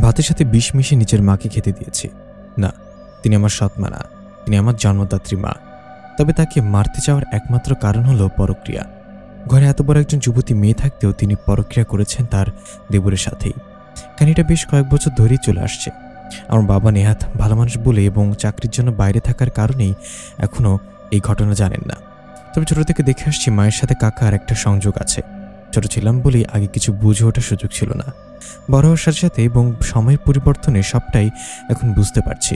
ভাতের সাথে বিষ মিশিয়ে নিজের মাকে খেতে দিয়েছি। না, তিনি আমার সৎ মা না, তিনি আমার জন্মদাত্রী মা। তবে তাকে মারতে যাওয়ার একমাত্র কারণ হলো পরক্রিয়া। ঘরে এত বড় একজন যুবতী মেয়ে থাকতেও তিনি পরক্রিয়া করেছেন তার দেবরের সাথেই। কাহিনীটা বেশ কয়েক বছর ধরেই চলে আসছে। আমার বাবা নেহাত ভালো মানুষ বলে এবং চাকরির জন্য বাইরে থাকার কারণেই এখনও এই ঘটনা জানেন না। তবে ছোট থেকে দেখে আসছি মায়ের সাথে কাকার একটা সংযোগ আছে। ছোট ছিলাম বলেই আগে কিছু বুঝে ওঠার সুযোগ ছিল না। বড় হওয়ার সাথে সাথে এবং সময়ের পরিবর্তনে সবটাই এখন বুঝতে পারছি।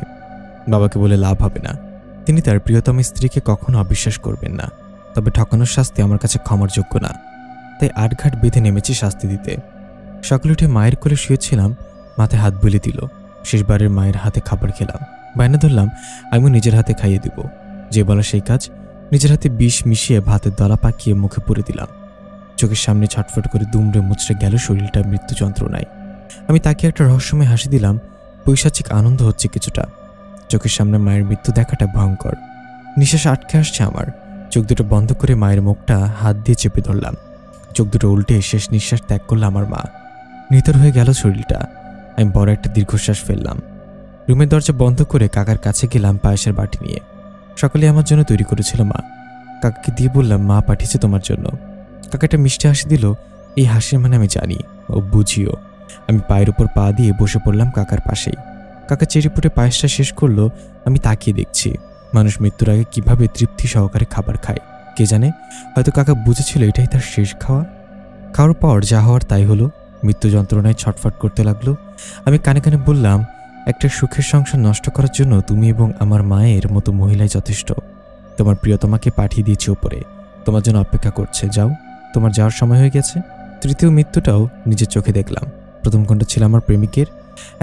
বাবাকে বলে লাভ হবে না, তিনি তার প্রিয়তম স্ত্রীকে কখনো অবিশ্বাস করবেন না। তবে ঠকানোর শাস্তি আমার কাছে ক্ষমার যোগ্য না। তাই আটঘাট বেঁধে নেমেছি শাস্তি দিতে। সকালে উঠে মায়ের কোলে শুয়েছিলাম, মাথায় হাত বুলিয়ে দিল। শেষবারের মায়ের হাতে খাবার খেলাম, বায়না ধরলাম আমি নিজের হাতে খাইয়ে দিব। যে বলা সেই কাজ, নিজের হাতে বিষ মিশিয়ে ভাতের দলা পাকিয়ে মুখে পুরে দিলাম। চোখের সামনে ছটফট করে দুমড়ে মুচড়ে গেল শরীরটা মৃত্যু যন্ত্রণায়। আমি তাকে একটা রহস্যময় হাসি দিলাম। পৈশাচিক আনন্দ হচ্ছে কিছুটা। চোখের সামনে মায়ের মৃত্যু দেখাটা ভয়ঙ্কর। নিঃশ্বাস আটকে আসছে আমার। চোখ দুটো বন্ধ করে মায়ের মুখটা হাত দিয়ে চেপে ধরলাম। চোখ দুটো উল্টে শেষ নিঃশ্বাস ত্যাগ করল আমার মা। নিথর হয়ে গেল শরীরটা। আমি বড় একটা দীর্ঘশ্বাস ফেললাম। রুমের দরজা বন্ধ করে কাকার কাছে গেলাম পায়েসের বাটি নিয়ে। সকালে আমার জন্য তৈরি করেছিল মা। কাকাকে দিয়ে বললাম মা পাঠিয়েছে তোমার জন্য। কাকাটা মিষ্টি হাসি দিল। এই হাসির মানে আমি জানি ও বুঝিও। আমি পায়ের উপর পা দিয়ে বসে পড়লাম কাকার পাশেই। কাকা চেরিপুটে পায়েসটা শেষ করলো। আমি তাকিয়ে দেখছি মানুষ মৃত্যুর আগে কিভাবে তৃপ্তি সহকারে খাবার খায়। কে জানে, হয়তো কাকা বুঝেছিল এটাই তার শেষ খাওয়া। খাওয়ার পর যা হওয়ার তাই হলো। মৃত্যু যন্ত্রণায় ছটফট করতে লাগলো। আমি কানে কানে বললাম, একটা সুখের সংসার নষ্ট করার জন্য তুমি এবং আমার মায়ের মতো মহিলাই যথেষ্ট। তোমার প্রিয়তমাকে পাঠিয়ে দিয়েছি ওপরে, তোমার জন্য অপেক্ষা করছে। যাও, তোমার যাওয়ার সময় হয়ে গেছে। তৃতীয় মৃত্যুটাও নিজের চোখে দেখলাম। প্রথম খণ্ড ছিল আমার প্রেমিকের।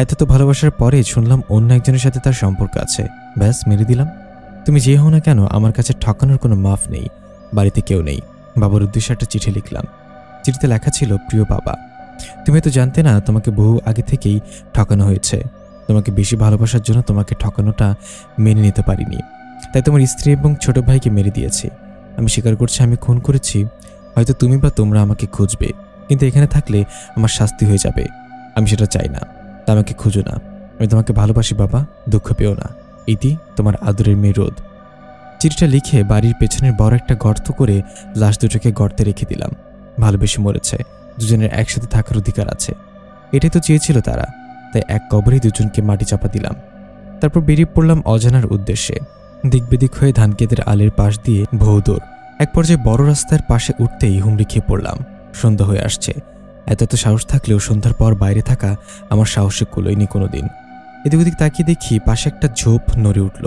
এত তো ভালোবাসার পরে শুনলাম অন্য একজনের সাথে তার সম্পর্ক আছে। ব্যাস, মেরে দিলাম। তুমি যে হও না কেন, আমার কাছে ঠকানোর কোনো মাফ নেই। বাড়িতে কেউ নেই। বাবার উদ্দেশ্যে একটা চিঠি লিখলাম। চিঠিতে লেখা ছিল, প্রিয় বাবা, তুমি তো জানতে না তোমাকে বহু আগে থেকেই ঠকানো হয়েছে। তোমাকে বেশি ভালোবাসার জন্য তোমাকে ঠকানোটা মেনে নিতে পারিনি, তাই তোমার স্ত্রী এবং ছোট ভাইকে মেরে দিয়েছি। আমি স্বীকার করছি আমি খুন করেছি। হয়তো তুমি বা তোমরা আমাকে খুঁজবে, কিন্তু এখানে থাকলে আমার শাস্তি হয়ে যাবে। আমি সেটা চাই না, তা আমাকে খুঁজো না। আমি তোমাকে ভালোবাসি বাবা, দুঃখ পেও না। ইতি, তোমার আদরের মেয়ে রোদ। চিঠিটা লিখে বাড়ির পেছনের বড় একটা গর্ত করে লাশ দুটোকে গর্তে রেখে দিলাম। ভালোবেসে মরেছে, দুজনের একসাথে থাকার অধিকার আছে, এটাই তো চেয়েছিল তারা। তাই এক কবরেই দুজনকে মাটি চাপা দিলাম। তারপর বেরিয়ে পড়লাম অজানার উদ্দেশ্যে। দিকবেদিক হয়ে ধানক্ষেতের আলের পাশ দিয়ে ভৌদৌড়। এক পর্যায়ে বড় রাস্তার পাশে উঠতেই হুমড়ি খেয়ে পড়লাম। সন্ধ্যা হয়ে আসছে। এত সাহস থাকলেও সন্ধ্যার পর বাইরে থাকা আমার সাহসে কুলোয়নি কোনোদিন। এদিক ওদিক তাকিয়ে দেখি পাশে একটা ঝোপ নড়ে উঠল।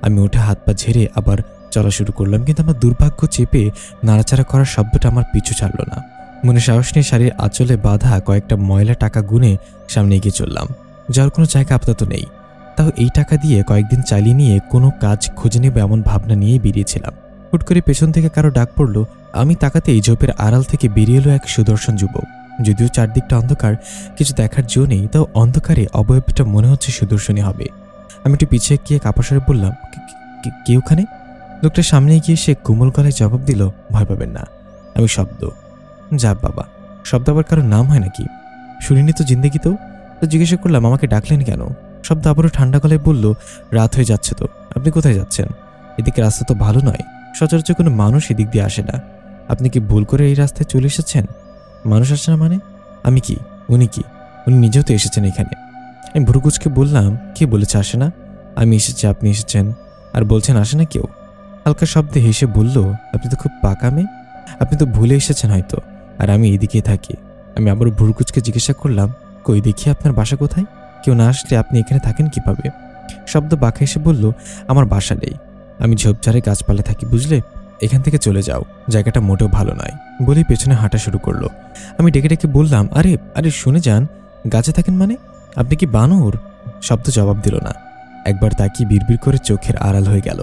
আমি উঠে হাত পা ঝেড়ে আবার চলা শুরু করলাম, কিন্তু আমার দুর্ভাগ্য চেপে নাড়াচাড়া করার শব্দটা আমার পিছু ছাড়ল না। মনে সাহস নিয়ে শাড়ির আঁচলে বাঁধা কয়েকটা ময়লা টাকা গুনে সামনে এগিয়ে চললাম। যাওয়ার কোনো জায়গা আপাতত নেই, তাও এই টাকা দিয়ে কয়েকদিন চালিয়ে নিয়ে কোনো কাজ খুঁজে নেবে এমন ভাবনা নিয়েই বেরিয়েছিলাম। হুট করে পেছন থেকে কারো ডাক পড়ল। আমি তাকাতেই ঝোপের আড়াল থেকে বেরিয়ে এলো এক সুদর্শন যুবক। যদিও চারদিকটা অন্ধকার, কিছু দেখার জো নেই, তাও অন্ধকারে অবয়বটা মনে হচ্ছে সুদর্শনই হবে। আমি একটু পিছিয়ে গিয়ে কাপাসরে বললাম, কে ওখানে? লোকটা সামনে গিয়ে সে কোমল গলায় জবাব দিল, ভয় পাবেন না, আমি শব্দ। যা বাবা, শব্দ আবার কারোর নাম হয় নাকি? শুনিনি তো জিন্দেগিতেও। তো জিজ্ঞাসা করলাম, আমাকে ডাকলেন কেন? শব্দ আবারও ঠান্ডা গলায় বলল, রাত হয়ে যাচ্ছে তো, আপনি কোথায় যাচ্ছেন? এদিকে রাস্তা তো ভালো নয়, সচরাচর কোনো মানুষ এদিক দিয়ে আসে না। আপনি কি ভুল করে এই রাস্তায় চলে এসেছেন? মানুষ আসে না মানে? আমি কি, উনি কি? উনি নিজেও তো এসেছেন এখানে। আমি ভুরুকুচকে বললাম, কে বলেছে আসে না? আমি এসেছি, আপনি এসেছেন, আর বলছেন আসে না কেউ? হালকা শব্দে হেসে বলল, আপনি তো খুব পাকা মেয়ে, আপনি তো ভুলে এসেছেন হয়তো, আর আমি এদিকেই থাকি। আমি আবার ভুরুকুচকে জিজ্ঞাসা করলাম, কই দেখি আপনার বাসা কোথায়? কেউ না আসলে আপনি এখানে থাকেন কিভাবে? শব্দ বাঁকা এসে বলল, আমার বাসা নেই, আমি ঝোপঝাড়ে গাছপালা থাকি, বুঝলে? এখান থেকে চলে যাও, জায়গাটা মোটেও ভালো নয়। বলেই পেছনে হাঁটা শুরু করলো। আমি ডেকে ডেকে বললাম, আরে আরে শুনে যান, গাছে থাকেন মানে? আপনি কি বানর? শব্দ জবাব দিল না। একবার তাকিয়ে বিড়বিড় করে চোখের আড়াল হয়ে গেল।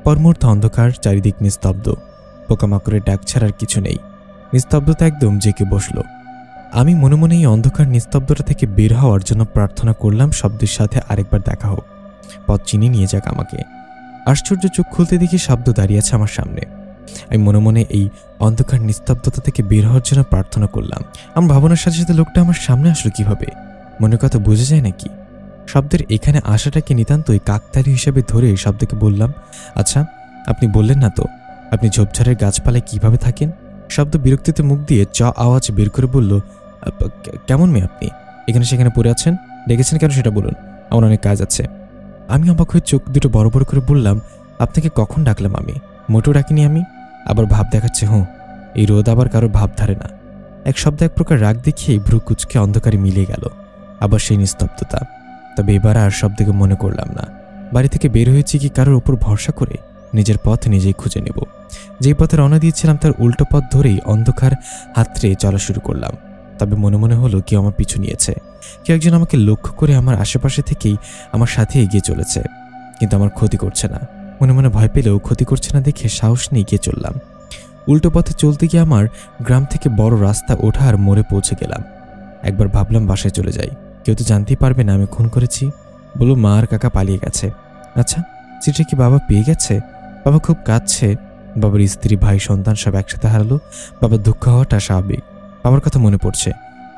পরমুহূর্তে অন্ধকার, চারিদিক নিস্তব্ধ। পোকামাকড়ের ডাক ছাড়ার কিছু নেই। নিস্তব্ধতা একদম জেঁকে বসল। আমি মনে মনে এই অন্ধকার নিস্তব্ধতা থেকে বের হওয়ার জন্য প্রার্থনা করলাম শব্দের সাথে আরেকবার দেখা হোক, পথ চিনিয়ে নিয়ে যাক আমাকে। আশ্চর্য, চোখ খুলতে দেখি শব্দ দাঁড়িয়ে আছে আমার সামনে। আমি মনে মনে এই অন্ধকার নিস্তব্ধতা থেকে বের হওয়ার জন্য প্রার্থনা করলাম। আমার ভাবনার সাথে সাথে লোকটা আমার সামনে আসলো কিভাবে? মনের কথা বোঝা যায় নাকি? শব্দের এখানে আসাটাকে নিতান্তই কাকতালি হিসেবে ধরে শব্দকে বললাম, আচ্ছা আপনি বললেন না তো আপনি ঝোপঝাড়ের গাছপালায় কিভাবে থাকেন? শব্দ বিরক্তিতে মুখ দিয়ে আওয়াজ বের করে বলল, কেমন মেয়ে আপনি, এখানে সেখানে পড়ে আছেন? ডেকেছেন কেন সেটা বলুন, আমার অনেক কাজ আছে। আমি অবাক হয়ে চোখ দুটো বড় বড় করে বললাম, আপনাকে কখন ডাকলাম আমি? মোটেও ডাকিনি আমি। আবার ভাব দেখাচ্ছে। এই রোদ আবার কারো ভাব ধারে না। এক শব্দ এক প্রকার রাগ দেখিয়ে ভ্রু কুচকে অন্ধকারে মিলিয়ে গেল। আবার সেই নিস্তব্ধতা। তবে এবার আর শব্দকে মনে করলাম না। বাড়ি থেকে বের হয়েছি কি কারোর ওপর ভরসা করে? নিজের পথ নিজেই খুঁজে নেব। যেই পথে রওনা দিয়েছিলাম তার উল্টো পথ ধরেই অন্ধকার হাতড়ে চলা শুরু করলাম। তবে মনে মনে হলো কেউ আমার পিছু নিয়েছে। কেউ একজন আমাকে লক্ষ্য করে আমার আশেপাশে থেকেই আমার সাথে এগিয়ে চলেছে, কিন্তু আমার ক্ষতি করছে না। মনে মনে ভয় পেলেও ক্ষতি করছে না দেখে সাহস নিয়ে এগিয়ে চললাম। উল্টো পথে চলতে গিয়ে আমার গ্রাম থেকে বড় রাস্তা ওঠার মোড়ে পৌঁছে গেলাম। একবার ভাবলাম বাসায় চলে যাই, কেউ তো জানতেই পারবে না আমি খুন করেছি। বলল মা আর কাকা পালিয়ে গেছে। আচ্ছা, চিঠিটা কি বাবা পেয়ে গেছে? বাবা খুব কাঁদছে। বাবার স্ত্রী, ভাই, সন্তান সব একসাথে হারালো। বাবার দুঃখ হওয়াটা স্বাভাবিক। বাবার কথা মনে পড়ছে।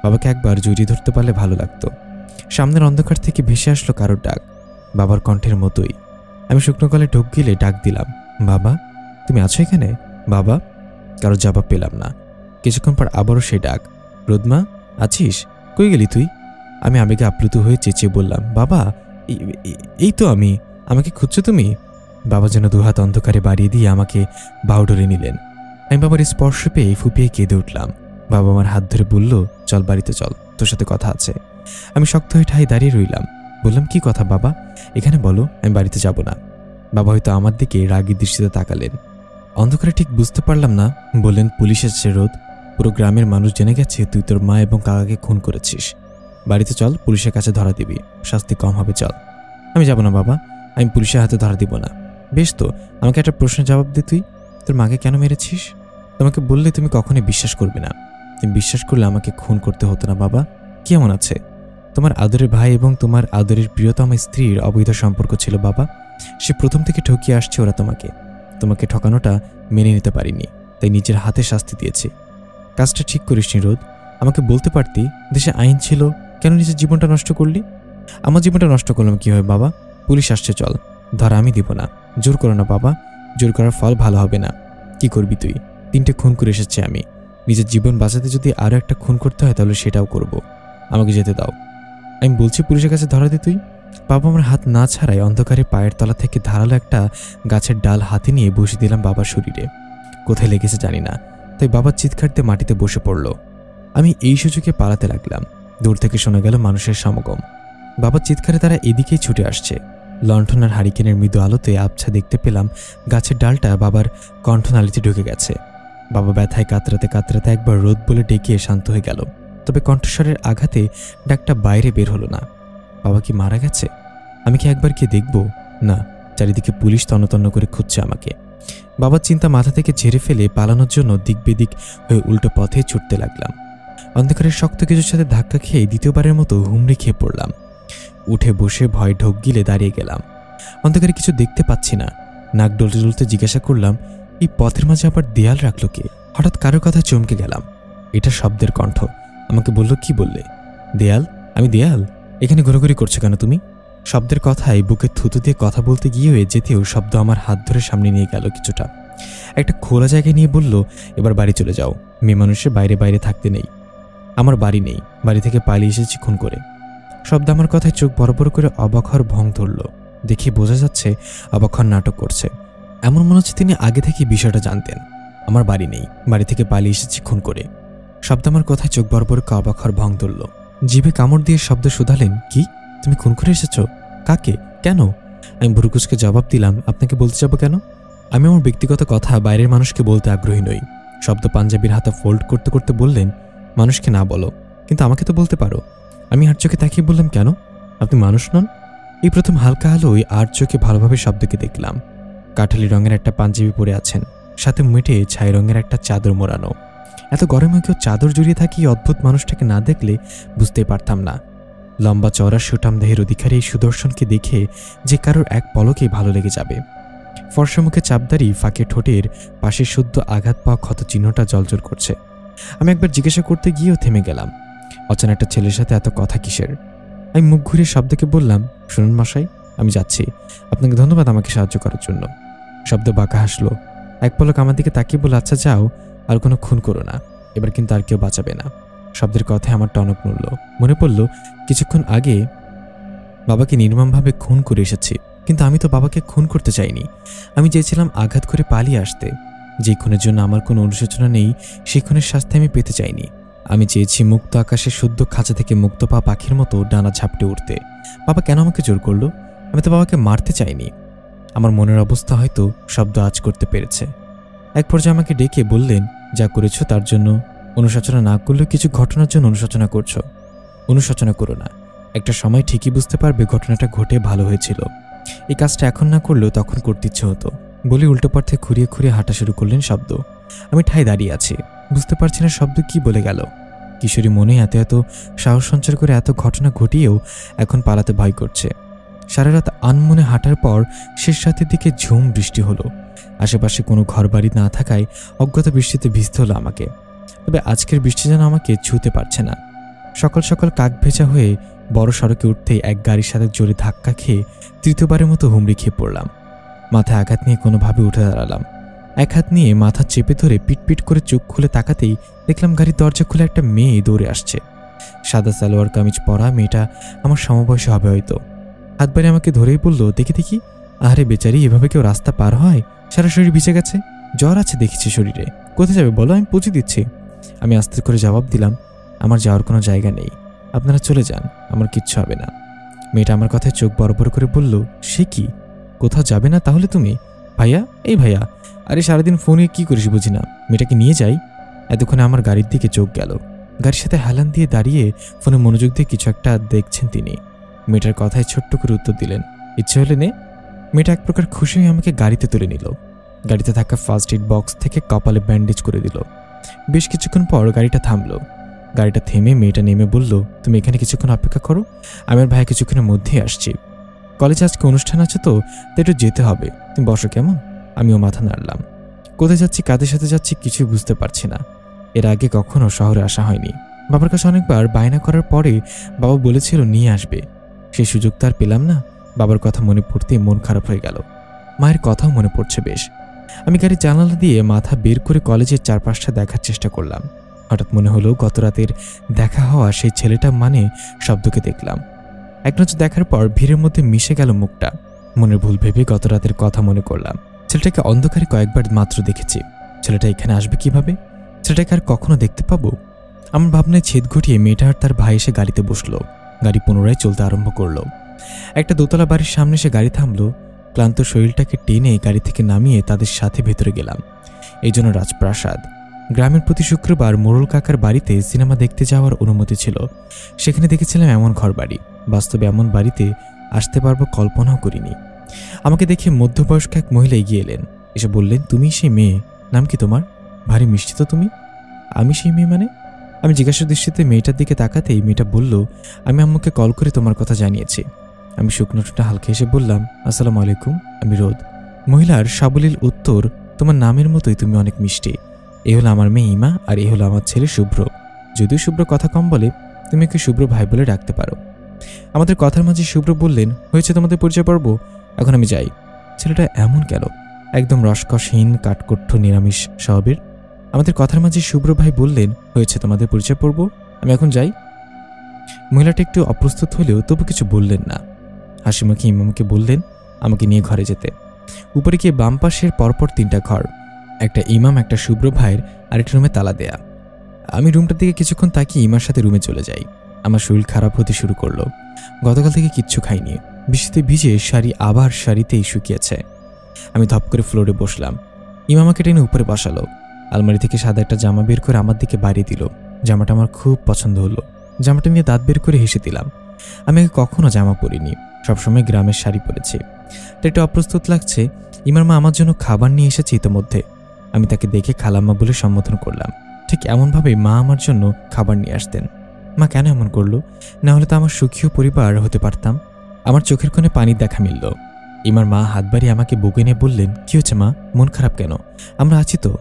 বাবাকে একবার জড়িয়ে ধরতে পারলে ভালো লাগতো। সামনের অন্ধকার থেকে ভেসে আসলো কারোর ডাক, বাবার কণ্ঠের মতোই। আমি শুকনো গলে ঢোক গিলে ডাক দিলাম, বাবা তুমি আছো এখানে? বাবা। কারো জবাব পেলাম না। কিছুক্ষণ পর আবারও সেই ডাক, রোদমা আছিস? কই গেলি তুই? আমি আবেগে আপ্লুত হয়ে চেঁচিয়ে বললাম, বাবা এই তো আমি। আমাকে খুঁজছো তুমি? বাবা যেন দুহাত অন্ধকারে বাড়িয়ে দিয়ে আমাকে বাউ ধরে নিলেন। আমি বাবার স্পর্শ পেয়ে ফুপিয়ে কেঁদে উঠলাম। বাবা আমার হাত ধরে বলল, চল বাড়িতে চল, তোর সাথে কথা আছে। আমি শক্ত হয়ে ঠাই দাঁড়িয়ে রইলাম। বললাম, কি কথা বাবা? এখানে বলো, আমি বাড়িতে যাব না। বাবা হয়তো আমার দিকে রাগী দৃষ্টিতে তাকালেন। অন্ধকারে ঠিক বুঝতে পারলাম না। বললেন, পুলিশ এসেছে রোদ, পুরো গ্রামের মানুষ জেনে গেছে তুই তোর মা এবং কাকাকে খুন করেছিস। বাড়িতে চল, পুলিশের কাছে ধরা দিবি, শাস্তি কম হবে, চল। আমি যাব না বাবা, আমি পুলিশের হাতে ধরা দিব না। বেশ তো, আমাকে একটা প্রশ্নের জবাব দে, তুই তোর মাকে কেন মেরেছিস? তোমাকে বললে তুমি কখনোই বিশ্বাস করবে না। তুমি বিশ্বাস করলে আমাকে খুন করতে হতো না বাবা। কি এমন আছে? তোমার আদরের ভাই এবং তোমার আদরের প্রিয়তম স্ত্রীর অবৈধ সম্পর্ক ছিল বাবা। সে প্রথম থেকে ঠকিয়ে আসছে ওরা তোমাকে ঠকানোটা মেনে নিতে পারিনি, তাই নিজের হাতে শাস্তি দিয়েছি। কাজটা ঠিক করিসনি রোদ। আমাকে বলতে পারতি দেশে আইন ছিল, কেন নিজের জীবনটা নষ্ট করলি? আমার জীবনটা নষ্ট করলাম কীভাবে বাবা? পুলিশ আসছে, চল, ধরা আমি দিব না। জোর করো না বাবা, জোর করার ফল ভালো হবে না। কি করবি তুই? 3টে খুন করে এসেছি আমি। নিজের জীবন বাঁচাতে যদি আরও একটা খুন করতে হয় তাহলে সেটাও করব। আমাকে যেতে দাও। আমি বলছি পুলিশের কাছে ধরা দে তুই। বাবা আমার হাত না ছাড়াই অন্ধকারে পায়ের তলা থেকে ধারালো একটা গাছের ডাল হাতে নিয়ে বসে দিলাম বাবার শরীরে। কোথায় লেগেছে জানি না, তাই বাবার চিৎকার দিয়ে মাটিতে বসে পড়ল। আমি এই সুযোগে পালাতে লাগলাম। দূর থেকে শোনা গেল মানুষের সমাগম। বাবার চিৎকারে তারা এদিকেই ছুটে আসছে। লণ্ঠন আর হারিকেনের মৃদু আলোতে আবছা দেখতে পেলাম গাছের ডালটা বাবার কণ্ঠনালীতে ঢুকে গেছে। বাবা ব্যথায় কাতরাতে কাতরাতে একবার রোদ বলে ডেকে শান্ত হয়ে গেল। তবে কণ্ঠস্বরের আঘাতে ডাকটা বাইরে বের হলো না। বাবা কি মারা গেছে? আমি কি একবার গিয়ে দেখব? না, চারিদিকে পুলিশ তন্ন করে খুঁজছে আমাকে। বাবার চিন্তা মাথা থেকে ঝেড়ে ফেলে পালানোর জন্য দিক বেদিক হয়ে উল্টো পথে ছুটতে লাগলাম। অন্ধকারের শক্ত কিছুর সাথে ধাক্কা খেয়ে দ্বিতীয়বারের মতো হুমড়ি খেয়ে পড়লাম। উঠে বসে ভয় ঢোক গিলে দাঁড়িয়ে গেলাম। অন্ধকারে কিছু দেখতে পাচ্ছি না। নাক ডলতে ডলতে জিজ্ঞাসা করলাম, এই পথের মাঝে আবার দেয়াল রাখলো কে? হঠাৎ কারোর কথা চমকে গেলাম। এটা শব্দের কণ্ঠ। আমাকে বলল, কি বললে? দেয়াল? আমি দেয়াল? এখানে ঘোরাঘুরি করছো কেন তুমি? শব্দের কথায় বুকে থুতু দিয়ে কথা বলতে গিয়ে যেতেও শব্দ আমার হাত ধরে সামনে নিয়ে গেল কিছুটা। একটা খোলা জায়গায় নিয়ে বলল, এবার বাড়ি চলে যাও। মেয়ে মানুষের বাইরে বাইরে থাকতে নেই। আমার বাড়ি নেই, বাড়ি থেকে পালিয়ে এসেছি খুন করে। শব্দ আমার কথায় চোখ বড় বড় করে অবাক হওয়ার ভং ধরল। দেখে বোঝা যাচ্ছে অবাক হওয়ার নাটক করছে। এমন মনে হচ্ছে তিনি আগে থেকে বিষয়টা জানতেন। আমার বাড়ি নেই, বাড়ি থেকে পালিয়ে এসেছি খুন করে। শব্দ আমার কথায় চোখ বড় বড় করে অবাক হওয়ার ভং ধরল। জিভে কামড় দিয়ে শব্দ শুধালেন, কি তুমি খুন করে এসেছো? কাকে? কেন? আমি ভুরুকুচকে জবাব দিলাম, আপনাকে বলতে যাবো কেন? আমি আমার ব্যক্তিগত কথা বাইরের মানুষকে বলতে আগ্রহী নই। শব্দ পাঞ্জাবির হাতা ফোল্ড করতে করতে বললেন, মানুষকে না বলো, কিন্তু আমাকে তো বলতে পারো। আমি আর চোখে তাকিয়ে বললাম, কেন? আপনি মানুষ নন? এই প্রথম হালকা আলোয় আর চোখে ভালোভাবে শব্দকে দেখলাম। কাঠালি রঙের একটা পাঞ্জাবি পরে আছেন, সাথে মুঠে ছাই রঙের একটা চাদর মোড়ানো। এত গরমে কেউ চাদর জড়িয়ে থাকি অদ্ভুত মানুষটাকে না দেখলে বুঝতে পারতাম না। লম্বা চওড়া সুঠাম দেহের অধিকারী এই সুদর্শনকে দেখে যে কারোর এক পলকেই ভালো লেগে যাবে। ফর্সা মুখে চাপদারি, ফাঁকে ঠোঁটের পাশে শুদ্ধ আঘাত পাওয়া ক্ষত চিহ্নটা জলজল করছে। আমি একবার জিজ্ঞাসা করতে গিয়েও থেমে গেলাম। অচেনা একটা ছেলের সাথে এত কথা কিসের? আমি মুখ ঘুরিয়ে শব্দকে বললাম, শুনুন মশাই, আমি যাচ্ছি। আপনাকে ধন্যবাদ আমাকে সাহায্য করার জন্য। শব্দ বাঁকা হাসলো, এক পলক আমার দিকে তাকিয়ে বলল, আচ্ছা যাও, আর কোনো খুন করো না, এবার কিন্তু আর কেউ বাঁচাবে না। শব্দের কথায় আমার টনক নড়ল। মনে পড়ল কিছুক্ষণ আগে বাবাকে নির্মমভাবে খুন করে এসেছি, কিন্তু আমি তো বাবাকে খুন করতে চাইনি। আমি চেয়েছিলাম আঘাত করে পালিয়ে আসতে। যে খুনের জন্য আমার কোনো অনুশোচনা নেই, সেই খুনের শাস্তি আমি পেতে চাইনি। আমি চেয়েছি মুক্ত আকাশে শুদ্ধ খাঁচা থেকে মুক্ত পা পাখির মতো ডানা ঝাপটে উঠতে। বাবা কেন আমাকে জোর করলো? আমি তো বাবাকে মারতে চাইনি। আমার মনের অবস্থা হয়তো শব্দ আঁচ করতে পেরেছে। এক পর্যায়ে আমাকে ডেকে বললেন, যা করেছো তার জন্য অনুশোচনা না করলেও কিছু ঘটনার জন্য অনুশোচনা করছো। অনুশোচনা করো না, একটা সময় ঠিকই বুঝতে পারবে ঘটনাটা ঘটে ভালো হয়েছিল। এই কাজটা এখন না করলেও তখন করতে ইচ্ছে হতো। বলে উল্টো পথে খুঁড়িয়ে খুঁড়িয়ে হাঁটা শুরু করলেন শব্দ। আমি ঠায় দাঁড়িয়ে আছি, বুঝতে পারছি না শব্দ কি বলে গেল। কিশোরী মনে এত এত সাহস সঞ্চার করে এত ঘটনা ঘটিয়েও এখন পালাতে ভয় করছে। সারা রাত আনমনে হাঁটার পর শেষ রাতের দিকে ঝুম বৃষ্টি হলো। আশেপাশে কোনো ঘরবাড়ি না থাকায় অজ্ঞাত বৃষ্টিতে ভিজতে হলো আমাকে। তবে আজকের বৃষ্টি যেন আমাকে ছুঁতে পারছে না। সকাল সকাল কাক ভেজা হয়ে বড় সড়কে উঠতেই এক গাড়ির সাথে জোরে ধাক্কা খেয়ে তৃতীয়বারের মতো হুমড়ি খেয়ে পড়লাম। মাথায় আঘাত নিয়ে কোনোভাবে উঠে দাঁড়ালাম। এক হাত নিয়ে মাথা চেপে ধরে পিটপিট করে চোখ খুলে তাকাতেই দেখলাম গাড়ির দরজা খুলে একটা মেয়ে দৌড়ে আসছে। সাদা সালোয়ার কামিজ পরা মেয়েটা আমার সমবয়সী হবে হয়তো। হাত বাড়িয়ে আমাকে ধরেই বলল, দেখি দেখি। আরে বেচারি, এভাবে কেউ রাস্তা পার হয়? সারা শরীর ভিজে গেছে, জ্বর আছে দেখেছি শরীরে। কোথায় যাবে বলো, আমি পৌঁছে দিচ্ছি। আমি আস্তে করে জবাব দিলাম, আমার যাওয়ার কোনো জায়গা নেই, আপনারা চলে যান, আমার কিচ্ছু হবে না। মেয়েটা আমার কথায় চোখ বড় বড় করে বলল, সে কি, কোথাও যাবে না তাহলে তুমি? ভাইয়া, এই ভাইয়া, আরে সারাদিন ফোনে কি করিস বুঝি না, মেয়েটাকে নিয়ে যাই। এতক্ষণে আমার গাড়ির দিকে চোখ গেল। গাড়ির সাথে হেলান দিয়ে দাঁড়িয়ে ফোনে মনোযোগ দিয়ে কিছু একটা দেখছেন তিনি। মেয়েটার কথায় ছোট্ট করে উত্তর দিলেন, ইচ্ছে হলে নে। মেয়েটা এক প্রকার খুশি হয়ে আমাকে গাড়িতে তুলে নিল। গাড়িতে থাকা ফার্স্ট এড বক্স থেকে কপালে ব্যান্ডেজ করে দিল। বেশ কিছুক্ষণ পর গাড়িটা থামলো। গাড়িটা থেমে মেয়েটা নেমে বলল, তুমি এখানে কিছুক্ষণ অপেক্ষা করো, আমি আর ভাই কিছুক্ষণের মধ্যেই আসছি। কলেজে আজকে অনুষ্ঠান আছে তো, তাই একটু যেতে হবে, তুমি বসো কেমন? আমিও মাথা নাড়লাম। কোথায় যাচ্ছি, কাদের সাথে যাচ্ছি কিছুই বুঝতে পারছি না। এর আগে কখনো শহরে আসা হয়নি। বাবার কাছে অনেকবার বায়না করার পরে বাবা বলেছিল নিয়ে আসবে, সেই সুযোগ তো আর পেলাম না। বাবার কথা মনে পড়তেই মন খারাপ হয়ে গেল। মায়ের কথাও মনে পড়ছে বেশ। আমি গাড়ির জানালা দিয়ে মাথা বের করে কলেজের চারপাশটা দেখার চেষ্টা করলাম। হঠাৎ মনে হলো গত রাতের দেখা হওয়া সেই ছেলেটা মানে শব্দকে দেখলাম। এক নজর দেখার পর ভিড়ের মধ্যে মিশে গেল মুখটা। মনের ভুল ভেবে গত রাতের কথা মনে করলাম। ছেলেটাকে অন্ধকারে কয়েকবার মাত্র দেখেছি। ছেলেটা এখানে আসবে কিভাবে? ছেলেটাকে আর কখনো দেখতে পাবো? আমার ভাবনায় ছেদ ঘটিয়ে মেয়েটা আর তার ভাই এসে গাড়িতে বসলো। গাড়ি পুনরায় চলতে আরম্ভ করলো। একটা দোতলা বাড়ির সামনে এসে গাড়ি থামলো। ক্লান্ত শরীরটাকে টেনে গাড়ি থেকে নামিয়ে তাদের সাথে ভেতরে গেলাম। এই জন্য রাজপ্রাসাদ। গ্রামের প্রতি শুক্রবার মোড়ল কাকার বাড়িতে সিনেমা দেখতে যাওয়ার অনুমতি ছিল। সেখানে দেখেছিলাম এমন ঘরবাড়ি। বাস্তবে এমন বাড়িতে আসতে পারবো কল্পনাও করিনি। আমাকে দেখে মধ্যবয়স্ক এক মহিলা এগিয়ে এলেন। এসে বললেন, তুমি সেই মেয়ে, নাম কি তোমার? ভারী মিষ্টি তো তুমি। আমি সেই মেয়ে মানে? আমি জিজ্ঞাসা দৃষ্টিতে মেয়েটার দিকে তাকাতেই মেয়েটা বলল, আমি আম্মুকে কল করে তোমার কথা জানিয়েছি। আমি শুকনো ঠোঁটে হালকা এসে বললাম, আসসালামু আলাইকুম, আমি রোদ। মহিলার সাবলীল উত্তর, তোমার নামের মতোই তুমি অনেক মিষ্টি। এ হলো আমার মেয়ে ইমা, আর এ হলো আমার ছেলে শুভ্র। যদিও শুভ্র কথা কম বলে, তুমি ওকে শুভ্র ভাই বলে ডাকতে পারো। আমাদের কথার মাঝে শুভ্র বললেন, হয়েছে তোমাদের পরিচয় পর্ব, এখন আমি যাই। ছেলেটা এমন গেল, একদম রসকসহীন কাঠকোট্ট নিরামিষ স্বভাবের। আমাদের কথার মাঝে শুভ্র ভাই বললেন, হয়েছে তোমাদের পরিচয় পর্ব, আমি এখন যাই। মহিলাটা একটু অপ্রস্তুত হলেও তবু কিছু বললেন না। হাসিমুখে ইমামকে বললেন আমাকে নিয়ে ঘরে যেতে। উপরে গিয়ে বাম পাশের পরপর 3টা ঘর, একটা ইমাম, একটা শুভ্র ভাইয়ের, আরেকটা রুমে তালা দেয়া। আমি রুমটার দিকে কিছুক্ষণ তাকিয়ে ইমার সাথে রুমে চলে যাই। আমার শরীর খারাপ হতে শুরু করলো। গতকাল থেকে কিচ্ছু খাইনি। বৃষ্টিতে ভিজে শাড়ি আবার শাড়িতেই শুকিয়েছে। আমি ধপ করে ফ্লোরে বসলাম। ইমাম আমাকে টেনে উপরে বসালো। আলমারি থেকে সাদা একটা জামা বের করে আমার দিকে বাড়িয়ে দিল। জামাটা আমার খুব পছন্দ হলো। জামাটা নিয়ে দাঁত বের করে হেসে দিলাম। আমি আগে কখনো জামা পরিনি, সবসময় গ্রামের শাড়ি পরেছি। তো একটু অপ্রস্তুত লাগছে। ইমার মা আমার জন্য খাবার নিয়ে এসেছে ইতোমধ্যে। আমি তাকে দেখে খালাম্মা বলে সম্বোধন করলাম। ঠিক এমনভাবে মা আমার জন্য খাবার নিয়ে আসতেন। মা কেন এমন করলো? না হলে তো আমার সুখীয় পরিবার হতে পারতাম। আমার চোখের কোণে পানির দেখা মিলল। ইমার মা হাত বাড়িয়ে আমাকে বুকে নিয়ে বললেন, কি হচ্ছে মা, মন খারাপ কেন? আমরা আছি তো।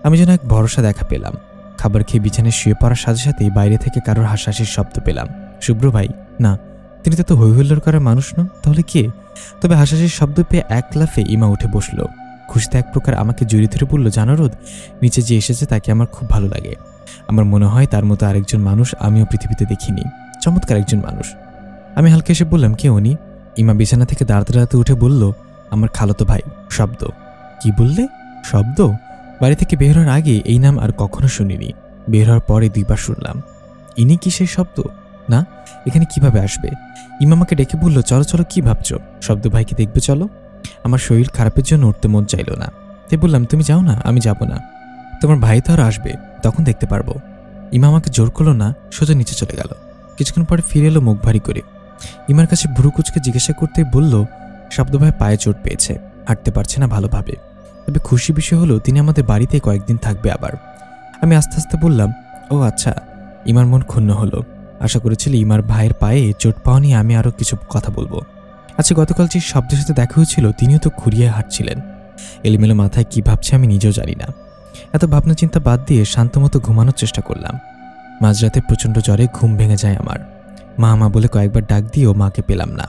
আমি যেন এক ভরসা দেখা পেলাম। খাবার খেয়ে বিছানায় শুয়ে পড়ার সাথে সাথেই বাইরে থেকে কারোর হাসাহাসির শব্দ পেলাম। শুভ্র ভাই? না, তিনি তো হৈহুল্লোড় করার মানুষ নন। তাহলে কে? তবে হাসাহাসির শব্দ পেয়ে এক লাফে ইমা উঠে বসল। খুশিতে এক প্রকার আমাকে জড়িয়ে ধরে বলল, জানো রোদ, নিচে যে এসেছে তাকে আমার খুব ভালো লাগে। আমার মনে হয় তার মতো আরেকজন মানুষ আমিও পৃথিবীতে দেখিনি। চমৎকার একজন মানুষ। আমি হালকা এসে বললাম, কে উনি? ইমা বিছানা থেকে দাঁড়াতে দাঁড়াতে উঠে বলল, আমার খালাতো ভাই। শব্দ? কি বললে? শব্দ? বাড়ি থেকে বের হওয়ার আগে এই নাম আর কখনো শুনিনি। বের হওয়ার পরে 2 বার শুনলাম। ইনি কি সেই শব্দ? না, এখানে কিভাবে আসবে? ইমা আমাকে ডেকে বলল, চলো চলো, কি ভাবছো? শব্দ ভাইকে দেখবে, চলো। আমার শরীর খারাপের জন্য উঠতে মন চাইল না, তাই বললাম, তুমি যাও না, আমি যাব না। তোমার ভাই তো আর আসবে, তখন দেখতে পারবো। ইমা আমাকে জোর করলো না, সোজা নিচে চলে গেল। কিছুক্ষণ পরে ফিরে এলো মুখ ভারী করে। ইমার কাছে ভুরু কুচকে জিজ্ঞাসা করতেই বলল, শব্দ ভাই পায়ে চোট পেয়েছে, হাঁটতে পারছে না ভালোভাবে। তবে খুশি বিষয় হলো তিনি আমাদের বাড়িতে কয়েকদিন থাকবে আবার। আমি আস্তে আস্তে বললাম, ও আচ্ছা। ইমার মন ক্ষুণ্ণ হলো। আশা করেছিল ইমার ভাইয়ের পায়ে চোট পাওয়া নিয়ে আমি আরও কিছু কথা বলবো। আচ্ছা, গতকাল যে শব্দের সাথে দেখা হয়েছিল তিনিও তো খুঁড়িয়ে হাঁটছিলেন। এলোমেলো মাথায় কি ভাবছে আমি নিজেও জানি না। এত ভাবনা চিন্তা বাদ দিয়ে শান্তমতো ঘুমানোর চেষ্টা করলাম। মাঝরাতে প্রচণ্ড জ্বরে ঘুম ভেঙে যায় আমার। মা মা বলে কয়েকবার ডাক দিয়েও মাকে পেলাম না।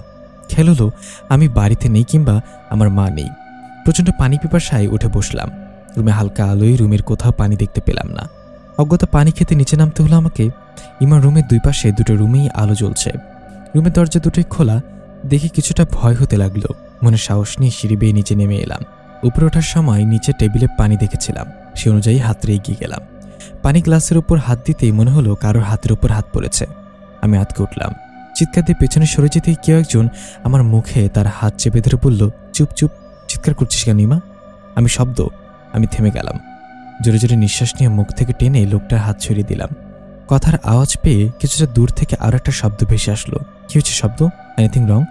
খেয়াল হলো আমি বাড়িতে নেই, কিংবা আমার মা নেই। প্রচণ্ড পানি পিপাসায় উঠে বসলাম। রুমে হালকা আলোয় রুমের কোথাও পানি দেখতে পেলাম না। অজ্ঞতা পানি খেতে নিচে নামতে হলো আমাকে। ইমার রুমের 2 পাশে দুটো রুমেই আলো জ্বলছে। রুমের দরজা দুটোই খোলা। দেখে কিছুটা ভয় হতে লাগলো। মনে সাহস নিয়ে সিঁড়ি বেয়ে নিচে নেমে এলাম। উপরে ওঠার সময় নিচে টেবিলে পানি দেখেছিলাম, সে অনুযায়ী হাতরে এগিয়ে গেলাম। পানি গ্লাসের উপর হাত দিতেই মনে হলো কারোর হাতের উপর হাত পড়েছে। আমি আতকে উঠলাম। চিৎকার দিয়ে পেছনে সরে যেতেই কেউ একজন আমার মুখে তার হাত চেপে ধরে বলল, চুপ চুপ, চিৎকার করছিস কেন ইমা? আমি থেমে গেলাম। জোরে জোরে নিঃশ্বাস নিয়ে মুখ থেকে টেনে লোকটার হাত ছড়িয়ে দিলাম। কথার আওয়াজ পেয়ে কিছুটা দূর থেকে আরো একটা শব্দ ভেসে আসলো। কি হচ্ছে শব্দ? Anything wrong?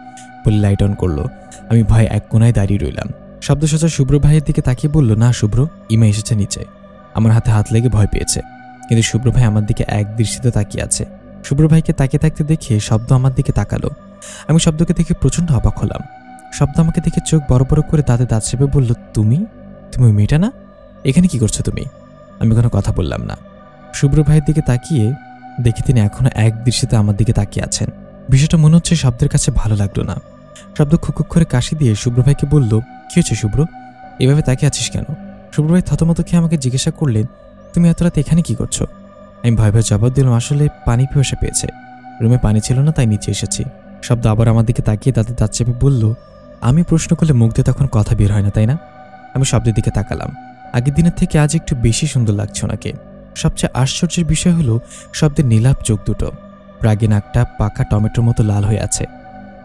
বলে লাইট অন করলো। আমি ভয়ে এক কোনায় দাঁড়িয়ে রইলাম। শব্দ সোজা শুভ্র ভাইয়ের দিকে তাকিয়ে বলল, না শুভ্র, ইমা এসেছে নিচে। আমার হাতে হাত লেগে ভয় পেয়েছে, কিন্তু শুভ্র ভাই আমার দিকে এক দৃষ্টিতে তাকিয়ে আছে। শুভ্র ভাইকে তাকিয়ে থাকতে দেখে শব্দ আমার দিকে তাকালো। আমি শব্দকে দেখে প্রচণ্ড অবাক হলাম। শব্দ আমাকে দেখে চোখ বড় বড় করে দাঁতে দাঁত চেপে বলল, তুমি তুমি ওই মেয়েটা না? এখানে কি করছো তুমি? আমি কোনো কথা বললাম না। শুভ্র ভাইয়ের দিকে তাকিয়ে দেখি তিনি এখনো এক দৃষ্টিতে আমার দিকে তাকিয়ে আছেন। বিষয়টা মনে হচ্ছে শব্দের কাছে ভালো লাগলো না। শব্দ খুকুক করে কাশি দিয়ে শুভ্র ভাইকে বলল, কি হয়েছে শুভ্র, এভাবে তাকিয়ে আছিস কেন? শুভ্র ভাই থতমত খেয়ে আমাকে জিজ্ঞাসা করলেন, তুমি এত রাতে এখানে কি করছো? আমি ভয় ভয় জবাব দিলাম, আসলে পানি পিপাসা পেয়েছে, রুমে পানি ছিল না, তাই নিচে এসেছি। শব্দ আবার আমার দিকে তাকিয়ে তাতে দাঁত চেপে বলল, আমি প্রশ্ন করলে মুখ দিয়ে তখন কথা বের হয় না, তাই না? আমি শব্দের দিকে তাকালাম। আগের দিনের থেকে আজ একটু বেশি সুন্দর লাগছে ওনাকে। সবচেয়ে আশ্চর্যের বিষয় হলো শব্দের নীলাভ চোখ দুটো, রাগে নাকটা পাকা টমেটোর মতো লাল হয়ে আছে।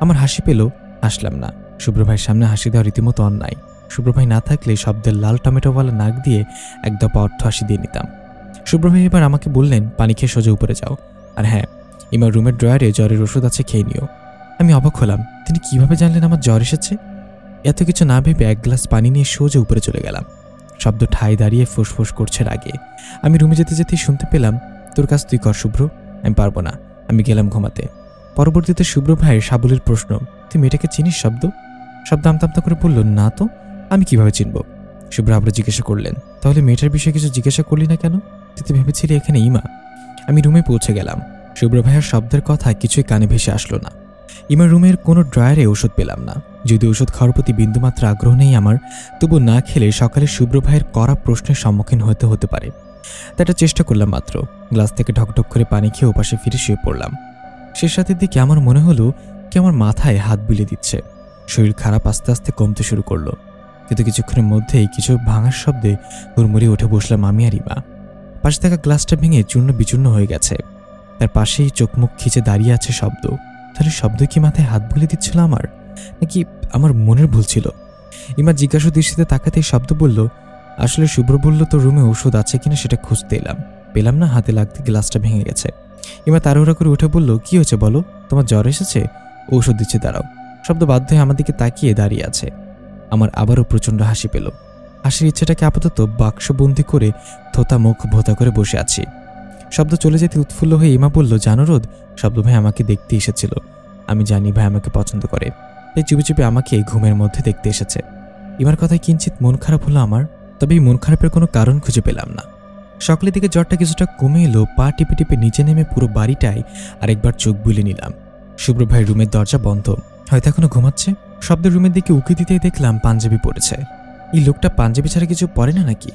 আমার হাসি পেল, হাসলাম না। শুভ্র ভাইয়ের সামনে হাসি দেওয়া রীতিমতো অন্যায়। শুভ্র ভাই না থাকলে শব্দের লাল টমেটোওয়ালা নাক দিয়ে এক দফা অর্থ হাসি দিয়ে নিতাম। শুভ্র ভাই এবার আমাকে বললেন, পানি খেয়ে সোজা উপরে যাও, আর হ্যাঁ, এবার রুমের ড্রয়ারে জ্বরের ওষুধ আছে, খেয়ে নিও। আমি অবাক হলাম, তিনি কিভাবে জানলেন আমার জ্বর এসেছে? এত কিছু না ভেবে 1 গ্লাস পানি নিয়ে সোজা উপরে চলে গেলাম। শব্দ ঠাই দাঁড়িয়ে ফুসফুস করছে রাগে। আমি রুমে যেতে যেতেই শুনতে পেলাম, তোর কাজ তুই কর শুভ্র, আমি পারবো না। আমি গেলাম ঘুমাতে। পরবর্তীতে শুভ্র ভাইয়ের সাবলীল প্রশ্ন, তুই মেয়েটাকে চিনিস? শব্দ আমতা করে বলল, না তো, আমি কিভাবে চিনব? শুভ্র আবার জিজ্ঞাসা করলেন, তাহলে মেয়েটার বিষয়ে কিছু জিজ্ঞাসা করলি না কেন? তুই তো ভেবেছিলি এখানে ইমা। আমি রুমে পৌঁছে গেলাম। শুভ্র ভাইয়ের শব্দের কথা কিছুই কানে ভেসে আসলো না। ইমার রুমের কোনো ড্রয়ারে ওষুধ পেলাম না। যদি ওষুধ খাওয়ার প্রতি বিন্দুমাত্র আগ্রহ নেই আমার, তবু না খেলে সকালে শুভ্র ভাইয়ের কড়া প্রশ্নের সম্মুখীন হতে পারে। তাই একটা চেষ্টা করলাম মাত্র। গ্লাস থেকে ঢকঢক করে পানি খেয়ে ওপাশে ফিরে শুয়ে পড়লাম। শেষ রাতের দিকে আমার মনে হলো কি আমার মাথায় হাত বুলিয়ে দিচ্ছে। শরীর খারাপ আস্তে আস্তে কমতে শুরু করলো, কিন্তু কিছুক্ষণের মধ্যেই কিছু ভাঙার শব্দে হুড়মুড়িয়ে উঠে বসলাম আমি আর ইমা। পাশে থাকা গ্লাসটা ভেঙে চূর্ণ বিচূর্ণ হয়ে গেছে। তার পাশেই চোখ মুখ খিচে দাঁড়িয়ে আছে শব্দ। তাহলে শব্দ কি মাথায় হাত বুলিয়ে দিচ্ছিল আমার, নাকি আমার মনের ভুল ছিল? ইমা জিজ্ঞাসা দৃষ্টিতে তাকাতেই শব্দ বলল, আসলে শুভ্র বলল তোর রুমে ওষুধ আছে কিনা সেটা খুঁজতে এলাম, পেলাম না, হাতে লাগতে গ্লাসটা ভেঙে গেছে। ইমা তাড়াহুড়া করে উঠে বলল, কি হয়েছে বলো, তোমার জ্বর এসেছে? ঔষধ দিচ্ছে, দাঁড়াও। শব্দ বাধ্য হয়ে আমার দিকে তাকিয়ে দাঁড়িয়ে আছে। আমার আবারও প্রচণ্ড হাসি পেল। হাসির ইচ্ছেটাকে আপাতত বাক্সবন্দি করে থোতা মুখ ভোতা করে বসে আছি। শব্দ চলে যেতে উৎফুল্ল হয়ে ইমা বলল, জানো রোদ, শব্দ ভাই আমাকে দেখতে এসেছিল। আমি জানি ভাই আমাকে পছন্দ করে, তাই চুপি চুপি আমাকে ঘুমের মধ্যে দেখতে এসেছে। ইমার কথায় কিঞ্চিত মন খারাপ হলো আমার, তবে এই মন খারাপের কোনো কারণ খুঁজে পেলাম না। সকালের দিকে জ্বরটা কিছুটা কমে এলো। পা টিপে টিপে নিচে নেমে পুরো বাড়িটায় আরেকবার চোখ বুলে নিলাম। শুভ্র ভাইয়ের রুমের দরজা বন্ধ, হয়তো এখনো ঘুমাচ্ছে। শব্দের রুমের দিকে উঁকি দিতেই দেখলাম পাঞ্জাবি পরেছে। এই লোকটা পাঞ্জাবি ছাড়া কিছু পরে না নাকি?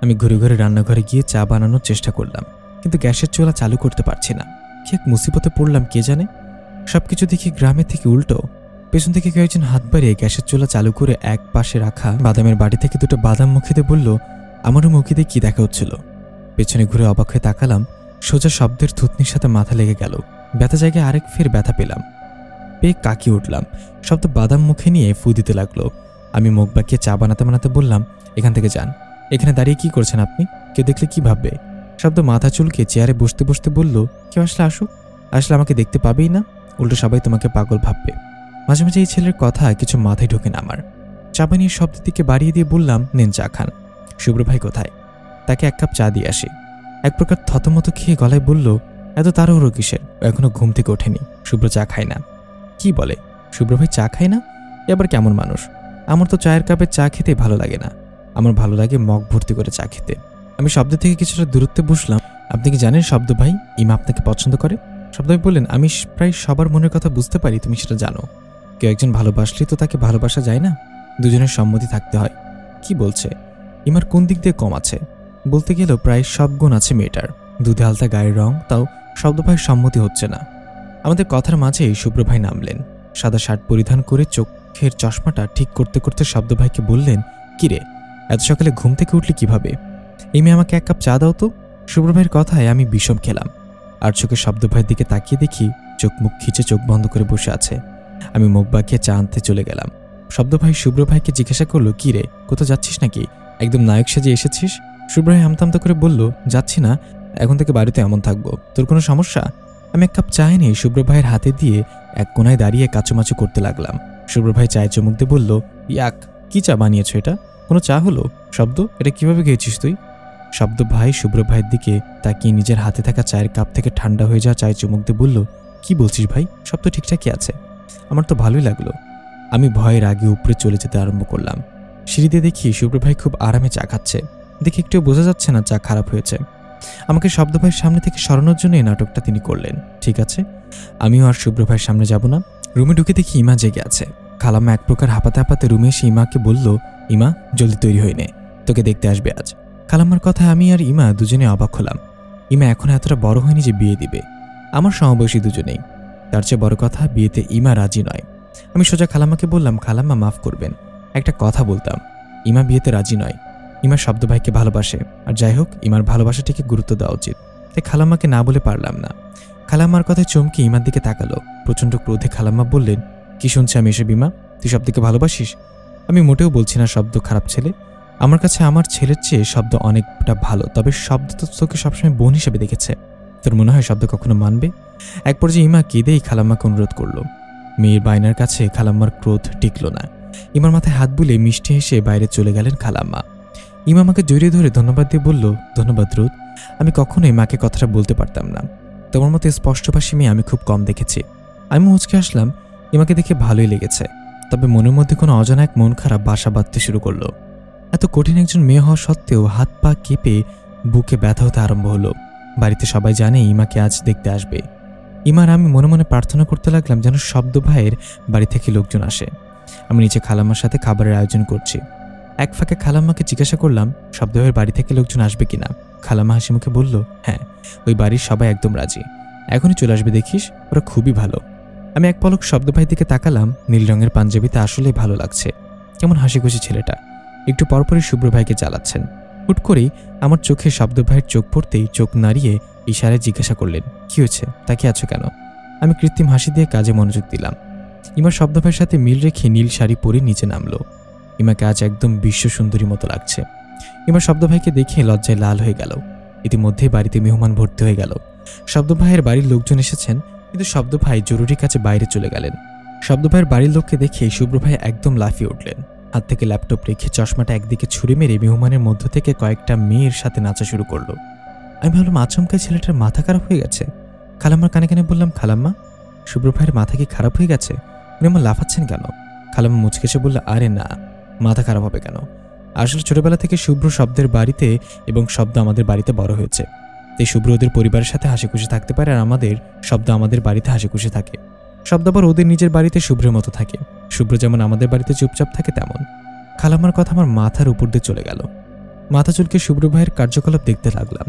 আমি ঘুরে ঘুরে রান্নাঘরে গিয়ে চা বানানোর চেষ্টা করলাম, কিন্তু গ্যাসের চুলা চালু করতে পারছি না। কি এক মুসিবতে পড়লাম কে জানে। সবকিছু দেখি গ্রামের থেকে উল্টো। পেছন থেকে কেউ একজন হাত বাড়িয়ে গ্যাসের চুলা চালু করে এক পাশে রাখা বাদামের বাড়ি থেকে দুটো বাদাম মুখিতে বলল, আমারও মুখিতে কি দেখা হচ্ছিল। পেছনে ঘুরে অবাক হয়ে তাকালাম, সোজা শব্দের থুতনির সাথে মাথা লেগে গেল। ব্যথা জায়গায় আরেক ফের ব্যথা পেলাম, পেয়ে কাকি উঠলাম। শব্দ বাদাম মুখে নিয়ে ফু দিতে লাগলো। আমি মুখ বাঁকিয়ে চা বানাতে বানাতে বললাম, এখান থেকে যান। এখানে দাঁড়িয়ে কি করছেন আপনি? কেউ দেখলে কি ভাববে? শব্দ মাথা চুলকে চেয়ারে বসতে বসতে বলল, কেউ আসলে আসুক, আসলে আমাকে দেখতে পাবেই না, উল্টো সবাই তোমাকে পাগল ভাববে। মাঝে মাঝে এই ছেলের কথা কিছু মাথায় ঢোকে না আমার। চা বানিয়ে শব্দের দিকে বাড়িয়ে দিয়ে বললাম, নেন চা খান। শুভ্র ভাই কোথায়? তাকে এক কাপ চা দিয়ে আসি। এক প্রকার থতমতো খেয়ে গলায় বলল, এত তাড়াহুড়ো কিসের? এখনো ঘুম থেকে ওঠেনি। শুভ্র চা খায় না। কি বলে? শুভ্র ভাই চা খায় না? এবার কেমন মানুষ? আমার তো চায়ের কাপে চা খেতে ভালো লাগে না, আমার ভালো লাগে মগ ভর্তি করে চা খেতে। আমি শব্দ থেকে কিছুটা দূরত্বে বসলাম। আপনি কি জানেন শব্দ ভাই ইমা আপনাকে পছন্দ করে? শব্দ ভাই বললেন, আমি প্রায় সবার মনের কথা বুঝতে পারি, তুমি সেটা জানো। কেউ একজন ভালোবাসলে তো তাকে ভালোবাসা যায় না, দুজনের সম্মতি থাকতে হয়। কি বলছে? ইমার কোন দিক দিয়ে কম আছে? বলতে গেলেও প্রায় সব গুণ আছে মেয়েটার। দুধে আলতা গায়ের রং, তাও শব্দ ভাইয়ের সম্মতি হচ্ছে না। আমাদের কথার মাঝেই শুভ্র ভাই নামলেন। সাদা শার্ট পরিধান করে চোখের চশমাটা ঠিক করতে করতে শব্দ ভাইকে বললেন, কিরে এত সকালে ঘুম থেকে উঠলি কিভাবে? এই মেয়ে আমাকে এক কাপ চা দাও তো। শুভ্র ভাইয়ের কথায় আমি বিষম খেলাম। আর চোখে শব্দ ভাইয়ের দিকে তাকিয়ে দেখি চোখ মুখ খিচে চোখ বন্ধ করে বসে আছে। আমি মুখ বাঁকিয়ে চা আনতে চলে গেলাম। শব্দ ভাই শুভ্র ভাইকে জিজ্ঞাসা করলো, কি রে কোথাও যাচ্ছিস নাকি? একদম নায়ক সেজে এসেছিস। শুভ্র ভাই আমতামতা করে বলল, যাচ্ছি না, এখন থেকে বাড়িতে এমন থাকবো। তোর কোনো সমস্যা? আমি এক কাপ চা এনে শুভ্র ভাইয়ের হাতে দিয়ে এক কোনায় দাঁড়িয়ে কাচুমাচু করতে লাগলাম। শুভ্র ভাই চায়ে চুমুক দিয়ে বলল, ইয়াক, কি চা বানিয়েছ এটা? কোনো চা হলো? শব্দ, এটা কিভাবে খেয়েছিস তুই? শব্দ ভাই শুভ্র ভাইয়ের দিকে তাকিয়ে নিজের হাতে থাকা চায়ের কাপ থেকে ঠান্ডা হয়ে যাওয়া চায়ে চুমুক দিয়ে বলল, কি বলছিস ভাই, সব তো ঠিকঠাকই আছে। আমার তো ভালোই লাগলো। আমি ভয়ের আগে উপরে চলে যেতে আরম্ভ করলাম। সিঁড়িতে দেখি শুভ্র ভাই খুব আরামে চা খাচ্ছে। দেখে একটু বোঝা যাচ্ছে না চা খারাপ হয়েছে। আমাকে শব্দ ভাইয়ের সামনে থেকে সরানোর জন্য এই নাটকটা তিনি করলেন। ঠিক আছে, আমিও আর শুভ্র ভাইয়ের সামনে যাব না। রুমে ঢুকে দেখি ইমা জেগে আছে। খালাম্মা এক প্রকার হাঁপাতে হাঁপাতে রুমে এসে ইমাকে বলল, ইমা জলদি তৈরি হয়ে নে, তোকে দেখতে আসবে আজ। খালাম্মার কথায় আমি আর ইমা দুজনে অবাক হলাম। ইমা এখন এতটা বড় হয়নি যে বিয়ে দিবে। আমার সমবয়সী দুজনেই। তার চেয়ে বড় কথা, বিয়েতে ইমা রাজি নয়। আমি সোজা খালাম্মাকে বললাম, খালাম্মা মাফ করবেন, একটা কথা বলতাম। ইমা বিয়েতে রাজি নয়। ইমা শব্দ ভাইকে ভালোবাসে, আর যাই হোক ইমার ভালোবাসাটিকে গুরুত্ব দেওয়া উচিত। তাই খালাম্মাকে না বলে পারলাম না। খালাম্মার কথায় চমকে ইমার দিকে তাকালো। প্রচণ্ড ক্রোধে খালাম্মা বললেন, কি শুনছি আমি এসব ইমা? তুই শব্দকে ভালোবাসিস? আমি মোটেও বলছি না শব্দ খারাপ ছেলে। আমার কাছে আমার ছেলের চেয়ে শব্দ অনেকটা ভালো, তবে শব্দ তো তোকে সবসময় বোন হিসেবে দেখেছে। তোর মনে হয় শব্দ কখনো মানবে? এক পর্যায়ে ইমা কেঁদেই খালাম্মাকে অনুরোধ করলো। মেয়ের বায়নার কাছে খালাম্মার ক্রোধ টিকল না। ইমার মাথায় হাত বুলে মিষ্টি হেসে বাইরে চলে গেলেন খালাম্মা। ইমা আমাকে জড়িয়ে ধরে ধন্যবাদ দিয়ে বলল, ধন্যবাদ রোদ, আমি কখনোই মাকে কথাটা বলতে পারতাম না। তোমার মতো স্পষ্টভাষী মেয়ে আমি খুব কম দেখেছি। আমি মুচকে আসলাম। ইমাকে দেখে ভালোই লেগেছে, তবে মনের মধ্যে কোনো অজানা এক মন খারাপ বাসা বাঁধতে শুরু করলো। এত কঠিন একজন মেয়ে হওয়া সত্ত্বেও হাত পা কেঁপে বুকে ব্যথা হতে আরম্ভ হলো। বাড়িতে সবাই জানে ইমাকে আজ দেখতে আসবে। ইমার আমি মনে মনে প্রার্থনা করতে লাগলাম যেন শব্দ ভাইয়ের বাড়ি থেকে লোকজন আসে। আমি নিচে খালাম্মার সাথে খাবারের আয়োজন করছি। এক ফাঁকে খালাম্মাকে জিজ্ঞাসা করলাম, শব্দ ভাইয়ের বাড়ি থেকে লোকজন আসবে কিনা? খালাম্মা হাসি মুখে বলল, হ্যাঁ, ওই বাড়ির সবাই একদম রাজি, এখনই চলে আসবে, দেখিস, ওরা খুবই ভালো। আমি এক পলক শব্দ ভাইয়ের দিকে তাকালাম। নীল রঙের পাঞ্জাবিতে আসলেই ভালো লাগছে, কেমন হাসি খুশি ছেলেটা। একটু পরপরই শুভ্র ভাইকে চালাচ্ছেন। হুট করেই আমার চোখে শব্দ ভাইয়ের চোখ পড়তেই চোখ নাড়িয়ে ইশারায় জিজ্ঞাসা করলেন, কি হয়েছে, তাকিয়ে আছো কেন? আমি কৃত্রিম হাসি দিয়ে কাজে মনোযোগ দিলাম। ইমার শব্দ ভাইয়ের সাথে মিল রেখে নীল শাড়ি পরে নিচে নামলো। ইমাকে আজ একদম বিশ্ব সুন্দরী মতো লাগছে। ইমার শব্দ ভাইকে দেখে লজ্জায় লাল হয়ে গেল। ইতিমধ্যেই বাড়িতে মেহমান ভর্তি হয়ে গেল। শব্দ ভাইয়ের বাড়ির লোকজন এসেছেন, কিন্তু শব্দ ভাই জরুরি কাজে বাইরে চলে গেলেন। শব্দ ভাইয়ের বাড়ির লোককে দেখে শুভ্র ভাই একদম লাফিয়ে উঠলেন। হাত থেকে ল্যাপটপ রেখে চশমাটা একদিকে ছুঁড়ে মেরে মেহমানের মধ্য থেকে কয়েকটা মেয়ের সাথে নাচা শুরু করলো। আমি ভাবলাম আচমকায় ছেলেটার মাথা খারাপ হয়ে গেছে। খালাম্মার কানে কানে বললাম, খালাম্মা, শুভ্র ভাইয়ের মাথা কি খারাপ হয়ে গেছে? উনি আমার লাফাচ্ছেন কেন? খালাম্মা মুচকেছে বলল, আরে না, মাথা খারাপ হবে কেন? আসলে ছোটবেলা থেকে শুভ্র শব্দের বাড়িতে এবং শব্দ আমাদের বাড়িতে বড় হয়েছে। তাই শুভ্র ওদের পরিবারের সাথে হাসি খুশি থাকতে পারে, আর আমাদের শব্দ আমাদের বাড়িতে হাসি খুশি থাকে। শব্দ আবার ওদের নিজের বাড়িতে শুভ্রের মতো থাকে। শুভ্র যেমন আমাদের বাড়িতে চুপচাপ থাকে তেমন। খালাম্মার কথা আমার মাথার উপর দিয়ে চলে গেল। মাথা চুলকে শুভ্র ভাইয়ের কার্যকলাপ দেখতে লাগলাম।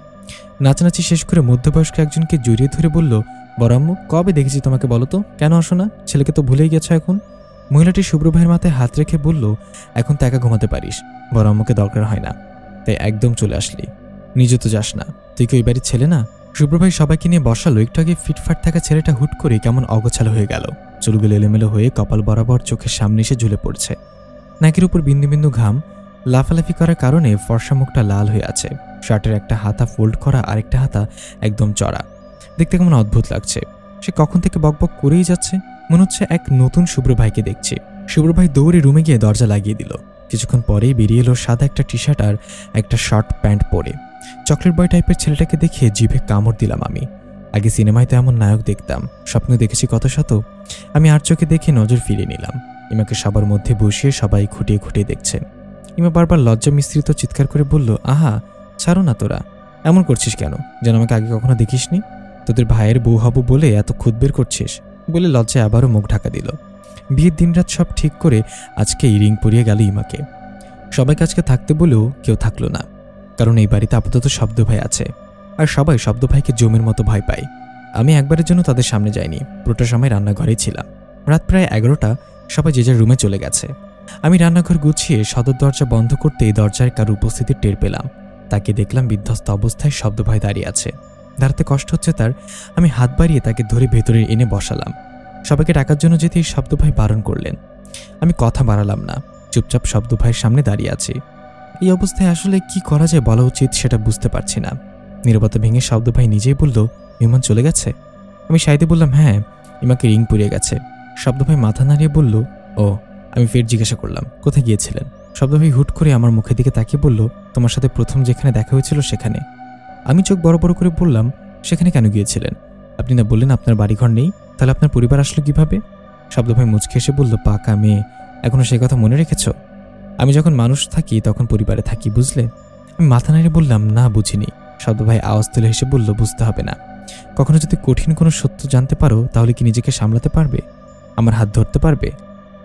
নাচানাচি শেষ করে মধ্যবয়স্ক একজনকে জড়িয়ে ধরে বলল, বড় আম্মু, কবে দেখেছি তোমাকে বলো তো, কেন আসো না? ছেলেকে তো ভুলেই গেছো এখন। মহিলাটি শুভ্র ভাইয়ের মাথায় হাত রেখে বলল, এখন তো একা ঘুমাতে পারিস, বড় আম্মুকে দরকার হয় না, তাই একদম চলে আসলি। নিজে তো যাস না, তুই কি ওই বাড়ির ছেলে না? শুভ্র ভাই সবাইকে নিয়ে বসালো। একটু আগে ফিটফাট থাকা ছেলেটা হুট করে কেমন অগোছালো হয়ে গেল। চুলগুলো এলোমেলো হয়ে কপাল বরাবর চোখের সামনে এসে ঝুলে পড়ছে। নাকের উপর বিন্দু বিন্দু ঘাম। লাফালাফি করার কারণে ফর্সা মুখটা লাল হয়ে আছে। শার্টের একটা হাতা ফোল্ড করা, আরেকটা হাতা একদম চড়া। দেখতে কেমন অদ্ভুত লাগছে। সে কখন থেকে বকবক করেই যাচ্ছে। মনে হচ্ছে এক নতুন শুভ্র ভাইকে দেখছি। শুভ্র ভাই দৌড়ে রুমে গিয়ে দরজা লাগিয়ে দিল। কিছুক্ষণ পরেই বেরিয়ে এলো সাদা একটা টি শার্ট আর একটা শর্ট প্যান্ট পরে। চকলেট বয় টাইপের ছেলেটাকে দেখে জিভে কামড় দিলাম আমি। আগে সিনেমায় তো এমন নায়ক দেখতাম, স্বপ্ন দেখেছি কত শত। আমি আর চোখে দেখে নজর ফিরিয়ে নিলাম। ইমাকে সবার মধ্যে বসিয়ে সবাই খুঁটিয়ে খুঁটিয়ে দেখছে। ইমা বারবার লজ্জা মিশ্রিত চিৎকার করে বলল, আহা, ছাড়ো না, তোরা এমন করছিস কেন? যেন আমাকে আগে কখনো দেখিসনি। তোদের ভাইয়ের বউ হব বলে এত খুদ বের করছিস বলে লজ্জায় আবারও মুখ ঢাকা দিল। বিয়ের দিনরাত সব ঠিক করে আজকে রিং পরিয়ে গেল ইমাকে। সবাইকে আজকে থাকতে বলেও কেউ থাকলো না, কারণ এই বাড়িতে আপাতত শব্দ ভাই আছে, আর সবাই শব্দ ভাইকে জমের মতো ভয় পায়। আমি একবারের জন্য তাদের সামনে যাইনি। পুরোটা সময় রান্নাঘরেই ছিলাম। রাত প্রায় 11টা। সবাই যে যার রুমে চলে গেছে। আমি রান্নাঘর গুছিয়ে সদর দরজা বন্ধ করতেই দরজায় কারো উপস্থিতি টের পেলাম। তাকে দেখলাম বিধ্বস্ত অবস্থায় শব্দ ভাই দাঁড়িয়ে আছে। দাঁড়াতে কষ্ট হচ্ছে তার। আমি হাত বাড়িয়ে তাকে ধরে ভেতরে এনে বসালাম। সবাইকে ডাকার জন্য যেতেই শব্দ ভাই বারণ করলেন। আমি কথা বাড়ালাম না, চুপচাপ শব্দ ভাইয়ের সামনে দাঁড়িয়ে আছি। এই অবস্থায় আসলে কি করা যায় বলা উচিত সেটা বুঝতে পারছি না। নীরবতা ভেঙে শব্দ ভাই নিজেই বলল, মেহমান চলে গেছে? আমি সাইদে বললাম, হ্যাঁ, ইমাকে রিং পরিয়ে গেছে। শব্দ ভাই মাথা নাড়িয়ে বলল, ও। আমি ফের জিজ্ঞাসা করলাম, কোথায় গিয়েছিলেন? শব্দ ভাই হুট করে আমার মুখের দিকে তাকিয়ে বলল, তোমার সাথে প্রথম যেখানে দেখা হয়েছিল সেখানে। আমি চোখ বড় বড় করে বললাম, সেখানে কেন গিয়েছিলেন? আপনি না বললেন আপনার বাড়িঘর নেই, তাহলে আপনার পরিবার আসলো কিভাবে? শব্দ ভাই মুচকে এসে বলল, পাকা মেয়ে, এখনো সে কথা মনে রেখেছ? আমি যখন মানুষ থাকি তখন পরিবারে থাকি, বুঝলে? আমি মাথা নাড়িয়ে বললাম, না, বুঝিনি। শব্দ ভাই আওয়াজ তুলে হেসে বলল, বুঝতে হবে না। কখনো যদি কঠিন কোনো সত্য জানতে পারো তাহলে কি নিজেকে সামলাতে পারবে? আমার হাত ধরতে পারবে?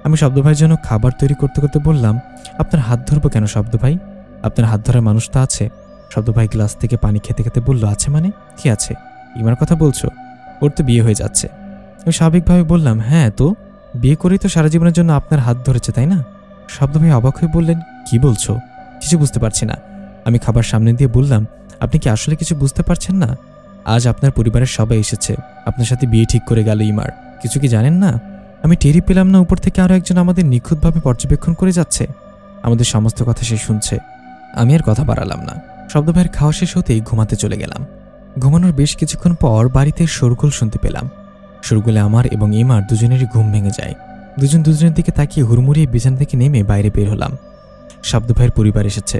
আমি শব্দ ভাইয়ের জন্য খাবার তৈরি করতে করতে বললাম, আপনার হাত ধরবো কেন শব্দ ভাই? আপনার হাত ধরার মানুষ তো আছে। শব্দ ভাই গ্লাস থেকে পানি খেতে খেতে বলল, আছে মানে? কি আছে? ইমার কথা বলছো? ওর তো বিয়ে হয়ে যাচ্ছে। আমি স্বাভাবিকভাবে বললাম, হ্যাঁ, তো বিয়ে করেই তো সারা জীবনের জন্য আপনার হাত ধরেছে, তাই না? শব্দ ভাই অবাক হয়ে বললেন, কি বলছো? কিছু বুঝতে পারছি না। আমি খাবার সামনে দিয়ে বললাম, আপনি কি আসলে কিছু বুঝতে পারছেন না? আজ আপনার পরিবারের সবাই এসেছে, আপনার সাথে বিয়ে ঠিক করে গেল ইমার। কিছু কি জানেন না? আমি টেরি পেলাম না উপর থেকে আরো একজন আমাদের নিখুঁতভাবে পর্যবেক্ষণ করে যাচ্ছে, আমাদের সমস্ত কথা সে শুনছে। আমি আর কথা বাড়ালাম না। শব্দ ভাইয়ের খাওয়া শেষ হতেই ঘুমাতে চলে গেলাম। ঘুমানোর বেশ কিছুক্ষণ পর বাড়িতে শোরগোল শুনতে পেলাম। শোরগোলে আমার এবং ইমার দুজনেরই ঘুম ভেঙে যায়। দুজন দুজনের দিকে তাকিয়ে হুড়মুড়িয়ে বিছানা থেকে নেমে বাইরে বের হলাম। শব্দ ভাইয়ের পরিবার এসেছে।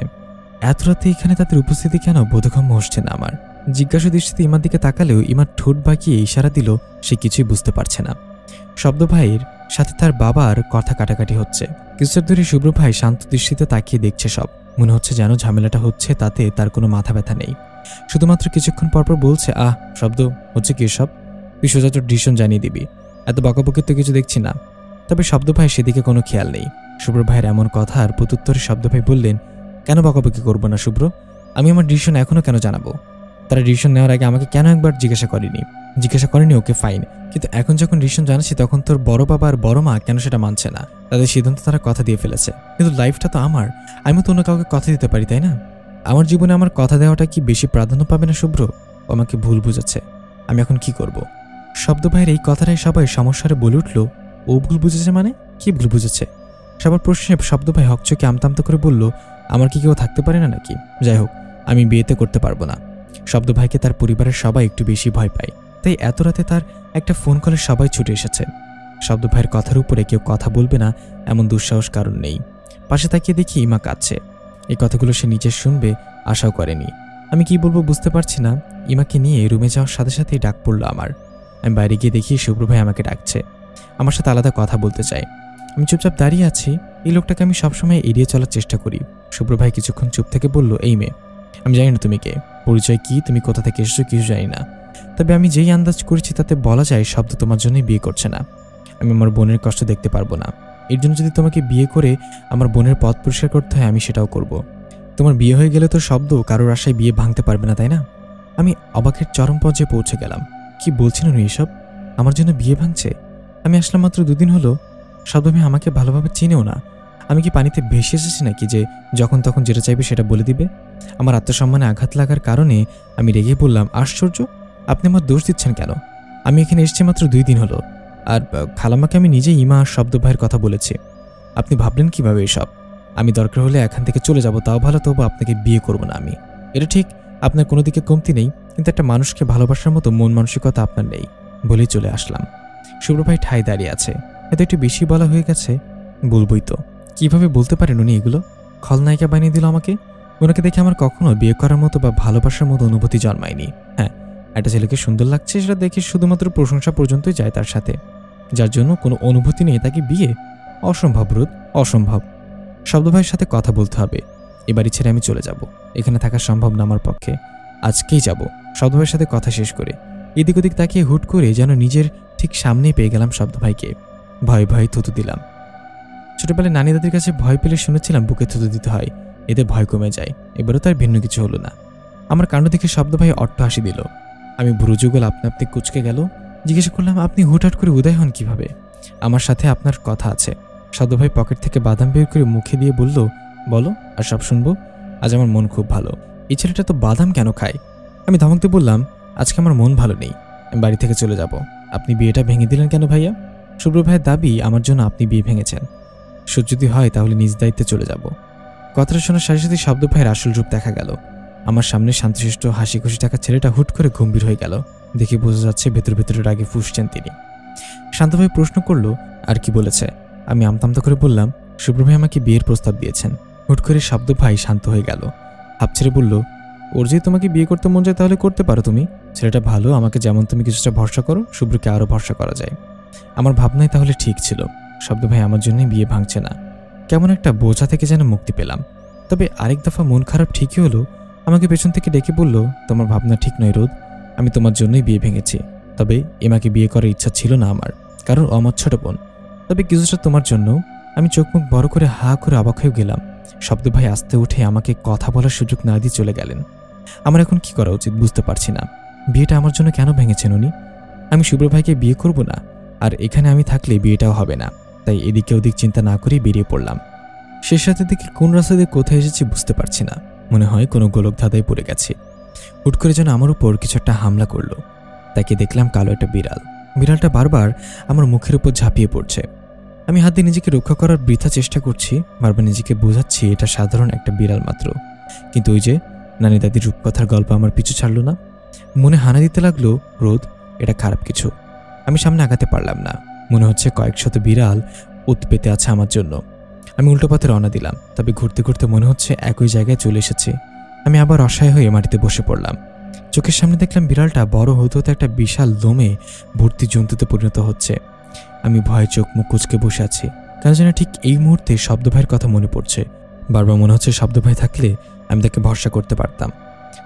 এত রাতে এখানে তাদের উপস্থিতি কেন বোধগম্য হচ্ছে না আমার। জিজ্ঞাসা দৃষ্টিতে ইমার দিকে তাকালেও ইমার ঠোঁট বাঁকিয়ে ইশারা দিল সে কিছুই বুঝতে পারছে না। শব্দ ভাইয়ের সাথে তার বাবার কথা কাটাকাটি হচ্ছে। কিছুটা ধরে শুভ্র ভাই শান্ত দৃষ্টিতে তাকিয়ে দেখছে সব। মনে হচ্ছে যেন ঝামেলাটা হচ্ছে তাতে তার কোনো মাথা ব্যথা নেই। শুধুমাত্র কিছুক্ষণ পরপর বলছে, আহ শব্দ, হচ্ছে কি সব? তুই সোজা তোর ডিসিশন জানিয়ে দিবি, এত বকাবকির তো কিছু দেখছি না। তবে শব্দ ভাই সেদিকে কোনো খেয়াল নেই। শুভ্র ভাইয়ের এমন কথা আর প্রত্যুত্তরে শব্দ ভাই বললেন, কেন বকাবকি করবো না শুভ্র? আমি আমার ডিসিশন এখনো কেন জানাবো? তারা ডিসিশন নেওয়ার আগে আমাকে কেন একবার জিজ্ঞাসা করেনি, ওকে ফাইন, কিন্তু এখন যখন ডিসিশন জানাচ্ছি তখন তোর বড় বাবা আর বড় মা কেন সেটা মানছে না? তাদের সিদ্ধান্ত তারা কথা দিয়ে ফেলেছে, কিন্তু লাইফটা তো আমার। আমি তো অন্য কাউকে কথা দিতে পারি, তাই না? আমার জীবনে আমার কথা দেওয়াটা কি বেশি প্রাধান্য পাবে না শুভ্র? ও আমাকে ভুল বুঝেছে, আমি এখন কি করব? শব্দ ভাইয়ের এই কথাটাই সবাই সমস্যারে বলে উঠল, ও ভুল বুঝেছে মানে? কি ভুল বুঝেছে? সবার প্রশ্নে শব্দ ভাই হকচকে আমতামত করে বলল, আমার কি কেউ থাকতে পারে না নাকি? যাই হোক, আমি বিয়েতে করতে পারবো না। শব্দ ভাইকে তার পরিবারের সবাই একটু বেশি ভয় পায়, তাই এত রাতে তার একটা ফোন কলে সবাই ছুটে এসেছে। শব্দ ভাইয়ের কথার উপরে কেউ কথা বলবে না এমন দুঃসাহস কারণ নেই। পাশে তাকিয়ে দেখি ইমা কাঁদছে। এই কথাগুলো সে নিজে শুনবে আশাও করেনি। আমি কি বলবো বুঝতে পারছি না। ইমাকে নিয়ে রুমে যাওয়ার সাথে সাথেই ডাক পড়লো আমার। আমি বাইরে গিয়ে দেখি শুভ্র ভাই আমাকে ডাকছে, আমার সাথে আলাদা কথা বলতে চাই। আমি চুপচাপ দাঁড়িয়ে আছি। এই লোকটাকে আমি সবসময় এড়িয়ে চলার চেষ্টা করি। শুভ্র ভাই কিছুক্ষণ চুপ থেকে বলল, এই মেয়ে, আমি জানি না তুমি কে, পরিচয় কি, তুমি কোথা থেকে এসেছো কিছু জানি না, তবে আমি যেই আন্দাজ করেছি তাতে বলা যায় শব্দ তোমার জন্যই বিয়ে করছে না। আমি আমার বোনের কষ্ট দেখতে পারবো না, এর জন্য যদি তোমাকে বিয়ে করে আমার বোনের পথ পরিষ্কার করতে হয় আমি সেটাও করব। তোমার বিয়ে হয়ে গেলে তো শব্দ কারোর আশায় বিয়ে ভাঙতে পারবে না, তাই না? আমি অবাকের চরম পর্যায়ে পৌঁছে গেলাম। কি বলছেন উনি এসব? আমার জন্য বিয়ে ভাঙছে? আমি আসলাম মাত্র 2 দিন হলো। শব্দ মেয়ে আমাকে ভালোভাবে চিনেও না। আমি কি পানিতে ভেসে এসেছি নাকি যে যখন তখন যেটা চাইবে সেটা বলে দিবে? আমার আত্মসম্মানে আঘাত লাগার কারণে আমি রেগে বললাম, আশ্চর্য, আপনি আমার দোষ দিচ্ছেন কেন? আমি এখানে এসেছি মাত্র 2 দিন হলো, আর খালাম্মাকে আমি নিজেই ইমা আর শব্দ ভাইয়ের কথা বলেছি। আপনি ভাবলেন কিভাবে এসব? আমি দরকার হলে এখান থেকে চলে যাব, তাও ভালো, তবু আপনাকে বিয়ে করব না আমি। এটা ঠিক, আপনার কোনো দিকে কমতি নেই, কিন্তু একটা মানুষকে ভালোবাসার মতো মন মানসিকতা আপনার নেই, বলেই চলে আসলাম। শুভ্র ভাই ঠাই দাঁড়িয়ে আছে। এত একটু বেশি বলা হয়ে গেছে। বলবই তো। কিভাবে বলতে পারেন উনি এগুলো? খলনায়িকা বানিয়ে দিল আমাকে। ওনাকে দেখে আমার কখনো বিয়ে করার মতো বা ভালোবাসার মতো অনুভূতি জন্মায়নি। হ্যাঁ, একটা ছেলেকে সুন্দর লাগছে সেটা দেখে শুধুমাত্র প্রশংসা পর্যন্তই যায় তার সাথে, যার জন্য কোনো অনুভূতি নেই তাকে বিয়ে? অসম্ভব রোদ, অসম্ভব। শব্দ ভাইয়ের সাথে কথা বলতে হবে। এবারই ছেড়ে আমি চলে যাব, এখানে থাকা সম্ভব না আমার পক্ষে। আজকেই যাব। শব্দ ভাইয়ের সাথে কথা শেষ করে এদিক ওদিক তাকিয়ে হুট করে যেন নিজের ঠিক সামনেই পেয়ে গেলাম শব্দ ভাইকে। ভয় ভয় থুতু দিলাম। ছোটবেলায় নানি দাদির কাছে ভয় পেলে শুনেছিলাম বুকে থুতু দিতে হয়, এতে ভয় কমে যায়। এবারও তার ভিন্ন কিছু হলো না। আমার কাণ্ড দেখে শব্দ ভাই অট্ট হাসি দিল। আমি ভুরু যুগল আপনা আপনি কুচকে গেল। জিজ্ঞেস করলাম, আপনি হুটহাট করে উদয় হন কিভাবে? আমার সাথে আপনার কথা আছে। শব্দ ভাই পকেট থেকে বাদাম বের করে মুখে দিয়ে বলল, বলো আর সব শুনবো। আজ আমার মন খুব ভালো। এই ছেলেটা তো বাদাম কেন খায়? আমি ধমক দিয়ে বললাম, আজকে আমার মন ভালো নেই, আমি বাড়ি থেকে চলে যাব। আপনি বিয়েটা ভেঙে দিলেন কেন ভাইয়া? শুভ্র ভাইয়ের দাবি আমার জন্য আপনি বিয়ে ভেঙেছেন। যদি হয় তাহলে নিজ দায়িত্বে চলে যাব। কথাটা শোনার সাথে সাথে শব্দ ভাইয়ের আসল রূপ দেখা গেল। আমার সামনে শান্তশিষ্ট হাসি খুশি থাকা ছেলেটা হুট করে গম্ভীর হয়ে গেল। দেখে বোঝা যাচ্ছে ভেতর ভেতরে রাগে ফুঁসছেন তিনি। শান্ত ভাই প্রশ্ন করলো, আর কি বলেছে? আমি আমতামতা করে বললাম, শুভ্র ভাই আমাকে বিয়ের প্রস্তাব দিয়েছেন। হুট করে শব্দ ভাই শান্ত হয়ে গেল। হাঁপ ছেড়ে বলল, ওর যদি তোমাকে বিয়ে করতে মন যায় তাহলে করতে পারো তুমি। ছেলেটা ভালো, আমাকে যেমন তুমি কিছুটা ভরসা করো, শুভ্রকে আরও ভরসা করা যায়। আমার ভাবনাই তাহলে ঠিক ছিল। শব্দ ভাই আমার জন্যই বিয়ে ভাঙছে না। কেমন একটা বোঝা থেকে যেন মুক্তি পেলাম। তবে আরেক দফা মন খারাপ ঠিকই হলো। আমাকে পেছন থেকে ডেকে বলল, তোমার ভাবনা ঠিক নয় রোদ, আমি তোমার জন্যই বিয়ে ভেঙেছি। তবে এমাকে বিয়ে করার ইচ্ছা ছিল না আমার, কারণ ও আমার ছোট বোন। তবে কিছুটা তোমার জন্য। আমি চোখ মুখ বড় করে হা করে অবাক হয়ে গেলাম। শব্দ ভাই আস্তে উঠে আমাকে কথা বলার সুযোগ না দিয়ে চলে গেলেন। আমার এখন কি করা উচিত বুঝতে পারছি না। বিয়েটা আমার জন্য কেন ভেঙেছেন উনি? আমি শুভ্র ভাইকে বিয়ে করব না, আর এখানে আমি থাকলে বিয়েটাও হবে না। তাই এদিকে ওদিক চিন্তা না করেই বেরিয়ে পড়লাম। শেষ রাতের দিকে কোন রাস্তা দিয়ে কোথায় এসেছি বুঝতে পারছি না। মনে হয় কোনো গোলক ধাঁধায় পড়ে গেছি। হুট করে যেন আমার উপর কিছু একটা হামলা করলো। তাকে দেখলাম কালো একটা বিড়াল। বিড়ালটা বারবার আমার মুখের উপর ঝাঁপিয়ে পড়ছে। আমি হাত দিয়ে নিজেকে রক্ষা করার বৃথা চেষ্টা করছি, বারবার নিজেকে বোঝাচ্ছি এটা সাধারণ একটা বিড়াল মাত্র। কিন্তু ওই যে নানি দাদির রূপকথার গল্প আমার পিছু ছাড়ল না। মনে হানা দিতে লাগলো, রোদ, এটা খারাপ কিছু। আমি সামনে আগাতে পারলাম না। মনে হচ্ছে কয়েক শত বিড়াল উত পেতে আছে আমার জন্য। আমি উল্টো পথে রওনা দিলাম। তবে ঘুরতে ঘুরতে মনে হচ্ছে একই জায়গায় চলে এসেছি। আমি আবার অসহায় হয়ে মাটিতে বসে পড়লাম। চোখের সামনে দেখলাম বিড়ালটা বড় হতে হতে একটা বিশাল লোমে ভর্তি জন্তুতে পরিণত হচ্ছে। আমি ভয়ে চোখ মুখ কুঁচকে বসে আছি। কেন যেন ঠিক এই মুহূর্তে শব্দ ভাইয়ের কথা মনে পড়ছে। বারবার মনে হচ্ছে শব্দ ভাই থাকলে আমি তাকে ভরসা করতে পারতাম।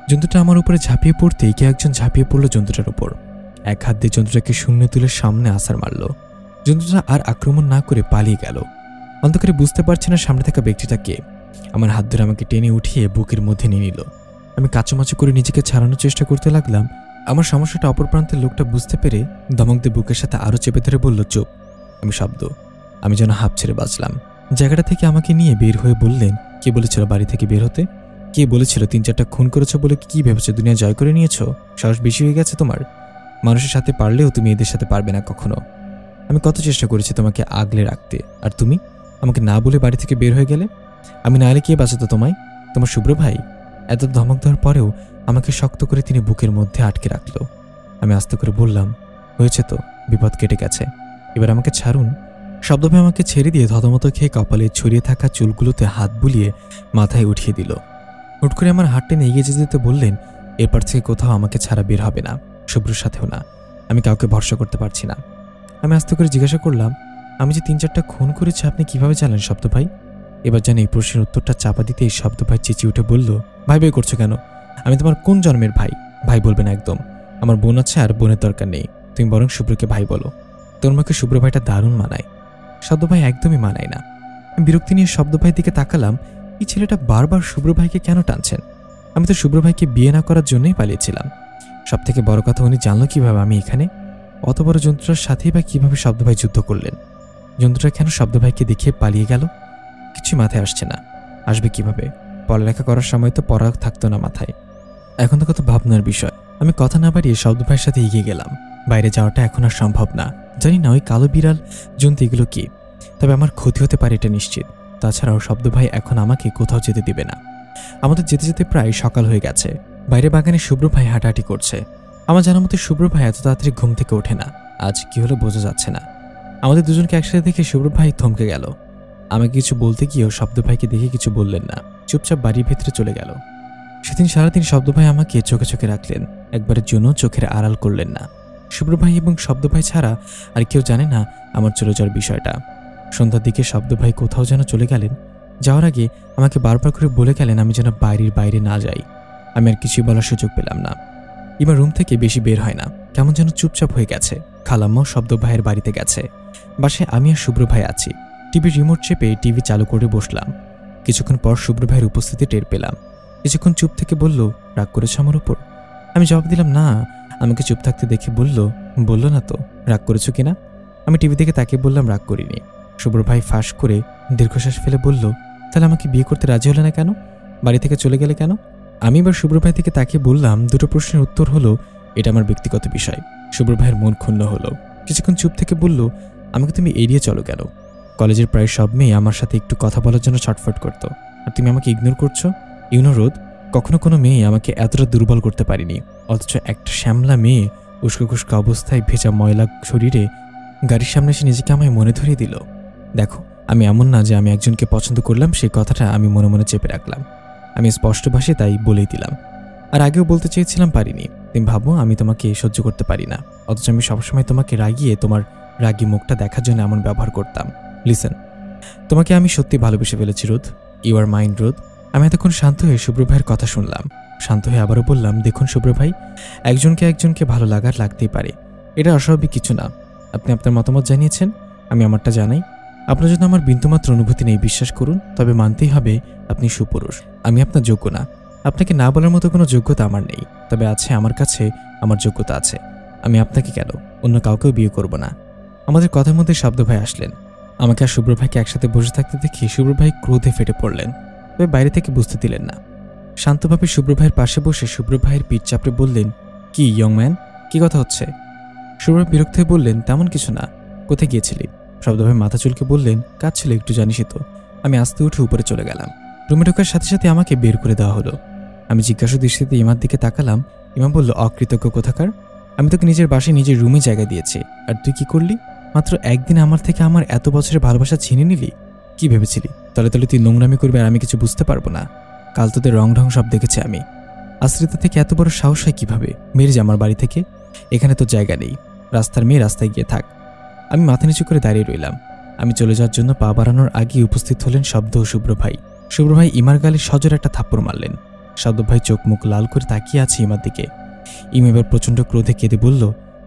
জন্তুটা আমার উপরে ঝাঁপিয়ে পড়তেই কেউ একজন ঝাঁপিয়ে পড়লো জন্তুটার উপর। এক হাত দিয়ে জন্তুটাকে শূন্য তুলে সামনে আছাড় মারল। জন্তুটা আর আক্রমণ না করে পালিয়ে গেল। অন্ধকারে বুঝতে পারছি না সামনে থাকা ব্যক্তিটা কে। আমার হাত ধরে আমাকে টেনে উঠিয়ে বুকের মধ্যে নিয়ে নিল। আমি কাচুমাচু করে নিজেকে ছাড়ানোর চেষ্টা করতে লাগলাম। আমার সমস্যাটা অপর প্রান্তের লোকটা বুঝতে পেরে ধমক দিয়ে বুকের সাথে আরও চেপে ধরে বলল, চুপ। আমি যেন হাঁপ ছেড়ে বাঁচলাম। জায়গাটা থেকে আমাকে নিয়ে বের হয়ে বললেন, কে বলেছিল বাড়ি থেকে বের হতে? কে বলেছিল 3-4টা খুন করেছো বলে কি ভেবেছো দুনিয়া জয় করে নিয়েছো? সাহস বেশি হয়ে গেছে তোমার। মানুষের সাথে পারলেও তুমি এদের সাথে পারবে না কখনো। আমি কত চেষ্টা করেছি তোমাকে আগলে রাখতে, আর তুমি আমাকে না বলে বাড়ি থেকে বের হয়ে গেলে। আমি না এলে কে বাঁচাতো তোমায়? তোমার শুভ্র ভাই। এত ধমক দেওয়ার পরেও আমাকে শক্ত করে তিনি বুকের মধ্যে আটকে রাখলো। আমি আস্তে করে বললাম, হয়েছে তো, বিপদ কেটে গেছে, এবার আমাকে ছাড়ুন। শব্দ ভাই আমাকে ছেড়ে দিয়ে ধদমত খেয়ে কপালে ছড়িয়ে থাকা চুলগুলোতে হাত বুলিয়ে মাথায় উঠিয়ে দিল। হুট করে আমার হাত টেনে এগিয়ে যেতে যেতে বললেন, এরপর থেকে কোথাও আমাকে ছাড়া বের হবে না, শুভ্রর সাথেও না। আমি কাউকে ভরসা করতে পারছি না। আমি আস্তে করে জিজ্ঞাসা করলাম, আমি যে ৩-৪টা খুন করেছি আপনি কিভাবে জানলেন শব্দ ভাই? এবার যেন এই প্রশ্নের উত্তরটা চাপা দিতেই শব্দ ভাই চেঁচিয়ে উঠে বলল, ভাই ভাই করছো কেন? আমি তোমার কোন জন্মের ভাই? ভাই বলবে না একদম। আমার বোন আছে আর বোনের দরকার নেই। তুমি বরং শুভ্রকে ভাই বলো। তোর মাকে শুভ্র ভাইটা দারুণ মানায়। শব্দ ভাই একদমই মানায় না। আমি বিরক্তি নিয়ে শব্দ ভাইয়ের দিকে তাকালাম। এই ছেলেটা বারবার শুভ্র ভাইকে কেন টানছেন? আমি তো শুভ্র ভাইকে বিয়ে না করার জন্যই পালিয়েছিলাম। সব থেকে বড় কথা, উনি জানলো কিভাবে আমি এখানে? অত বড় যন্ত্রটার সাথেই বা কিভাবে শব্দ ভাই যুদ্ধ করলেন? যন্ত্রটা কেন শব্দ ভাইকে দেখিয়ে পালিয়ে গেল? কিছু মাথায় আসছে না। আসবে কিভাবে? পড়ালেখা করার সময় তো পড়া থাকতো না মাথায়। এখন তো কত ভাবনার বিষয়। আমি কথা না বাড়িয়ে শব্দ ভাইয়ের সাথে এগিয়ে গেলাম। বাইরে যাওয়াটা এখন আর সম্ভব না। জানি না ওই কালো বিড়াল জন্তু এগুলো কি, তবে আমার ক্ষতি হতে পারে এটা নিশ্চিত। তাছাড়াও শব্দ ভাই এখন আমাকে কোথাও যেতে দিবে না। আমাদের যেতে যেতে প্রায় সকাল হয়ে গেছে। বাইরে বাগানে শুভ্র ভাই হাঁটাহাঁটি করছে। আমার জানার মতো শুভ্র ভাই এত তাড়াতাড়ি ঘুম থেকে ওঠে না। আজ কি হলো বোঝা যাচ্ছে না। আমাদের দুজনকে একসাথে দেখে শুভ্র ভাই থমকে গেল। আমাকে কিছু বলতে গিয়েও শব্দ ভাইকে দেখে কিছু বললেন না, চুপচাপ বাড়ির ভেতরে চলে গেল। সেদিন সারাদিন শব্দ ভাই আমাকে চোখে চোখে রাখলেন, একবারের জন্য চোখের আড়াল করলেন না। শুভ্র ভাই এবং শব্দ ভাই ছাড়া আর কেউ জানে না আমার চলে যাওয়ার বিষয়টা। সন্ধ্যার দিকে শব্দ ভাই কোথাও যেন চলে গেলেন। যাওয়ার আগে আমাকে বারবার করে বলে গেলেন আমি যেন বাড়ির বাইরে না যাই। আমি আর কিছুই বলার সুযোগ পেলাম না। এবার রুম থেকে বেশি বের হয় না, কেমন যেন চুপচাপ হয়ে গেছে। খালাম্মাও শব্দ ভাইয়ের বাড়িতে গেছে। বাসায় আমি আর শুভ্র ভাই আছি। টিভির রিমোট চেপে টিভি চালু করে বসলাম। কিছুক্ষণ পর শুভ্র ভাইয়ের উপস্থিতি টের পেলাম। কিছুক্ষণ চুপ থেকে বলল, রাগ করেছ আমার উপর? আমি জবাব দিলাম না। আমাকে চুপ থাকতে দেখে বলল না তো রাগ করেছো কিনা। আমি টিভি থেকে তাকিয়ে বললাম রাগ করিনি। শুভ্র ভাই ফাঁস করে দীর্ঘশ্বাস ফেলে বলল, তাহলে আমাকে বিয়ে করতে রাজি হলে না কেন? বাড়ি থেকে চলে গেলে কেন? আমি এবার শুভ্র ভাই থেকে তাকিয়ে বললাম, দুটো প্রশ্নের উত্তর হলো এটা আমার ব্যক্তিগত বিষয়। শুভ্র ভাইয়ের মন ক্ষুণ্ণ হলো। কিছুক্ষণ চুপ থেকে বলল, আমাকে তুমি এড়িয়ে চলো কেন? কলেজের প্রায় সব মেয়ে আমার সাথে একটু কথা বলার জন্য ছটফট করত, আর তুমি আমাকে ইগনোর করছো। ইউনোরোধ, কখনো কোনো মেয়ে আমাকে এতটা দুর্বল করতে পারিনি। অথচ একটা শ্যামলা মেয়ে উস্কো খুস্কো অবস্থায় ভেজা ময়লা শরীরে গাড়ির সামনে এসে নিজেকে আমায় মনে ধরিয়ে দিল। দেখো, আমি এমন না যে আমি একজনকে পছন্দ করলাম সেই কথাটা আমি মনে মনে চেপে রাখলাম। আমি স্পষ্ট ভাষায় তাই বলেই দিলাম। আর আগেও বলতে চেয়েছিলাম, পারিনি। তুমি ভাবো আমি তোমাকে সহ্য করতে পারি না, অথচ আমি সবসময় তোমাকে রাগিয়ে তোমার রাগী মুখটা দেখার জন্য এমন ব্যবহার করতাম। লিসেন, তোমাকে আমি সত্যি ভালোবেসে ফেলেছি রোদ। ইউ আর মাইন্ড রোদ। আমি এতক্ষণ শান্ত হয়ে শুভ্র ভাইয়ের কথা শুনলাম। শান্ত হয়ে আবারও বললাম, দেখুন শুভ্র ভাই, একজনকে ভালো লাগার লাগতেই পারে, এটা অস্বাভাবিক কিছু না। আপনি আপনার মতামত জানিয়েছেন, আমি আমারটা জানাই। আপনার জন্য আমার বিন্দুমাত্র অনুভূতি নেই, বিশ্বাস করুন। তবে মানতেই হবে আপনি সুপুরুষ। আমি আপনার যোগ্য না। আপনাকে না বলার মতো কোনো যোগ্যতা আমার নেই, তবে আছে আমার কাছে আমার যোগ্যতা আছে। আমি আপনাকে কেন, অন্য কাউকেও বিয়ে করব না। আমাদের কথার মধ্যে শব্দ ভাই আসলেন। আমাকে আর শুভ্র ভাইকে একসাথে বসে থাকতে দেখে শুভ্র ভাই ক্রোধে ফেটে পড়লেন, তবে বাইরে থেকে বুঝতে দিলেন না। শান্তভাবে শুভ্র ভাইয়ের পাশে বসে শুভ্র ভাইয়ের পিঠ চাপড়ে বললেন, কি ইয়ং ম্যান, কি কথা হচ্ছে? শুভ্র ভাই বিরক্ত হয়ে বললেন, তেমন কিছু না। কোথায় গিয়েছিলি? শব্দ ভাই মাথা চুলকে বললেন, কাজ ছিল একটু, জানিসই তো। আমি আস্তে উঠে উপরে চলে গেলাম। রুমে ঢোকার সাথে সাথে আমাকে বের করে দেওয়া হলো। আমি জিজ্ঞাসা দৃষ্টিতে ইমার দিকে তাকালাম। ইমা বলল, অকৃতজ্ঞ কোথাকার। আমি তোকে নিজের বাসায় নিজের রুমে জায়গা দিয়েছি, আর তুই কি করলি? মাত্র একদিন আমার থেকে আমার এত বছরের ভালোবাসা ছিনে নিলি। কি ভেবেছিলি তলে তলে তুই নোংরামি করবি আর আমি কিছু বুঝতে পারবো না? কাল তোদের রং ঢং সব দেখেছি আমি। আশ্রিতা থেকে এত বড় সাহস হয় কিভাবে? মেরে যা আমার বাড়ি থেকে, এখানে তো জায়গা নেই। রাস্তার মেয়ে রাস্তায় গিয়ে থাক। আমি মাথা নিচু করে দাঁড়িয়ে রইলাম। আমি চলে যাওয়ার জন্য পা বাড়ানোর আগেই উপস্থিত হলেন শব্দ ও শুভ্র ভাই। শুভ্র ভাই ইমার গালে সজোরে একটা থাপ্পড় মারলেন। শব্দ ভাই চোখ মুখ লাল করে তাকিয়ে আছে ইমার দিকে। ইমা এবার প্রচণ্ড ক্রোধে কেঁদে বলল,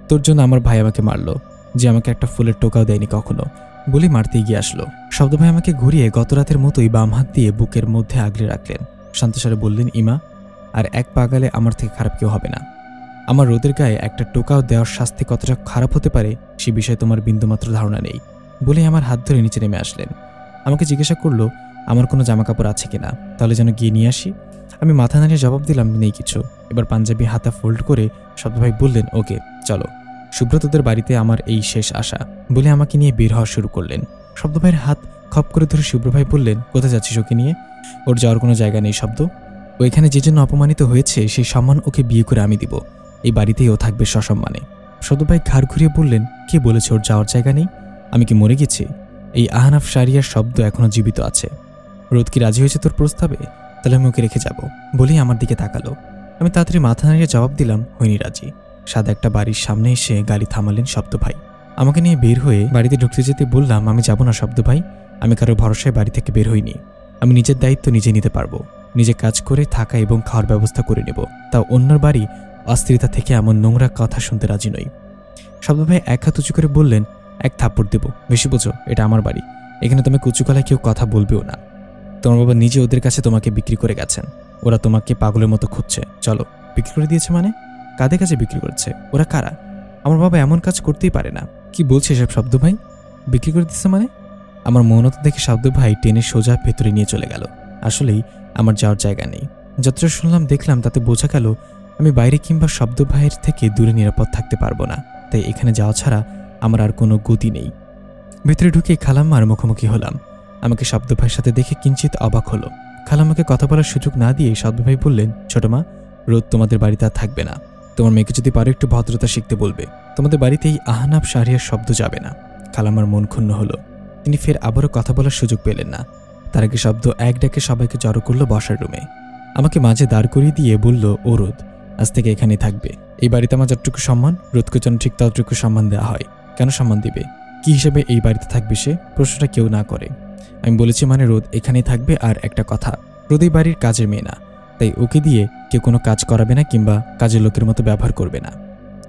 তোর জন্য আমার ভাই আমাকে মারলো, যে আমাকে একটা ফুলের টোকাও দেয়নি কখনো, বলে মারতে এগিয়ে আসলো। শব্দ ভাই আমাকে ঘুরিয়ে গত রাতের মতোই বাম হাত দিয়ে বুকের মধ্যে আগলে রাখলেন। শান্তস্বরে বললেন, ইমা, আর এক পা গেলে আমার থেকে খারাপ কেউ হবে না। আমার রোদের গায়ে একটা টোকাও দেওয়ার শাস্তি কতটা খারাপ হতে পারে সে বিষয়ে তোমার বিন্দুমাত্র ধারণা নেই, বলে আমার হাত ধরে নিচে নেমে আসলেন। আমাকে জিজ্ঞাসা করলো আমার কোনো জামা কাপড় আছে কিনা, তাহলে যেন গিয়ে নিয়ে আসি। আমি মাথা নাড়িয়ে জবাব দিলাম, নেই কিছু। এবার পাঞ্জাবি হাতা ফোল্ড করে শব্দ ভাই বললেন, ওকে চলো, সুব্রতদের বাড়িতে আমার এই শেষ আশা, বলে আমাকে নিয়ে বের হওয়া শুরু করলেন। শব্দ ভাইয়ের হাত খপ করে ধরে শুভ্র ভাই বললেন, কোথায় যাচ্ছিস ওকে নিয়ে? ওর যাওয়ার কোনো জায়গা নেই শব্দ। ওইখানে যে জন্য অপমানিত হয়েছে সেই সম্মান ওকে বিয়ে করে আমি দিব। এই বাড়িতেই ও থাকবে সসম্মানে। শব্দ ভাই ঘাড় ঘুরিয়ে বললেন, কে বলেছে ওর যাওয়ার জায়গা নেই? আমি কি মরে গেছি? এই আহনাফ শারিয়ার শব্দ এখনো জীবিত আছে। রোদ কি রাজি হয়েছে তোর প্রস্তাবে? তাহলে আমি ওকে রেখে যাব, বলেই আমার দিকে তাকালো। আমি তাড়াতাড়ি মাথা নাড়িয়ে জবাব দিলাম, হইনি রাজি। সাদা একটা বাড়ির সামনে এসে গাড়ি থামালেন শব্দ ভাই। আমাকে নিয়ে বের হয়ে বাড়িতে ঢুকতে যেতে বললাম, আমি যাব না শব্দ ভাই, আমি কারো ভরসায় বাড়ি থেকে বের হইনি। আমি নিজের দায়িত্ব নিজে নিতে পারবো, নিজে কাজ করে থাকা এবং খাওয়ার ব্যবস্থা করে নেব, তাও অন্যর বাড়ি অস্থিরতা থেকে এমন নোংরা কথা শুনতে রাজি নই। শব্দ ভাই এক হাত উঁচু করে বললেন, এক থাপ্পড় দেব, বেশি বোঝো, এটা আমার বাড়ি, এখানে তুমি কুচু গলায় কেউ কথা বলবেও না। তোমার বাবা নিজে ওদের কাছে তোমাকে বিক্রি করে গেছেন, ওরা তোমাকে পাগলের মতো খুঁজছে। চলো। বিক্রি করে দিয়েছে মানে? কাদের কাছে বিক্রি করছে? ওরা কারা? আমার বাবা এমন কাজ করতেই পারে না। কি বলছে এসব শব্দ ভাই? বিক্রি করে দিচ্ছে মানে? আমার মৌনতা দেখে শব্দ ভাই টেনে সোজা ভেতরে নিয়ে চলে গেল। আসলেই আমার যাওয়ার জায়গা নেই। যতটা শুনলাম দেখলাম তাতে বোঝা গেল আমি বাইরে কিংবা শব্দ ভাইয়ের থেকে দূরে নিরাপদ থাকতে পারবো না, তাই এখানে যাওয়া ছাড়া আমার আর কোনো গতি নেই। ভেতরে ঢুকে খালাম্মার মুখোমুখি হলাম। আমাকে শব্দ ভাইয়ের সাথে দেখে কিঞ্চিত অবাক হলো। খালাম্মাকে কথা বলার সুযোগ না দিয়ে শব্দ ভাই বললেন, ছোট মা, রোদ তোমাদের বাড়িতে আর থাকবে না। তোমার মেয়েকে যদি পারো একটু ভদ্রতা শিখতে বলবে। তোমাদের বাড়িতে এই আহনাব শাহরিয়ার শব্দ যাবে না। খালাম্মার মন ক্ষুণ্ণ হলো। তিনি ফের আবারও কথা বলার সুযোগ পেলেন না। তার আগে শব্দ এক ডাকে সবাইকে জড়ো করলো বসার রুমে। আমাকে মাঝে দাঁড় করিয়ে দিয়ে বলল, ও রোদ, আজ থেকে এখানেই থাকবে। এই বাড়িতে আমার যতটুকু সম্মান, রোদকে যেন ঠিক ততটুকু সম্মান দেওয়া হয়। কেন সম্মান দিবে? কি হিসেবে এই বাড়িতে থাকবে সে? প্রশ্নটা কেউ না করে। আমি বলেছি মানে রোদ এখানেই থাকবে। আর একটা কথা, রোদ এই বাড়ির কাজের মেয়ে না, তাই ওকে দিয়ে কেউ কোনো কাজ করাবে না কিংবা কাজের লোকের মতো ব্যবহার করবে না।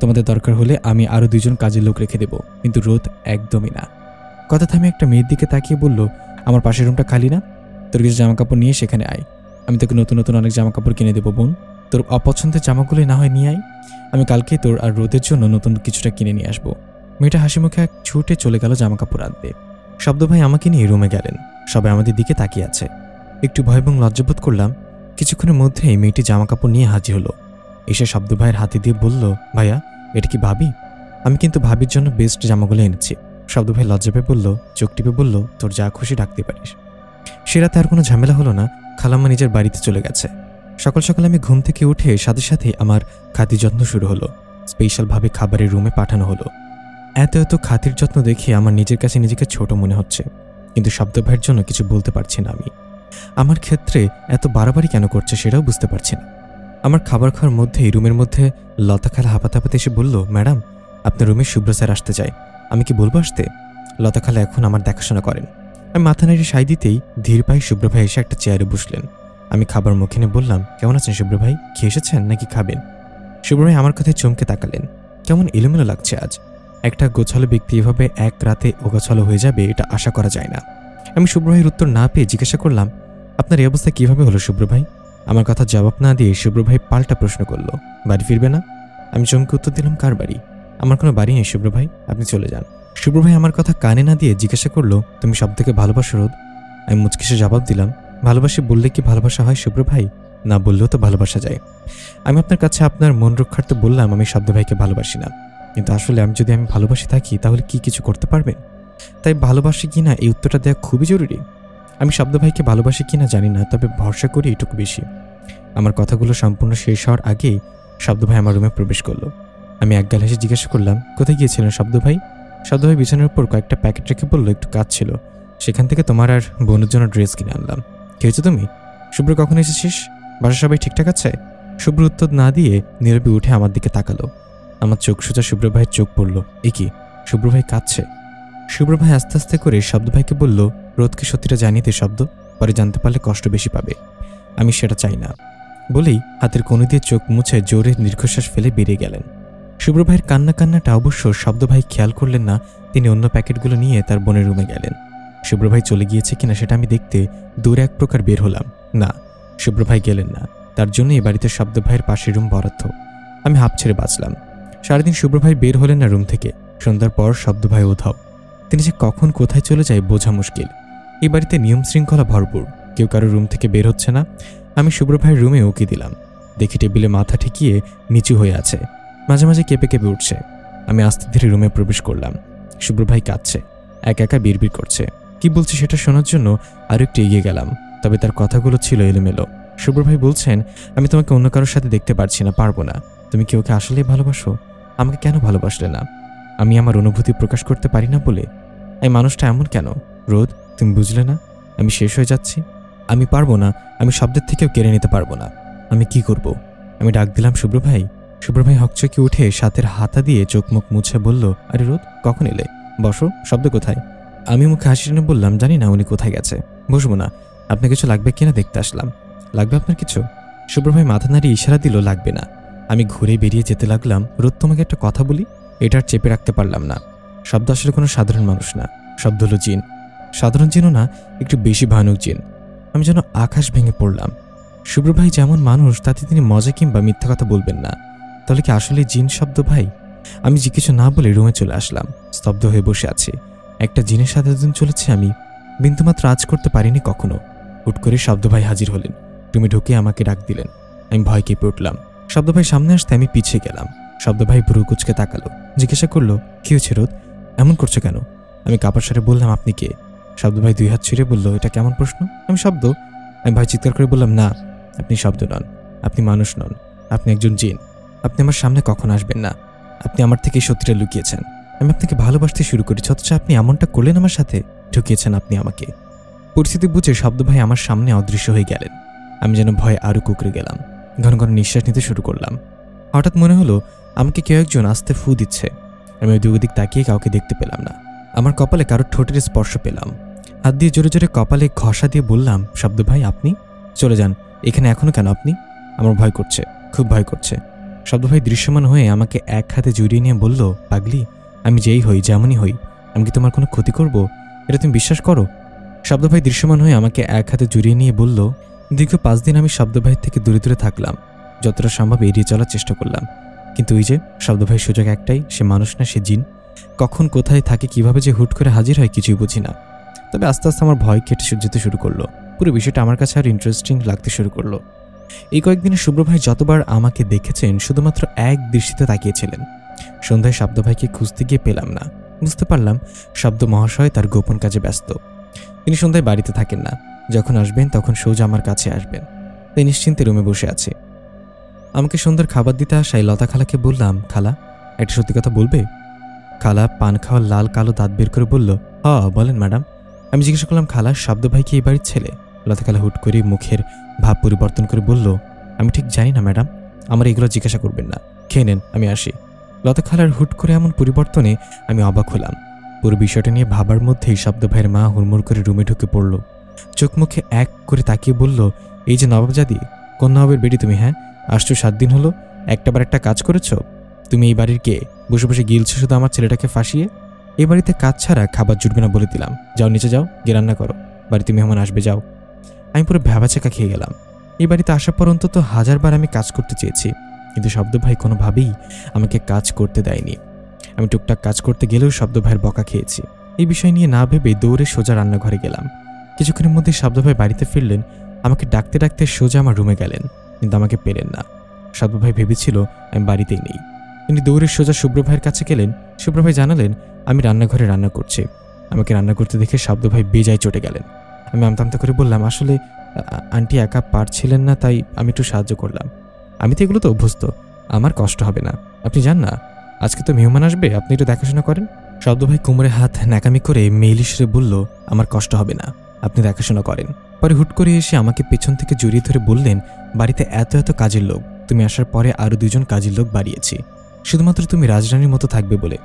তোমাদের দরকার হলে আমি আরও 2 জন কাজের লোক রেখে দেব, কিন্তু রোদ একদমই না। কথা থামে একটা মেয়ের দিকে তাকিয়ে বলল, আমার পাশের রুমটা খালি না? তোর কিছু জামাকাপড় নিয়ে সেখানে আয়, আমি তোকে নতুন নতুন অনেক জামাকাপড় কিনে দেবো বোন। তোর অপছন্দের জামাগুলোই না হয় নিয়ে আয়, আমি কালকে তোর আর রোদের জন্য নতুন কিছুটা কিনে নিয়ে আসবো। মেয়েটা হাসি মুখে ছুটে চলে গেল জামাকাপড় আনতে। শব্দ ভাই আমাকে নিয়ে রুমে গেলেন। সবাই আমাদের দিকে তাকিয়ে আছে। একটু ভয় এবং লজ্জাবোধ করলাম। কিছুক্ষণের মধ্যেই মেয়েটি জামাকাপড় নিয়ে হাজির হলো। এসে শব্দ ভাইয়ের হাতে দিয়ে বলল, ভাইয়া, এটা কি ভাবি? আমি কিন্তু ভাবির জন্য বেস্ট জামাগুলো এনেছি। শব্দ ভাই লজ্জা পেয়ে বলল, চোখ টিপে বলল, তোর যা খুশি ডাকতে পারিস। সে রাতে আর কোনো ঝামেলা হলো না। খালাম্মা নিজের বাড়িতে চলে গেছে। সকাল সকাল আমি ঘুম থেকে উঠে সাথে সাথে আমার খাতির যত্ন শুরু হলো। স্পেশালভাবে খাবারের রুমে পাঠানো হলো। এত এত খাতির যত্ন দেখে আমার নিজের কাছে নিজেকে ছোট মনে হচ্ছে, কিন্তু শব্দ ভাইয়ের জন্য কিছু বলতে পারছি না। আমি আমার ক্ষেত্রে এত বাড়াবাড়ি কেন করছে সেটাও বুঝতে পারছি না। আমার খাবার খাওয়ার মধ্যেই রুমের মধ্যে লতা খালা হাঁপাতে হাঁপাতে এসে বলল, ম্যাডাম, আপনার রুমে শুভ্র স্যার আসতে চাই। আমি কি বলবো আসতে? লতা খালা এখন আমার দেখাশোনা করেন। আমি মাথা নেড়ে সাই দিতেই ধীর পায়ে শুভ্র ভাই এসে একটা চেয়ারে বসলেন। আমি খাবার মুখে নিয়ে বললাম, কেমন আছেন শুভ্র ভাই? খেয়ে এসেছেন নাকি খাবেন? শুভ্র ভাই আমার কথায় চমকে তাকালেন। কেমন এলোমেলো লাগছে আজ। একটা গোছালো ব্যক্তি এভাবে এক রাতে অগোছালো হয়ে যাবে এটা আশা করা যায় না। আমি শুভ্র ভাইয়ের উত্তর না পেয়ে জিজ্ঞাসা করলাম, আপনার এই অবস্থা কিভাবে হলো শুভ্র ভাই? আমার কথা জবাব না দিয়ে শুভ্র ভাই পাল্টা প্রশ্ন করলো, বাড়ি ফিরবে না? আমি চমকে উত্তর দিলাম, কার বাড়ি? আমার কোনো বাড়ি নেই শুভ্র ভাই, আপনি চলে যান। শুভ্র ভাই আমার কথা কানে না দিয়ে জিজ্ঞাসা করলো, তুমি সব থেকে ভালোবাসো রোদ? আমি মুচকিসে জবাব দিলাম, ভালোবাসি বললে কি ভালোবাসা হয় শুভ্র ভাই? না বললেও তো ভালোবাসা যায়। আমি আপনার কাছে আপনার মন রক্ষার্থে বললাম আমি শব্দ ভাইকে ভালোবাসি না, কিন্তু আসলে আমি যদি ভালোবাসি থাকি তাহলে কি কিছু করতে পারবেন? তাই ভালোবাসি কিনা এই উত্তরটা দেওয়া খুবই জরুরি। আমি শব্দ ভাইকে ভালোবাসি কিনা জানি না, তবে ভরসা করি এটুকু বেশি। আমার কথাগুলো সম্পূর্ণ শেষ হওয়ার আগেই শব্দ ভাই আমার রুমে প্রবেশ করলো। আমি একগাল হেসে জিজ্ঞাসা করলাম, কোথায় গিয়েছিলেন শব্দ ভাই? শব্দ ভাই বিছানার উপর কয়েকটা প্যাকেট রেখে বললো, একটু কাজ ছিল, সেখান থেকে তোমার আর বোনের জন্য ড্রেস কিনে আনলাম। খেয়েছো তুমি? শুভ্র কখন এসেছিস? বাসা সবাই ঠিকঠাক আছে? শুভ্র উত্তর না দিয়ে নীরবে উঠে আমার দিকে তাকালো। আমার চোখ সোজা শুভ্র ভাইয়ের চোখ পড়ল। এ কি, শুভ্র ভাই কাঁদছে? শুভ্র ভাই আস্তে আস্তে করে শব্দ ভাইকে বলল, রোদকে সত্যিটা জানিয়ে দে শব্দ, পরে জানতে পারলে কষ্ট বেশি পাবে। আমি সেটা চাই না বলেই হাতের কোণে দিয়ে চোখ মুছে জোরে দীর্ঘশ্বাস ফেলে বেরিয়ে গেলেন। শুভ্র ভাইয়ের কান্নাটা অবশ্য শব্দ ভাই খেয়াল করলেন না। তিনি অন্য প্যাকেটগুলো নিয়ে তার বোনের রুমে গেলেন। শুভ্র ভাই চলে গিয়েছে কিনা সেটা আমি দেখতে দূরে এক প্রকার বের হলাম। না, শুভ্র ভাই গেলেন না। তার জন্য এই বাড়িতে শব্দ ভাইয়ের পাশের রুম বরাদ্দ। আমি হাঁপ ছেড়ে বাঁচলাম। সারাদিন শুভ্র ভাই বের হলেন না রুম থেকে। সন্ধ্যার পর শব্দ ভাই উধাও। তিনি যে কখন কোথায় চলে যায় বোঝা মুশকিল। এই বাড়িতে নিয়ম শৃঙ্খলা ভরপুর, কেউ কারো রুম থেকে বের হচ্ছে না। আমি শুভ্র ভাইয়ের রুমে উকি দিলাম। দেখি টেবিলে মাথা ঠেকিয়ে নিচু হয়ে আছে, মাঝে মাঝে কেঁপে কেঁপে উঠছে। আমি আস্তে ধীরে রুমে প্রবেশ করলাম। শুভ্র ভাই কাঁদছে, একা একা বিড়বিড় করছে। কি বলছে সেটা শোনার জন্য আরো একটু এগিয়ে গেলাম, তবে তার কথাগুলো ছিল এলোমেলো। শুভ্র ভাই বলছেন, আমি তোমাকে অন্য কারোর সাথে দেখতে পারছি না, পারবো না। তুমি কি ওকে আসলেই ভালোবাসো? আমাকে কেন ভালোবাসলে না? আমি আমার অনুভূতি প্রকাশ করতে পারি না বলে? এই মানুষটা এমন কেন? রোদ, তুমি বুঝলে না আমি শেষ হয়ে যাচ্ছি? আমি পারবো না, আমি শব্দের থেকেও কেড়ে নিতে পারবো না। আমি কি করব? আমি ডাক দিলাম, শুভ্র ভাই। শুভ্র ভাই হকচকে উঠে সাথের হাতা দিয়ে চোখ মুখ মুছে বলল, আরে রোদ, কখন এলে? বসো। শব্দ কোথায়? আমি মুখে হাসি টেনে বললাম, জানি না উনি কোথায় গেছে, বসবো না। আপনার কিছু লাগবে কিনা দেখতে আসলাম। লাগবে আপনার কিছু? শুভ্র ভাই মাথা নাড়িয়ে ইশারা দিল, লাগবে না। আমি ঘুরে বেরিয়ে যেতে লাগলাম। রোদ, তোমাকে একটা কথা বলি। এটা আর চেপে রাখতে পারলাম না। শব্দ আসলে কোনো সাধারণ মানুষ না, শব্দ হলো জিন। সাধারণ জিনও না, একটু বেশি ভয়ানক জিন। আমি যেন আকাশ ভেঙে পড়লাম। শুভ্র ভাই যেমন মানুষ, তাতে তিনি মজা কিংবা মিথ্যা কথা বলবেন না। তাহলে কি আসলে জিন শব্দ ভাই? আমি যে কিছু না বলে রুমে চলে আসলাম। স্তব্ধ হয়ে বসে আছি। একটা জিনের সাথে দিন চলেছে আমি বিন্দুমাত্র আজ করতে পারিনি কখনো। হুট করে শব্দ ভাই হাজির হলেন। রুমে ঢুকে আমাকে ডাক দিলেন। আমি ভয় কেঁপে উঠলাম। শব্দ ভাই সামনে আসতে আমি পিছিয়ে গেলাম। শব্দ ভাই ভ্রু কুঁচকে তাকালো, জিজ্ঞাসা করলো, কি হয়েছে রোদ, এমন করছো কেন? আমি কাপড় সারে বললাম, আপনি কে? শব্দ ভাই 2 হাত ছিঁড়ে বলল, এটা কেমন প্রশ্ন? আমি শব্দ। আমি ভয় চিৎকার করে বললাম, না, আপনি শব্দ নন, আপনি মানুষ নন, আপনি একজন জিন। আপনি আমার সামনে কখন আসবেন না। আপনি আমার থেকে সত্যিটা লুকিয়েছেন। আমি আপনাকে ভালোবাসতে শুরু করেছি, অথচ আপনি এমনটা করলেন আমার সাথে। ঠকিয়েছেন আপনি আমাকে। পরিস্থিতি বুঝে শব্দ ভাই আমার সামনে অদৃশ্য হয়ে গেলেন। আমি যেন ভয়ে আরো কুঁকড়ে গেলাম। ঘন ঘন নিঃশ্বাস নিতে শুরু করলাম। হঠাৎ মনে হলো আমাকে কেউ একজন আস্তে ফু দিচ্ছে। আমি ওই দিক তাকিয়ে কাউকে দেখতে পেলাম না। আমার কপালে কারোর ঠোঁটের স্পর্শ পেলাম। হাত দিয়ে জোরে জোরে কপালে ঘষা দিয়ে বললাম, শব্দ ভাই আপনি? চলে যান, এখানে এখনো কেন আপনি? আমার ভয় করছে, খুব ভয় করছে। শব্দ ভাই দৃশ্যমান হয়ে আমাকে এক হাতে জড়িয়ে নিয়ে বলল, পাগলি, আমি যেই হই, যেমনই হই, আমি কি তোমার কোনো ক্ষতি করব? এটা তুমি বিশ্বাস করো? শব্দ ভাই দৃশ্যমান হয়ে আমাকে এক হাতে জড়িয়ে নিয়ে বলল। দীর্ঘ 5 দিন আমি শব্দ ভাইয়ের থেকে দূরে দূরে থাকলাম। যতটা সম্ভব এড়িয়ে চলার চেষ্টা করলাম। কিন্তু ওই যে শব্দ ভাই, সুযোগ একটাই, সে মানুষ না, সে জিন। কখন কোথায় থাকে, কিভাবে যে হুট করে হাজির হয়, কিছুই বুঝি না। তবে আস্তে আস্তে আমার ভয় কেটে যেতে শুরু করলো। পুরো বিষয়টা আমার কাছে আর ইন্টারেস্টিং লাগতে শুরু করলো। এই কয়েকদিনে শুভ্র ভাই যতবার আমাকে দেখেছেন, শুধুমাত্র এক দৃষ্টিতে তাকিয়েছিলেন। সন্ধ্যায় শব্দ ভাইকে খুঁজতে গিয়ে পেলাম না। বুঝতে পারলাম শব্দ মহাশয় তার গোপন কাজে ব্যস্ত। তিনি সন্ধ্যায় বাড়িতে থাকেন না। যখন আসবেন তখন সোজা আমার কাছে আসবেন। তাই নিশ্চিন্তে রুমে বসে আছে। আমাকে সন্ধ্যার খাবার দিতে আসায় লতা খালাকে বললাম, খালা, একটা সত্যি কথা বলবে? খালা পান খাওয়ার লাল কালো দাঁত বের করে বলল, বলেন ম্যাডাম। আমি জিজ্ঞাসা করলাম, খালা, শব্দ ভাই কি এই বাড়ির ছেলে? লতা খালা হুট করে মুখের ভাব পরিবর্তন করে বলল, আমি ঠিক জানি না ম্যাডাম, আমার এগুলো জিজ্ঞাসা করবেন না, খেয়ে নেন, আমি আসি। লতা খালার হুট করে এমন পরিবর্তনে আমি অবাক হলাম। পুরো বিষয়টা নিয়ে ভাবার মধ্যেই শব্দ ভাইয়ের মা হুড়মুড় করে রুমে ঢুকে পড়ল। চোখ মুখে এক করে তাকিয়ে বলল, এই যে নবাবজাদি, কোন নবাবের বেটি তুমি? হ্যাঁ, আসছো 7 দিন হলো, একটাবার একটা কাজ করেছো? তুমি এই বাড়ির কে? বসে বসে গিলছো শুধু আমার ছেলেটাকে ফাঁসিয়ে। এই বাড়িতে কাজ ছাড়া খাবার জুটবে না বলে দিলাম। যাও, নিচে যাও, গিয়ে রান্না করো, বাড়িতে মেহমান আসবে, যাও। আমি পুরো ভ্যাবাচাকা খেয়ে গেলাম। এই বাড়িতে আসার পর অন্তত 1000 বার আমি কাজ করতে চেয়েছি, কিন্তু শব্দ ভাই কোনোভাবেই আমাকে কাজ করতে দেয়নি। আমি টুকটাক কাজ করতে গেলেও শব্দ ভাইয়ের বকা খেয়েছি। এই বিষয় নিয়ে না ভেবে দৌড়ে সোজা রান্নাঘরে গেলাম। কিছুক্ষণের মধ্যে শব্দ ভাই বাড়িতে ফিরলেন। আমাকে ডাকতে ডাকতে সোজা আমার রুমে গেলেন, কিন্তু আমাকে পেলেন না। শব্দ ভাই ভেবেছিল আমি বাড়িতেই নেই। তিনি দৌড়ে সোজা শুভ্র ভাইয়ের কাছে গেলেন। শুভ্র ভাই জানালেন আমি রান্নাঘরে রান্না করছি। আমাকে রান্না করতে দেখে শব্দ ভাই বেজায় চটে গেলেন। আমি আমতামতা করে বললাম, আসলে আন্টি একা পারছিলেন না, তাই আমি একটু সাহায্য করলাম। আমি তো এগুলো তো অভ্যস্ত, আমার কষ্ট হবে না। আপনি যান না, আজকে তো মেহমান আসবে, আপনি একটু দেখাশোনা করেন। শব্দ ভাই কোমরে হাত ন্যাকামি করে মেইলিশরে বলল, আমার কষ্ট হবে না, আপনি দেখাশোনা করেন। পরে হুট করে এসে আমাকে পেছন থেকে জড়িয়ে ধরে বললেন, বাড়িতে এত এত কাজের লোক, তুমি আসার পরে আরও 2 জন কাজের লোক বাড়িয়েছি, শুধুমাত্র তুমি রাজরানীর মতো থাকবে বলে।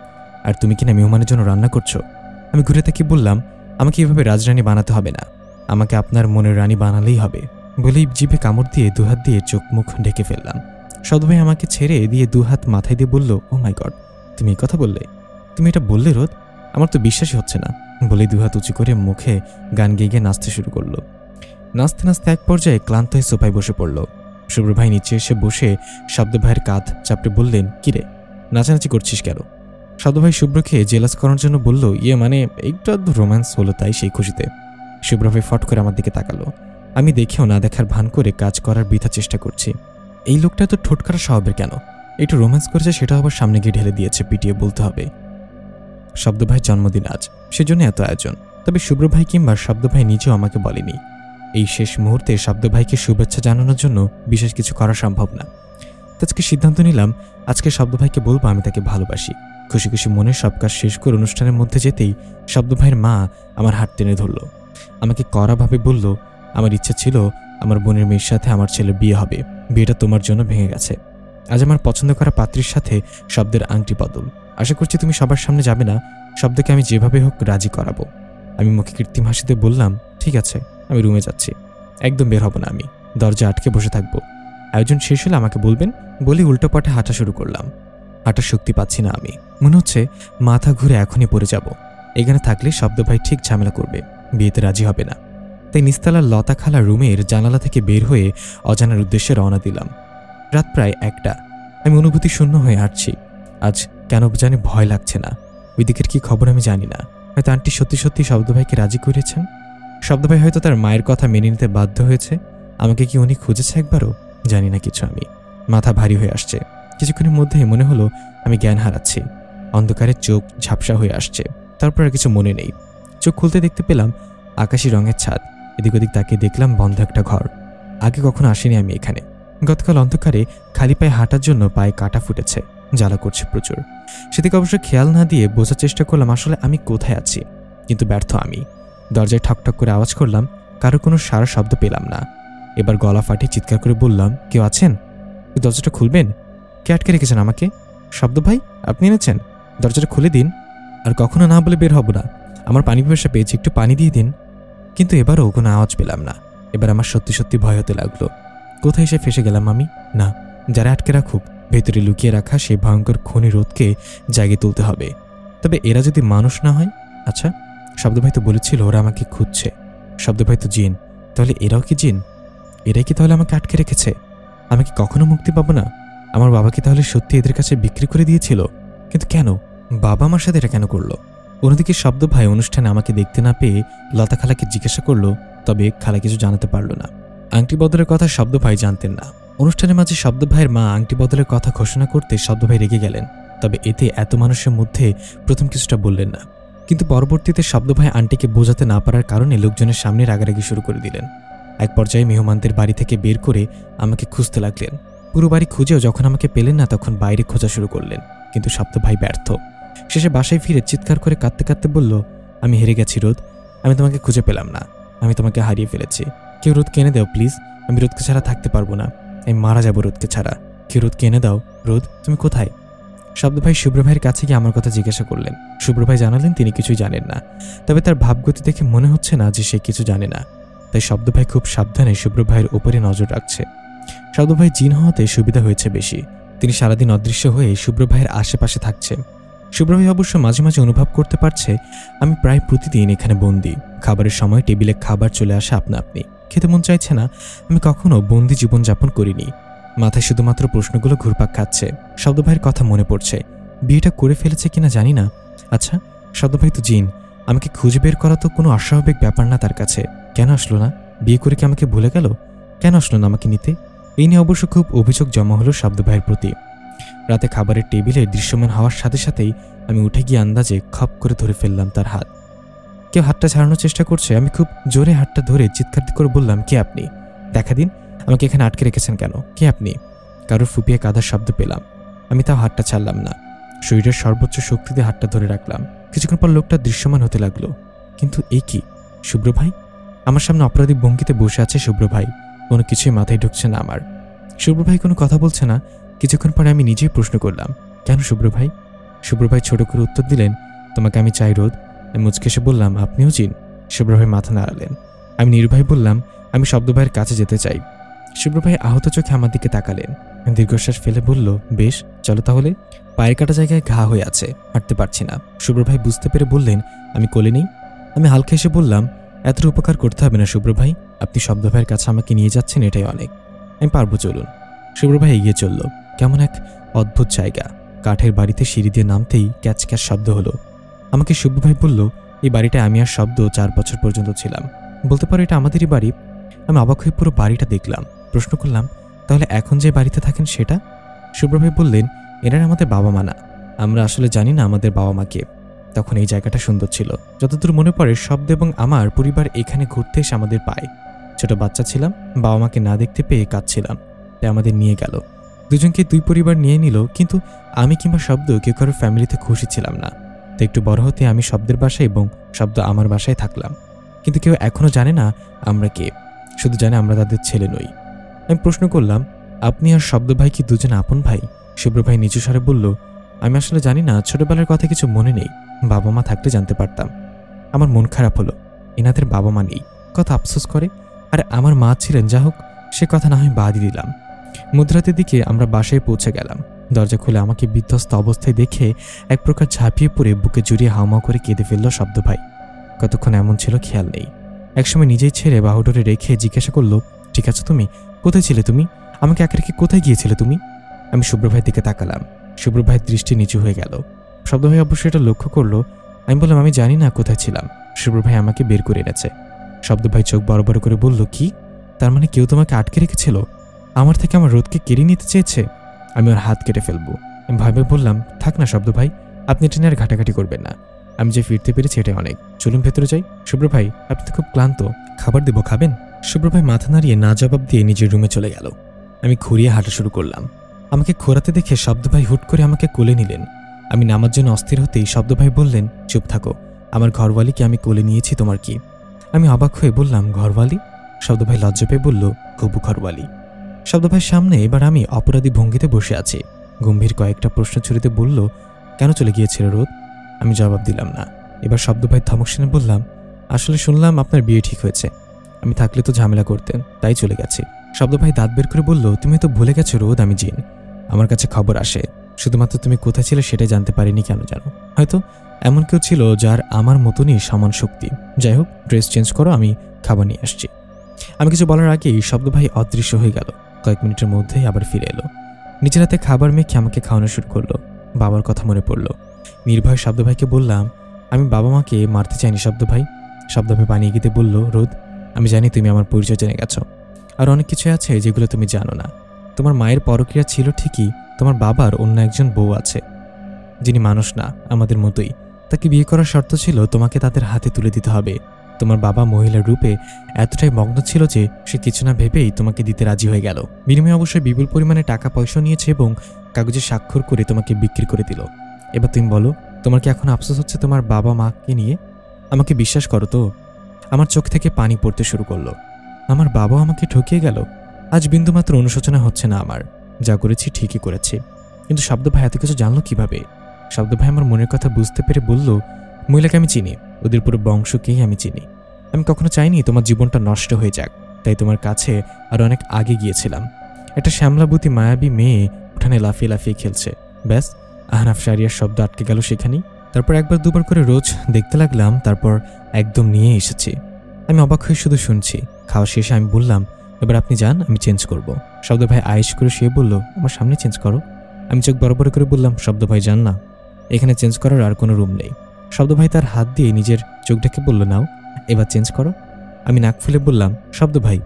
আর তুমি কিনা মেহমানের জন্য রান্না করছো। আমি ঘুরে তাকিয়ে বললাম, আমাকে এভাবে রাজরানী বানাতে হবে না, আমাকে আপনার মনের রানী বানালেই হবে। বলেই জিভে কামড় দিয়ে 2 হাত দিয়ে চোখ মুখ ঢেকে ফেললাম। শব্দ ভাই আমাকে ছেড়ে দিয়ে 2 হাত মাথায় দিয়ে বলল, ও মাই গড, তুমি এই কথা বললে? তুমি এটা বললে রোদ? আমার তো বিশ্বাসই হচ্ছে না। বলেই 2 হাত উঁচু করে মুখে গান গেয়ে গিয়ে নাচতে শুরু করলো। নাচতে নাচতে এক পর্যায়ে ক্লান্ত হয়ে সোফায় বসে পড়ল। শুভ্র ভাই নিচে এসে বসে শব্দ ভাইয়ের কাঁধ চাপড়ে বললেন, কিরে, নাচানাচি করছিস কেন? শব্দ ভাই শুভ্রকে জেলাস করার জন্য বলল, মানে একটু আধটু রোম্যান্স হলো, তাই সেই খুশিতে। শুভ্র ভাই ফট করে আমার দিকে তাকালো। আমি দেখেও না দেখার ভান করে কাজ করার বৃথা চেষ্টা করছি। এই লোকটা তো ঠোঁটকারা স্বভাবের কেন? একটু রোম্যান্স করেছে, সেটা আবার সামনে গিয়ে ঢেলে দিয়েছে, পিটিয়ে বলতে হবে। শব্দ ভাইয়ের জন্মদিন আজ, সেজন্য এত আয়োজন। তবে শুভ্র ভাই কিংবা শব্দ ভাই নিজেও আমাকে বলেনি। এই শেষ মুহূর্তে শব্দ ভাইকে শুভেচ্ছা জানানোর জন্য বিশেষ কিছু করা সম্ভব না। আজকে সিদ্ধান্ত নিলাম, আজকে শব্দ ভাইকে বলবো আমি তাকে ভালোবাসি। খুশি খুশি মনে সব কাজ শেষ করে অনুষ্ঠানের মধ্যে যেতেই শব্দ ভাইয়ের মা আমার হাত টেনে ধরল। আমাকে কড়াভাবে বলল, আমার ইচ্ছা ছিল আমার বোনের মেয়ের সাথে আমার ছেলের বিয়ে হবে, বিয়েটা তোমার জন্য ভেঙে গেছে। আজ আমার পছন্দ করা পাত্রীর সাথে শব্দের আংটি বদল। আশা করছি তুমি সবার সামনে যাবে না, শব্দকে আমি যেভাবে হোক রাজি করাবো। আমি মুখে কৃত্রিম হাসিতে বললাম, ঠিক আছে, আমি রুমে যাচ্ছি, একদম বের হব না, আমি দরজা আটকে বসে থাকবো। আয়োজন শেষ হলে আমাকে বলবেন বলে উল্টো পথে হাঁটা শুরু করলাম। হাঁটার শক্তি পাচ্ছি না আমি, মনে হচ্ছে মাথা ঘুরে এখনই পড়ে যাব। এখানে থাকলে শব্দ ভাই ঠিক ঝামেলা করবে, বিয়েতে রাজি হবে না। তাই নিস্তালার লতা খালা রুমের জানালা থেকে বের হয়ে অজানার উদ্দেশ্যে রওনা দিলাম। রাত প্রায় 1টা। আমি অনুভূতি শূন্য হয়ে হাঁটছি। আজ কেন জানি ভয় লাগছে না। ওই দিকের কি খবর আমি জানি না। হয়তো আন্টি সত্যি সত্যি শব্দ ভাইকে রাজি করেছেন। শব্দ ভাই হয়তো তার মায়ের কথা মেনে নিতে বাধ্য হয়েছে। আমাকে কি উনি খুঁজেছে একবারও? জানি না কিছু আমি। মাথা ভারী হয়ে আসছে। কিছুক্ষণের মধ্যেই মনে হলো আমি জ্ঞান হারাচ্ছি। অন্ধকারে চোখ ঝাপসা হয়ে আসছে। তারপর আর কিছু মনে নেই। চোখ খুলতে দেখতে পেলাম আকাশি রঙের ছাদ। এদিক ওদিক তাকিয়ে দেখলাম বন্ধ একটা ঘর। আগে কখনো আসিনি আমি এখানে। গতকাল অন্ধকারে খালি পায়ে হাঁটার জন্য পায়ে কাটা ফুটেছে, জ্বালা করছে প্রচুর। সেদিকে অবশ্য খেয়াল না দিয়ে বোঝার চেষ্টা করলাম আসলে আমি কোথায় আছি, কিন্তু ব্যর্থ আমি। দরজায় ঠকঠক করে আওয়াজ করলাম, কারো কোনো সারা শব্দ পেলাম না। এবার গলা ফাটিয়ে চিৎকার করে বললাম, কেউ আছেন? দরজাটা খুলবেন? কে আটকে রেখেছেন আমাকে? শব্দ ভাই, আপনি এনেছেন? দরজাটা খুলে দিন। আর কখনো না বলে বের হব না। আমার পানি পিপাসা পেয়েছে, একটু পানি দিয়ে দিন। কিন্তু এবারও কোনো আওয়াজ পেলাম না। এবার আমার সত্যি সত্যি ভয় হতে লাগলো। কোথায় এসে ফেসে গেলাম আমি? না, যারা আটকে রাখুক, ভেতরে লুকিয়ে রাখা সেই ভয়ঙ্কর খনি রোধকে জাগিয়ে তুলতে হবে। তবে এরা যদি মানুষ না হয়? আচ্ছা, শব্দ ভাই তো বলেছিল ওরা আমাকে খুঁজছে। শব্দ ভাই তো জিন, তাহলে এরাও কি জিন? এরাই কি তাহলে আমাকে আটকে রেখেছে? আমি কি কখনো মুক্তি পাবো না? আমার বাবা কি তাহলে সত্যি এদের কাছে বিক্রি করে দিয়েছিল? কিন্তু কেন? বাবা আমার সাথে এটা কেন করলো? অন্যদিকে শব্দ ভাই অনুষ্ঠানে আমাকে দেখতে না পেয়ে লতা খালাকে জিজ্ঞাসা করলো, তবে খালা কিছু জানাতে পারল না। আংটি বদলের কথা শব্দ ভাই জানতেন না। অনুষ্ঠানের মাঝে শব্দ ভাইয়ের মা আংটি বদলের কথা ঘোষণা করতে শব্দ ভাই রেগে গেলেন। তবে এতে এত মানুষের মধ্যে প্রথম কিছুটা বললেন না। কিন্তু পরবর্তীতে শব্দ ভাই আন্টিকে বোঝাতে না পারার কারণে লোকজনের সামনে রাগারাগি শুরু করে দিলেন। এক পর্যায়ে মেহমানদের বাড়ি থেকে বের করে আমাকে খুঁজতে লাগলেন। পুরো বাড়ি খুঁজেও যখন আমাকে পেলেন না, তখন বাইরে খোঁজা শুরু করলেন। কিন্তু শব্দ ভাই ব্যর্থ। শেষে বাসায় ফিরে চিৎকার করে কাঁদতে কাঁদতে বলল, আমি হেরে গেছি রোদ, আমি তোমাকে খুঁজে পেলাম না, আমি তোমাকে হারিয়ে ফেলেছি। কেউ রোদকে এনে দাও প্লিজ, আমি রোদকে ছাড়া থাকতে পারবো না, আমি মারা যাবো রোদকে ছাড়া। কেউ রোদকে এনে দাও। রোদ, তুমি কোথায়? শব্দ ভাই শুভ্র ভাইয়ের কাছে গিয়ে আমার কথা জিজ্ঞাসা করলেন। শুভ্র ভাই জানালেন তিনি কিছুই জানেন না। তবে তার ভাবগতি দেখে মনে হচ্ছে না যে সে কিছু জানে না। তাই শব্দ ভাই খুব সাবধানে শুভ্র ভাইয়ের উপরে নজর রাখছে। শব্দ ভাই জিন হওয়াতে সুবিধা হয়েছে বেশি। তিনি সারাদিন অদৃশ্য হয়ে শুভ্র ভাইয়ের আশেপাশে থাকছে। শুভ্র ভাই অবশ্য মাঝে মাঝে অনুভব করতে পারছে আমি প্রায় প্রতিদিন এখানে বন্দি। খাবারের সময় টেবিলে খাবার চলে আসে আপনা আপনি। খেতে মন চাইছে না। আমি কখনো বন্দি জীবনযাপন করিনি। মাথায় শুধুমাত্র প্রশ্নগুলো ঘুরপাক খাচ্ছে। শব্দ ভাইয়ের কথা মনে পড়ছে। বিয়েটা করে ফেলেছে কিনা জানি না। আচ্ছা, শব্দ ভাই তো জিন, আমাকে খুঁজে বের করা তো কোনো অস্বাভাবিক ব্যাপার না তার কাছে। কেন আসলো না? বিয়ে করে কি আমাকে ভুলে গেল? কেন আসলো না আমাকে নিতে? এই নিয়ে অবশ্য খুব অভিযোগ জমা হলো শব্দ ভাইয়ের প্রতি। রাতে খাবারের টেবিলে দৃশ্যমান হওয়ার সাথে সাথেই আমি উঠে গিয়ে আন্দাজে খপ করে ধরে ফেললাম তার হাত। কেউ হাতটা ছাড়ানোর চেষ্টা করছে। আমি খুব জোরে হাতটা ধরে চিৎকার করে বললাম, কে আপনি? দেখা দিন, আমাকে এখানে আটকে রেখেছেন কেন? কে আপনি? কারোর ফুপিয়ে কাঁদার শব্দ পেলাম। আমি তাও হাতটা ছাড়লাম না। শরীরের সর্বোচ্চ শক্তিতে হাতটা ধরে রাখলাম। কিছুক্ষণ পর লোকটা দৃশ্যমান হতে লাগলো। কিন্তু এই কি? শুভ্র ভাই? আমার সামনে অপরাধী ভঙ্গিতে বসে আছে শুভ্র ভাই। কোনো কিছুই মাথায় ঢুকছে না আমার। শুভ্র ভাই কোনো কথা বলছে না। কিছুক্ষণ পরে আমি নিজেই প্রশ্ন করলাম, কেন শুভ্র ভাই? শুভ্র ভাই ছোট করে উত্তর দিলেন, তোমাকে আমি চাই রোদ। আমি মুচকে এসে বললাম, আপনিও জিন? শুভ্র ভাই মাথা নাড়ালেন। আমি নির্ভয় বললাম, আমি শব্দ ভাইয়ের কাছে যেতে চাই। শুভ্র ভাই আহত চোখে আমার দিকে তাকালেন। দীর্ঘশ্বাস ফেলে বলল, বেশ, চলো তাহলে। পায়ের কাটা জায়গায় ঘা হয়ে আছে, হাঁটতে পারছি না। শুভ্র ভাই বুঝতে পেরে বললেন, আমি কোলে নেই। আমি হালকা এসে বললাম, এতটা উপকার করতে হবে না শুভ্র ভাই, আপনি শব্দ ভাইয়ের কাছে আমাকে নিয়ে যাচ্ছেন, এটাই অনেক। আমি পারবো, চলুন। শুভ্র ভাই এগিয়ে চলল। কেমন এক অদ্ভুত জায়গা। কাঠের বাড়িতে সিঁড়ি দিয়ে নামতেই ক্যাচ ক্যাচ শব্দ হলো। আমাকে শুভ্র ভাই বলল, এই বাড়িটায় আমি আর শব্দ 4 বছর পর্যন্ত ছিলাম। বলতে পারো এটা আমাদেরই বাড়ি। আমি অবাক হয়ে পুরো বাড়িটা দেখলাম। প্রশ্ন করলাম, তাহলে এখন যে বাড়িতে থাকেন সেটা? শুভ্র ভাই বললেন, এনারা আমাদের বাবা মা না, আমরা আসলে জানি না আমাদের বাবা মাকে। তখন এই জায়গাটা সুন্দর ছিল। যতদূর মনে পড়ে শব্দ এবং আমার পরিবার এখানে ঘুরতে এসে আমাদের পায়। ছোট বাচ্চা ছিলাম, বাবা মাকে না দেখতে পেয়ে কাঁদছিলাম, তাই আমাদের নিয়ে গেল। দুজনকে দুই পরিবার নিয়ে নিল, কিন্তু আমি কিংবা শব্দ কেউ কারোর ফ্যামিলিতে খুশি ছিলাম না। তো একটু বড় হতে আমি শব্দের বাসায় এবং শব্দ আমার বাসায় থাকলাম। কিন্তু কেউ এখনো জানে না আমরা কে, শুধু জানে আমরা তাদের ছেলে নই। আমি প্রশ্ন করলাম, আপনি আর শব্দ ভাই কি দুজন আপন ভাই? শুভ্র ভাই নিচু স্বরে বলল, আমি আসলে জানি না, ছোটবেলার কথা কিছু মনে নেই। বাবা মা থাকলে জানতে পারতাম। আমার মন খারাপ হলো, এনাদের বাবা মা নেই, কত আফসোস করে। আর আমার মা ছিলেন, যা হোক সে কথা না হয় বাদই দিলাম। মধ্যরাতের দিকে আমরা বাসায় পৌঁছে গেলাম। দরজা খুলে আমাকে বিধ্বস্ত অবস্থায় দেখে এক প্রকার ঝাঁপিয়ে পড়ে বুকে জড়িয়ে হাউমাউ করে কেঁদে ফেলল শব্দ ভাই। কতক্ষণ এমন ছিল খেয়াল নেই। একসময় নিজেই ছেড়ে বাহুডোরে রেখে জিজ্ঞাসা করলো, ঠিক আছে তুমি? কোথায় ছিলে তুমি? আমাকে একা রেখে কোথায় গিয়েছিলে তুমি? আমি শুভ্র ভাইয়ের দিকে তাকালাম। শুভ্র ভাইয়ের দৃষ্টি নিচু হয়ে গেল। শব্দ ভাই অবশ্যই এটা লক্ষ্য করলো। আমি বললাম, আমি জানি না কোথায় ছিলাম। শুভ্র ভাই আমাকে বের করে এনেছে। শব্দ ভাই চোখ বড় বড় করে বলল, কি? তার মানে কেউ তোমাকে আটকে রেখেছিল? আমার থেকে আমার রোদকে কেড়ে নিতে চেয়েছে? আমি ওর হাত কেটে ফেলবো। আমি ভাবে বললাম, থাক না শব্দ ভাই, আপনি এটা নিয়ে আর ঘাটাঘাটি করবেন না। আমি যে ফিরতে পেরেছি এটা অনেক। চলুন ভেতরে যাই। শুভ্র ভাই, আপনি তো খুব ক্লান্ত, খাবার দেবো, খাবেন? শুভ্র ভাই মাথা নাড়িয়ে না জবাব দিয়ে নিজের রুমে চলে গেল। আমি ঘুরিয়ে হাঁটা শুরু করলাম। আমাকে খোঁড়াতে দেখে শব্দ ভাই হুট করে আমাকে কোলে নিলেন। আমি নামার জন্য অস্থির হতেই শব্দ ভাই বললেন, চুপ থাকো, আমার ঘরওয়ালিকে আমি কোলে নিয়েছি, তোমার কি? আমি অবাক হয়ে বললাম, ঘরওয়ালি? শব্দ ভাই লজ্জা পেয়ে বলল, হবু ঘরওয়ালি। শব্দ ভাইয়ের সামনে এবার আমি অপরাধী ভঙ্গিতে বসে আছি। গম্ভীর কয়েকটা প্রশ্ন ছুড়িতে বলল, কেন চলে গিয়েছিল রোদ? আমি জবাব দিলাম না। এবার শব্দ ভাই ধমক শুনে বললাম, আসলে শুনলাম আপনার বিয়ে ঠিক হয়েছে। আমি থাকলে তো ঝামেলা করতেন, তাই চলে গেছি। শব্দ ভাই দাঁত বের করে বলল, তুমি তো ভুলে গেছো রোদ, আমি জিন। আমার কাছে খবর আসে, শুধুমাত্র তুমি কোথায় ছিলে সেটাই জানতে পারিনি কেন জানো? হয়তো এমন কেউ ছিল যার আমার মতনই সমান শক্তি। যাই হোক, ড্রেস চেঞ্জ করো, আমি খাবার নিয়ে আসছি। আমি কিছু বলার আগেই শব্দ ভাই অদৃশ্য হয়ে গেল। কয়েক মিনিটের মধ্যেই আবার ফিরে এলো। নিজের হাতে খাবার মেখে আমাকে খাওয়ানো শুরু করলো। বাবার কথা মনে পড়লো। নির্ভয় শব্দ ভাইকে বললাম, আমি বাবা মাকে মারতে চাইনি শব্দ ভাই। শব্দ ভাই বানিয়ে গিয়ে বলল, রোদ, আমি জানি তুমি আমার পরিচয় জেনে গেছো। আর অনেক কিছু আছে যেগুলো তুমি জানো না। তোমার মায়ের পরক্রিয়া ছিল ঠিকই, তোমার বাবার অন্য একজন বউ আছে, যিনি মানুষ না, আমাদের মতোই। তাকে বিয়ে করার শর্ত ছিল তোমাকে তাদের হাতে তুলে দিতে হবে। তোমার বাবা মহিলার রূপে এতটাই মগ্ন ছিল যে সে কিছু না ভেবেই তোমাকে দিতে রাজি হয়ে গেল। বিনিময়ে অবশ্যই বিপুল পরিমাণে টাকা পয়সা নিয়েছে এবং কাগজে স্বাক্ষর করে তোমাকে বিক্রি করে দিল। এবার তুমি বলো, তোমার কি এখন আফসোস হচ্ছে তোমার বাবা মাকে নিয়ে? আমাকে বিশ্বাস করো তো? আমার চোখ থেকে পানি পড়তে শুরু করলো। আমার বাবা আমাকে ঠকিয়ে গেল। আজ বিন্দুমাত্র অনুশোচনা হচ্ছে না আমার। যা করেছি ঠিকই করেছি। কিন্তু শব্দ ভাই এত কিছু জানলো কিভাবে? শব্দ ভাই আমার মনের কথা বুঝতে পেরে বলল, মহিলাকে আমি চিনি, ওদের পুরো বংশকেই আমি চিনি। আমি কখনো চাইনি তোমার জীবনটা নষ্ট হয়ে যাক, তাই তোমার কাছে আরো অনেক আগে গিয়েছিলাম। একটা শ্যামলাবতী মায়াবী মেয়ে উঠানে লাফিয়ে লাফিয়ে খেলছে, ব্যাস আহনাফ শারিয়ার শব্দ আটকে গেল সেখানেই। তারপর একবার দুবার করে রোজ দেখতে লাগলাম, তারপর একদম নিয়ে এসেছি। আমি অবাক হয়ে শুধু শুনছি। খাওয়া শেষে আমি বললাম, এবার আপনি যান, আমি চেঞ্জ করব। শব্দ ভাই আয়েশ করে শুয়ে বলল, আমার সামনে চেঞ্জ করো। আমি চোখ বড় বড় করে বললাম, শব্দ ভাই যান না, এখানে চেঞ্জ করার আর কোনো রুম নেই। শব্দ ভাই তার হাত দিয়ে নিজের চোখ ঢেকে বলল, নাও এবার চেঞ্জ করো। আমি নাক ফুলে বললাম, শব্দ ভাই,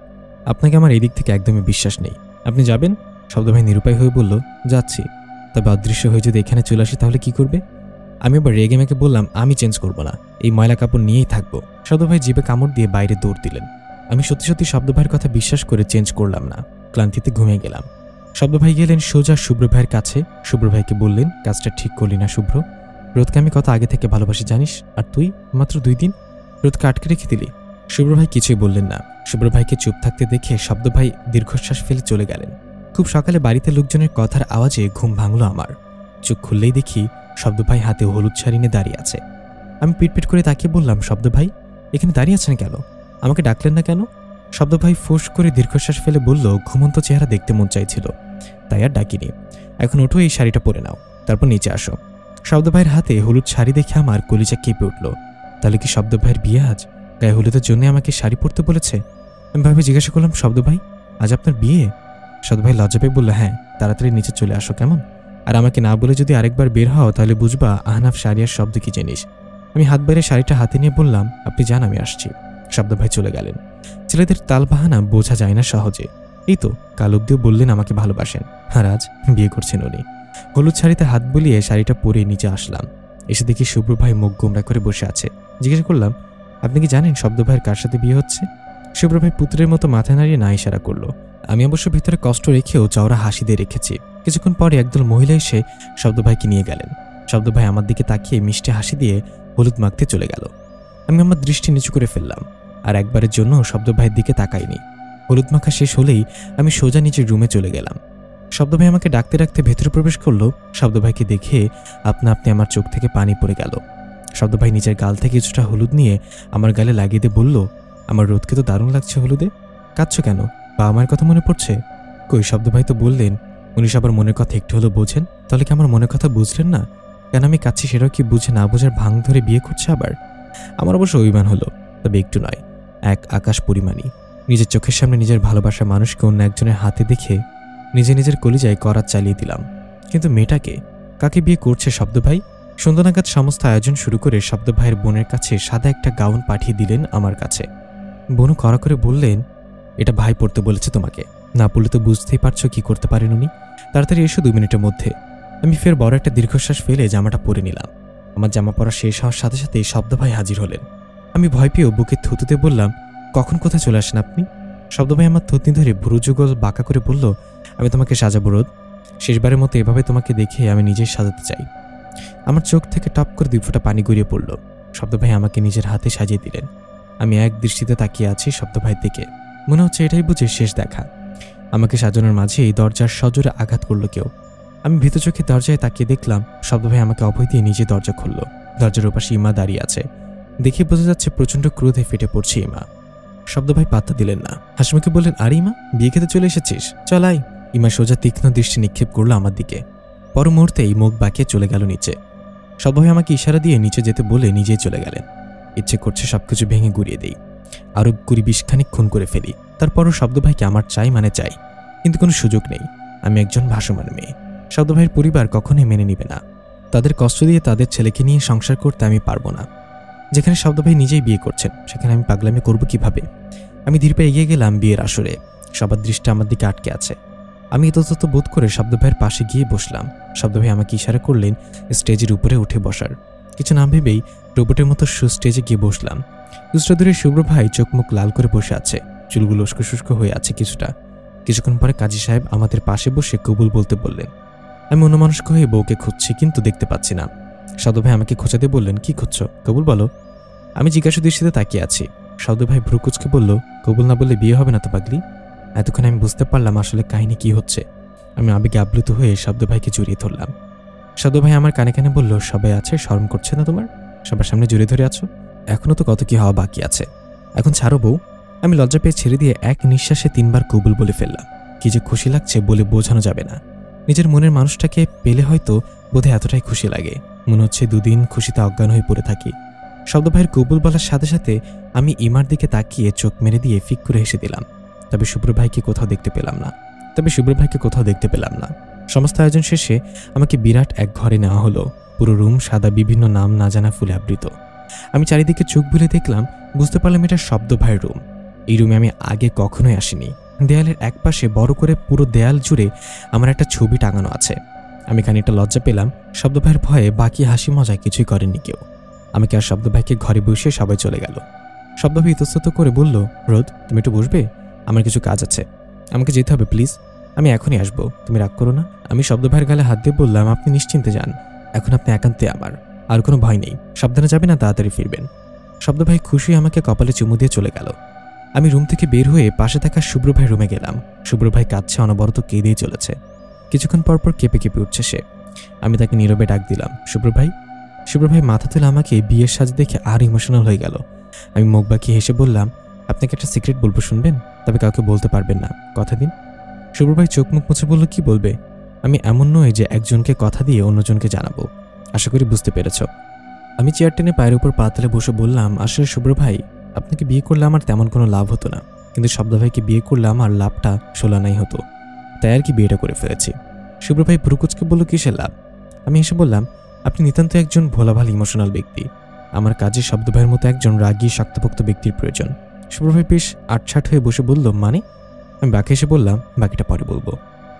আপনাকে আমার এই দিক থেকে একদমই বিশ্বাস নেই, আপনি যাবেন? শব্দ ভাই নিরুপায় হয়ে বলল, যাচ্ছি, তবে অদৃশ্য হয়ে যদি এখানে চলে আসি তাহলে কি করবে? আমি এবার রেগে মেকে বললাম, আমি চেঞ্জ করব না, এই ময়লা কাপড় নিয়েই থাকবো। শব্দ ভাই জিভে কামড় দিয়ে বাইরে দৌড় দিলেন। আমি সত্যি সত্যি শব্দ ভাইয়ের কথা বিশ্বাস করে চেঞ্জ করলাম না। ক্লান্তিতে ঘুমিয়ে গেলাম। শব্দ ভাই গেলেন সোজা শুভ্র ভাইয়ের কাছে। শুভ্র ভাইকে বললেন, কাজটা ঠিক করলি না শুভ্র। রোদকে আমি কত আগে থেকে ভালোবাসি জানিস, আর তুই মাত্র 2 দিন রোদকে আটকে রেখে দিলি। শুভ্র ভাই কিছুই বললেন না। শুভ্র ভাইকে চুপ থাকতে দেখে শব্দ ভাই দীর্ঘশ্বাস ফেলে চলে গেলেন। খুব সকালে বাড়িতে লোকজনের কথার আওয়াজে ঘুম ভাঙল আমার। চোখ খুললেই দেখি শব্দ ভাই হাতে হলুদ শাড়ি নিয়ে দাঁড়িয়ে আছে। আমি পিটপিট করে তাকিয়ে বললাম, শব্দ ভাই এখানে দাঁড়িয়ে আছেন কেন? আমাকে ডাকলেন না কেন? শব্দ ভাই ফোঁস করে দীর্ঘশ্বাস ফেলে বলল, ঘুমন্ত চেহারা দেখতে মন চাইছিল, তাই আর ডাকিনি। এখন ওঠো, এই শাড়িটা পরে নাও, তারপর নিচে আসো। শব্দ ভাইয়ের হাতে হলুদ শাড়ি দেখে আমার কলিজা কেঁপে উঠল। তাহলে কি শব্দ ভাইয়ের বিয়ে আজ? গায়ে হলুদের জন্য আমাকে শাড়ি পরতে বলেছে? আমি ভাবে জিজ্ঞাসা করলাম, শব্দ ভাই আজ আপনার বিয়ে? শব্দ ভাই লজ্জা পেয়ে বলল, হ্যাঁ, তাড়াতাড়ি নিচে চলে আসো কেমন? আর আমাকে না বলে যদি আরেকবার বের হও তাহলে বুঝবা আহনাফ শারিয়ার শব্দ কি জিনিস। আমি হাত বাইরে শাড়িটা হাতে নিয়ে বললাম, আপনি যান, আমি আসছি। শব্দ ভাই চলে গেলেন। ছেলেদের তালবাহানা বোঝা যায় না সহজে। এই তো কাল অব্দিও বললেন আমাকে ভালোবাসেন, আর আজ বিয়ে করছেন উনি। হলুদ শাড়িতে হাত বুলিয়ে শাড়িটা পরে নিচে আসলাম। এসে দেখি শুভ্র ভাই মুখ গোমরা করে বসে আছে। জিজ্ঞেস করলাম, আপনি কি জানেন শব্দ ভাইয়ের কার সাথে বিয়ে হচ্ছে? শুভ্র ভাই পুত্রের মতো মাথা নাড়িয়ে না ইশারা করলো। আমি অবশ্য ভিতরে কষ্ট রেখেও চওড়া হাসি দিয়ে রেখেছি। কিছুক্ষণ পরে একদল মহিলা এসে শব্দ ভাইকে নিয়ে গেলেন। শব্দ ভাই আমার দিকে তাকিয়ে মিষ্টি হাসি দিয়ে হলুদ মাখতে চলে গেল। আমি আমার দৃষ্টি নিচু করে ফেললাম, আর একবারের জন্য শব্দ ভাইয়ের দিকে তাকাইনি। হলুদ মাখা শেষ হলেই আমি সোজা নিচের রুমে চলে গেলাম। শব্দ ভাই আমাকে ডাকতে ডাকতে ভেতরে প্রবেশ করলো। শব্দ ভাইকে দেখে আপনা আপনি আমার চোখ থেকে পানি পড়ে গেল। শব্দ ভাই নিজের গাল থেকে কিছুটা হলুদ নিয়ে আমার গালে লাগিয়ে দিয়ে বলল, আমার রোদকে তো দারুণ লাগছে হলুদে, কাঁদছো কেন? বা আমার কথা মনে পড়ছে? কই, শব্দ ভাই তো বললেন উনি সবার মনের কথা একটু হলেও বোঝেন। তাহলে কি আমার মনের কথা বুঝলেন না? কেন আমি কাঁদছি সেটাও কি বুঝে না বোঝার ভাঙ ধরে বিয়ে করছে আবার? আমার অবশ্য অভিমান হলো, তবে একটু নয়, এক আকাশ পরিমাণই। নিজের চোখের সামনে নিজের ভালোবাসার মানুষকে অন্য একজনের হাতে দেখে নিজের কলিজায় করাত চালিয়ে দিলাম। কিন্তু মেয়েটাকে, কাকে বিয়ে করছে শব্দ ভাই? সন্ধ্যানাগাদ সমস্ত আয়োজন শুরু করে শব্দ ভাইয়ের বোনের কাছে সাদা একটা গাউন পাঠিয়ে দিলেন আমার কাছে। বোনও কড়া করে বললেন, এটা ভাই পড়তে বলেছে তোমাকে, না পড়লে তো বুঝতেই পারছো কি করতে পারেন উনি। তাড়াতাড়ি এসো 2 মিনিটের মধ্যে। আমি ফের বড় একটা দীর্ঘশ্বাস ফেলে জামাটা পরে নিলাম। আমার জামা পরা শেষ হওয়ার সাথে সাথেই শব্দ ভাই হাজির হলেন। আমি ভয় পেয়েও বুকে থুতুতে বললাম, কখন কোথায় চলে আসেন আপনি? শব্দ ভাই আমার থুতনি ধরে ভুরু যুগল বাঁকা করে বলল, আমি তোমাকে সাজাবো রোদ, শেষবারের মতো এভাবে তোমাকে দেখে আমি নিজেই সাজাতে চাই। আমার চোখ থেকে টপ করে 2 ফোঁটা পানি গড়িয়ে পড়ল। শব্দ ভাই আমাকে নিজের হাতে সাজিয়ে দিলেন। আমি এক দৃষ্টিতে তাকিয়ে আছি শব্দ ভাইয়ের দিকে। মনে হচ্ছে এটাই বুঝে শেষ দেখা। আমাকে সাজানোর মাঝেই দরজার সজোরে আঘাত করলো কেউ। আমি ভীত চোখে দরজায় তাকিয়ে দেখলাম শব্দ ভাই আমাকে অভয় দিয়ে নিজে দরজা খুলল। দরজার ওপাশে ইমা দাঁড়িয়ে আছে। দেখে বোঝা যাচ্ছে প্রচণ্ড ক্রোধে ফেটে পড়ছে ইমা। শব্দ ভাই পাত্তা দিলেন না, হাসিমুখে বললেন, আরে ইমা, বিয়ে খেতে চলে এসেছিস, চল আয়। ইমা সোজা তীক্ষ্ণ দৃষ্টি নিক্ষেপ করলো আমার দিকে। পর মুহূর্তেই মুখ বাঁকিয়ে চলে গেল নিচে। শব্দ ভাই আমাকে ইশারা দিয়ে নিচে যেতে বলে নিজেই চলে গেলেন। ইচ্ছে করছে সবকিছু ভেঙে গুড়িয়ে দেই, আরো 20-20 খানিক খুন করে ফেলি। তারপরও শব্দ ভাইকে আমার চাই মানে চাই, কিন্তু কোনো সুযোগ নেই। আমি একজন ভাসমান মেয়ে, শব্দ ভাইয়ের পরিবার কখনোই মেনে নিবে না। তাদের কষ্ট দিয়ে তাদের ছেলেকে নিয়ে সংসার করতে আমি পারবো না। যেখানে শব্দ ভাই নিজেই বিয়ে করছেন সেখানে আমি পাগলামি করব কিভাবে? আমি ধীরে পায়ে এগিয়ে গেলাম বিয়ের আসরে। সবার দৃষ্টি আমার দিকে আটকে আছে। আমি ইতস্তত বোধ করে শব্দ ভাইয়ের পাশে গিয়ে বসলাম। শব্দ ভাই আমাকে ইশারা করলেন স্টেজের উপরে উঠে বসার। কিছু না ভেবেই রোবটের মতো স্টেজে গিয়ে বসলাম। কিছুটা দূরে শুভ্র ভাই চোখ মুখ লাল করে বসে আছে, চুলগুলো উস্কো শুষ্ক হয়ে আছে কিছুটা। কিছুক্ষণ পরে কাজী সাহেব আমাদের পাশে বসে কবুল বলতে বললেন। আমি অন্যমনস্ক হয়ে বউকে খুঁজছি, কিন্তু দেখতে পাচ্ছি না। শব্দ ভাই আমাকে খোঁজা দিয়ে বললেন, কি খুঁজছো, কবুল বলো। আমি জিজ্ঞাসা দৃষ্টিতে তাকিয়ে আছি। শব্দ ভাই ভ্রু কুঁচকে বলল, কবুল না বললে বিয়ে হবে না তো পাগলি। এতক্ষণ আমি বুঝতে পারলাম আসলে কাহিনী কি হচ্ছে। আমি আবেগে আপ্লুত হয়ে শব্দ ভাইকে জড়িয়ে ধরলাম। শব্দ ভাই আমার কানে কানে বলল, সবাই আছে, শরম করছে না তোমার? সবার সামনে জড়িয়ে ধরে আছো, এখনো তো কত কি হওয়া বাকি আছে, এখন ছাড়ো বউ। আমি লজ্জা পেয়ে ছেড়ে দিয়ে এক নিঃশ্বাসে 3 বার কবুল বলে ফেললাম। কি যে খুশি লাগছে বলে বোঝানো যাবে না। নিজের মনের মানুষটাকে পেলে হয়তো বোধহয় এতটাই খুশি লাগে, মনে হচ্ছে 2 দিন খুশিতে অজ্ঞান হয়ে পড়ে থাকি। শব্দ ভাইয়ের কবুল বলার সাথে সাথে আমি ইমার দিকে তাকিয়ে চোখ মেরে দিয়ে ফিক করে হেসে দিলাম। তবে শুভ্র ভাইকে কোথাও দেখতে পেলাম না। সমস্ত আয়োজন শেষে আমাকে বিরাট এক ঘরে নেওয়া হলো। পুরো রুম সাদা বিভিন্ন নাম না জানা ফুলে আবৃত। আমি চারিদিকে চোখ বুলে দেখলাম, বুঝতে পারলাম এটা শব্দ ভাইয়ের রুম। এই রুমে আমি আগে কখনোই আসিনি। দেয়ালের এক পাশে বড় করে পুরো দেয়াল জুড়ে আমার একটা ছবি টাঙানো আছে। আমি খানিকটা লজ্জা পেলাম। শব্দ ভাইয়ের ভয়ে বাকি হাসি মজা কিছুই করেনি কেউ। আমাকে আর শব্দ ভাইকে ঘরে বসে সবাই চলে গেল। শব্দ ভাই ইতস্তত করে বলল, রোদ, তুমি একটু বসবে, আমার কিছু কাজ আছে, আমাকে যেতে হবে প্লিজ। আমি এখনই আসবো, তুমি রাগ করো না। আমি শব্দ ভাইয়ের গালে হাত দিয়ে বললাম, আপনি নিশ্চিন্তে যান, এখন আপনি একান্তে আমার, আর কোনো ভয় নেই, সাবধানে যাবেন না, তাড়াতাড়ি ফিরবেন। শব্দ ভাই খুশি আমাকে কপালে চুমু দিয়ে চলে গেল। আমি রুম থেকে বের হয়ে পাশে থাকা শুভ্র ভাই রুমে গেলাম। শুভ্র ভাই কাঁদছে, অনবরত কেঁদেই চলেছে। কিছুক্ষণ পরপর কেঁপে কেঁপে উঠছে সে। আমি তাকে নীরবে ডাক দিলাম, শুভ্র ভাই। শুভ্র ভাই মাথা তুলে আমাকে বিয়ের সাজ দেখে আর ইমোশনাল হয়ে গেল। আমি মুখ বাঁকিয়ে হেসে বললাম, আপনাকে একটা সিক্রেট বলবো, শুনবেন? তবে কাউকে বলতে পারবেন না, কথা দিন। শুভ্র ভাই চোখ মুখ মুছে বলল, কি বলবে? আমি এমন নয় যে একজনকে কথা দিয়ে অন্যজনকে জানাবো, আশা করি বুঝতে পেরেছ। আমি চেয়ার টেনে পায়ের উপর পা তুলে বসে বললাম, আসলে শুভ্র ভাই, আপনাকে বিয়ে করলে আমার তেমন কোনো লাভ হতো না, কিন্তু শব্দ ভাইকে বিয়ে করলে আমার লাভটা সোলানাই হতো, তাই আর কি বিয়েটা করে ফেলেছি। শুভ্র ভাই ভ্রুকুচকে বলল, কিসের লাভ? আমি এসে বললাম, আপনি নিতান্ত একজন ভোলাভাল ইমোশনাল ব্যক্তি। আমার কাজে শব্দ ভাইয়ের মতো একজন রাগী শক্তপোক্ত ব্যক্তির প্রয়োজন। শুভ্র ভাই বেশ আটছাট হয়ে বসে বলল, মানে? আমি বাকি এসে বললাম, বাকিটা পরে বলবো।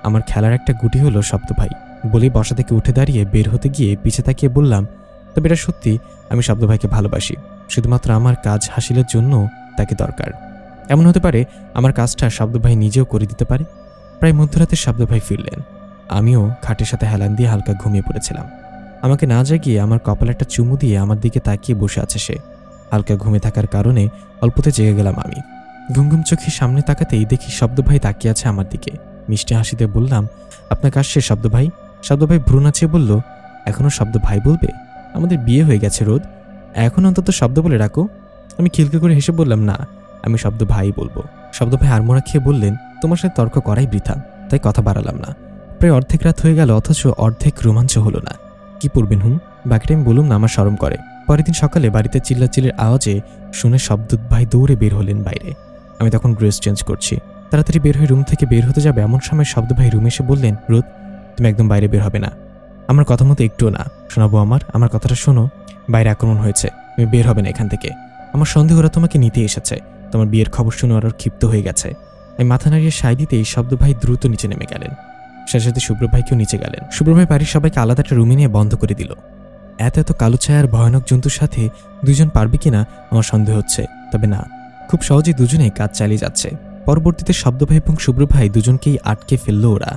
আমার খেলার একটা গুটি হলো শব্দ ভাই। বলেই বসা থেকে উঠে দাঁড়িয়ে বের হতে গিয়ে পিছে তাকিয়ে বললাম, তবে এটা সত্যি, আমি শব্দ ভাইকে ভালোবাসি। শুধুমাত্র আমার কাজ হাসিলের জন্য তাকে দরকার। এমন হতে পারে আমার কাজটা শব্দ ভাই নিজেও করে দিতে পারে। প্রায় মধ্যরাতে শব্দ ভাই ফিরলেন। আমিও খাটের সাথে হেলান দিয়ে হালকা ঘুমিয়ে পড়েছিলাম। আমাকে না জাগিয়ে আমার কপালে একটা চুমু দিয়ে আমার দিকে তাকিয়ে বসে আছে সে। হালকা ঘুমে থাকার কারণে অল্পতে জেগে গেলাম আমি। ঘুমঘুম চোখে সামনে তাকাতেই দেখি শব্দ ভাই তাকিয়ে আছে আমার দিকে। মিষ্টি হাসিতে বললাম, আপনাকে আসছে শব্দ ভাই? শব্দ ভাই ভ্রু নাচিয়ে বলল, এখনো শব্দ ভাই বলবে? আমাদের বিয়ে হয়ে গেছে রোদ, এখন অন্তত শব্দ বলে ডাকো। আমি খিলখিল করে হেসে বললাম, না, আমি শব্দ ভাই বলবো। শব্দ ভাই আড়মোড়া খেয়ে বললেন, তোমার সাথে তর্ক করাই বৃথা, তাই কথা বাড়ালাম না। প্রায় অর্ধেক রাত হয়ে গেল, অথচ অর্ধেক রোমাঞ্চ হলো না। কি পড়বেন বাকিটা আমি বলুম না, আমার শরম করে। পরের দিন সকালে বাড়িতে চিল্লাচিল্লির আওয়াজে শুনে শব্দ ভাই দৌড়ে বের হলেন বাইরে। আমি তখন ড্রেস চেঞ্জ করছি, তাড়াতাড়ি বের হয়ে রুম থেকে বের হতে যাবে এমন সময় শব্দ ভাই রুমে এসে বললেন, রোদ, তুমি একদম বাইরে বের হবে না। আমার কথা মতো একটুও না। শোনাবো আমার কথাটা শোনো। বাইরে আক্রমণ হয়েছে, তুমি বের হবে না এখান থেকে। আমার সন্দেহ ওরা তোমাকে নিতে এসেছে। তোমার বিয়ের খবর শুনে ওরা ক্ষিপ্ত হয়ে গেছে। আমি মাথা নাড়িয়ে সায় দিতেই শব্দ ভাই দ্রুত নিচে নেমে গেলেন। সাথে সাথে শুভ্র ভাইকেও নিচে গেলেন। শুভ্র ভাই বাড়ির সবাইকে আলাদা একটা রুমে নিয়ে বন্ধ করে দিল। এত কালো ছায়ার ভয়ানক জন্তুর সাথে দুজন পারবে কিনা আমার সন্দেহ হচ্ছে, তবে না, খুব সহজেই দুজনেই কাজ চালিয়ে যাচ্ছে। পরবর্তীতে শব্দ ভাই এবং শুভ্র ভাই দুজনকেই আটকে ফেলল ওরা।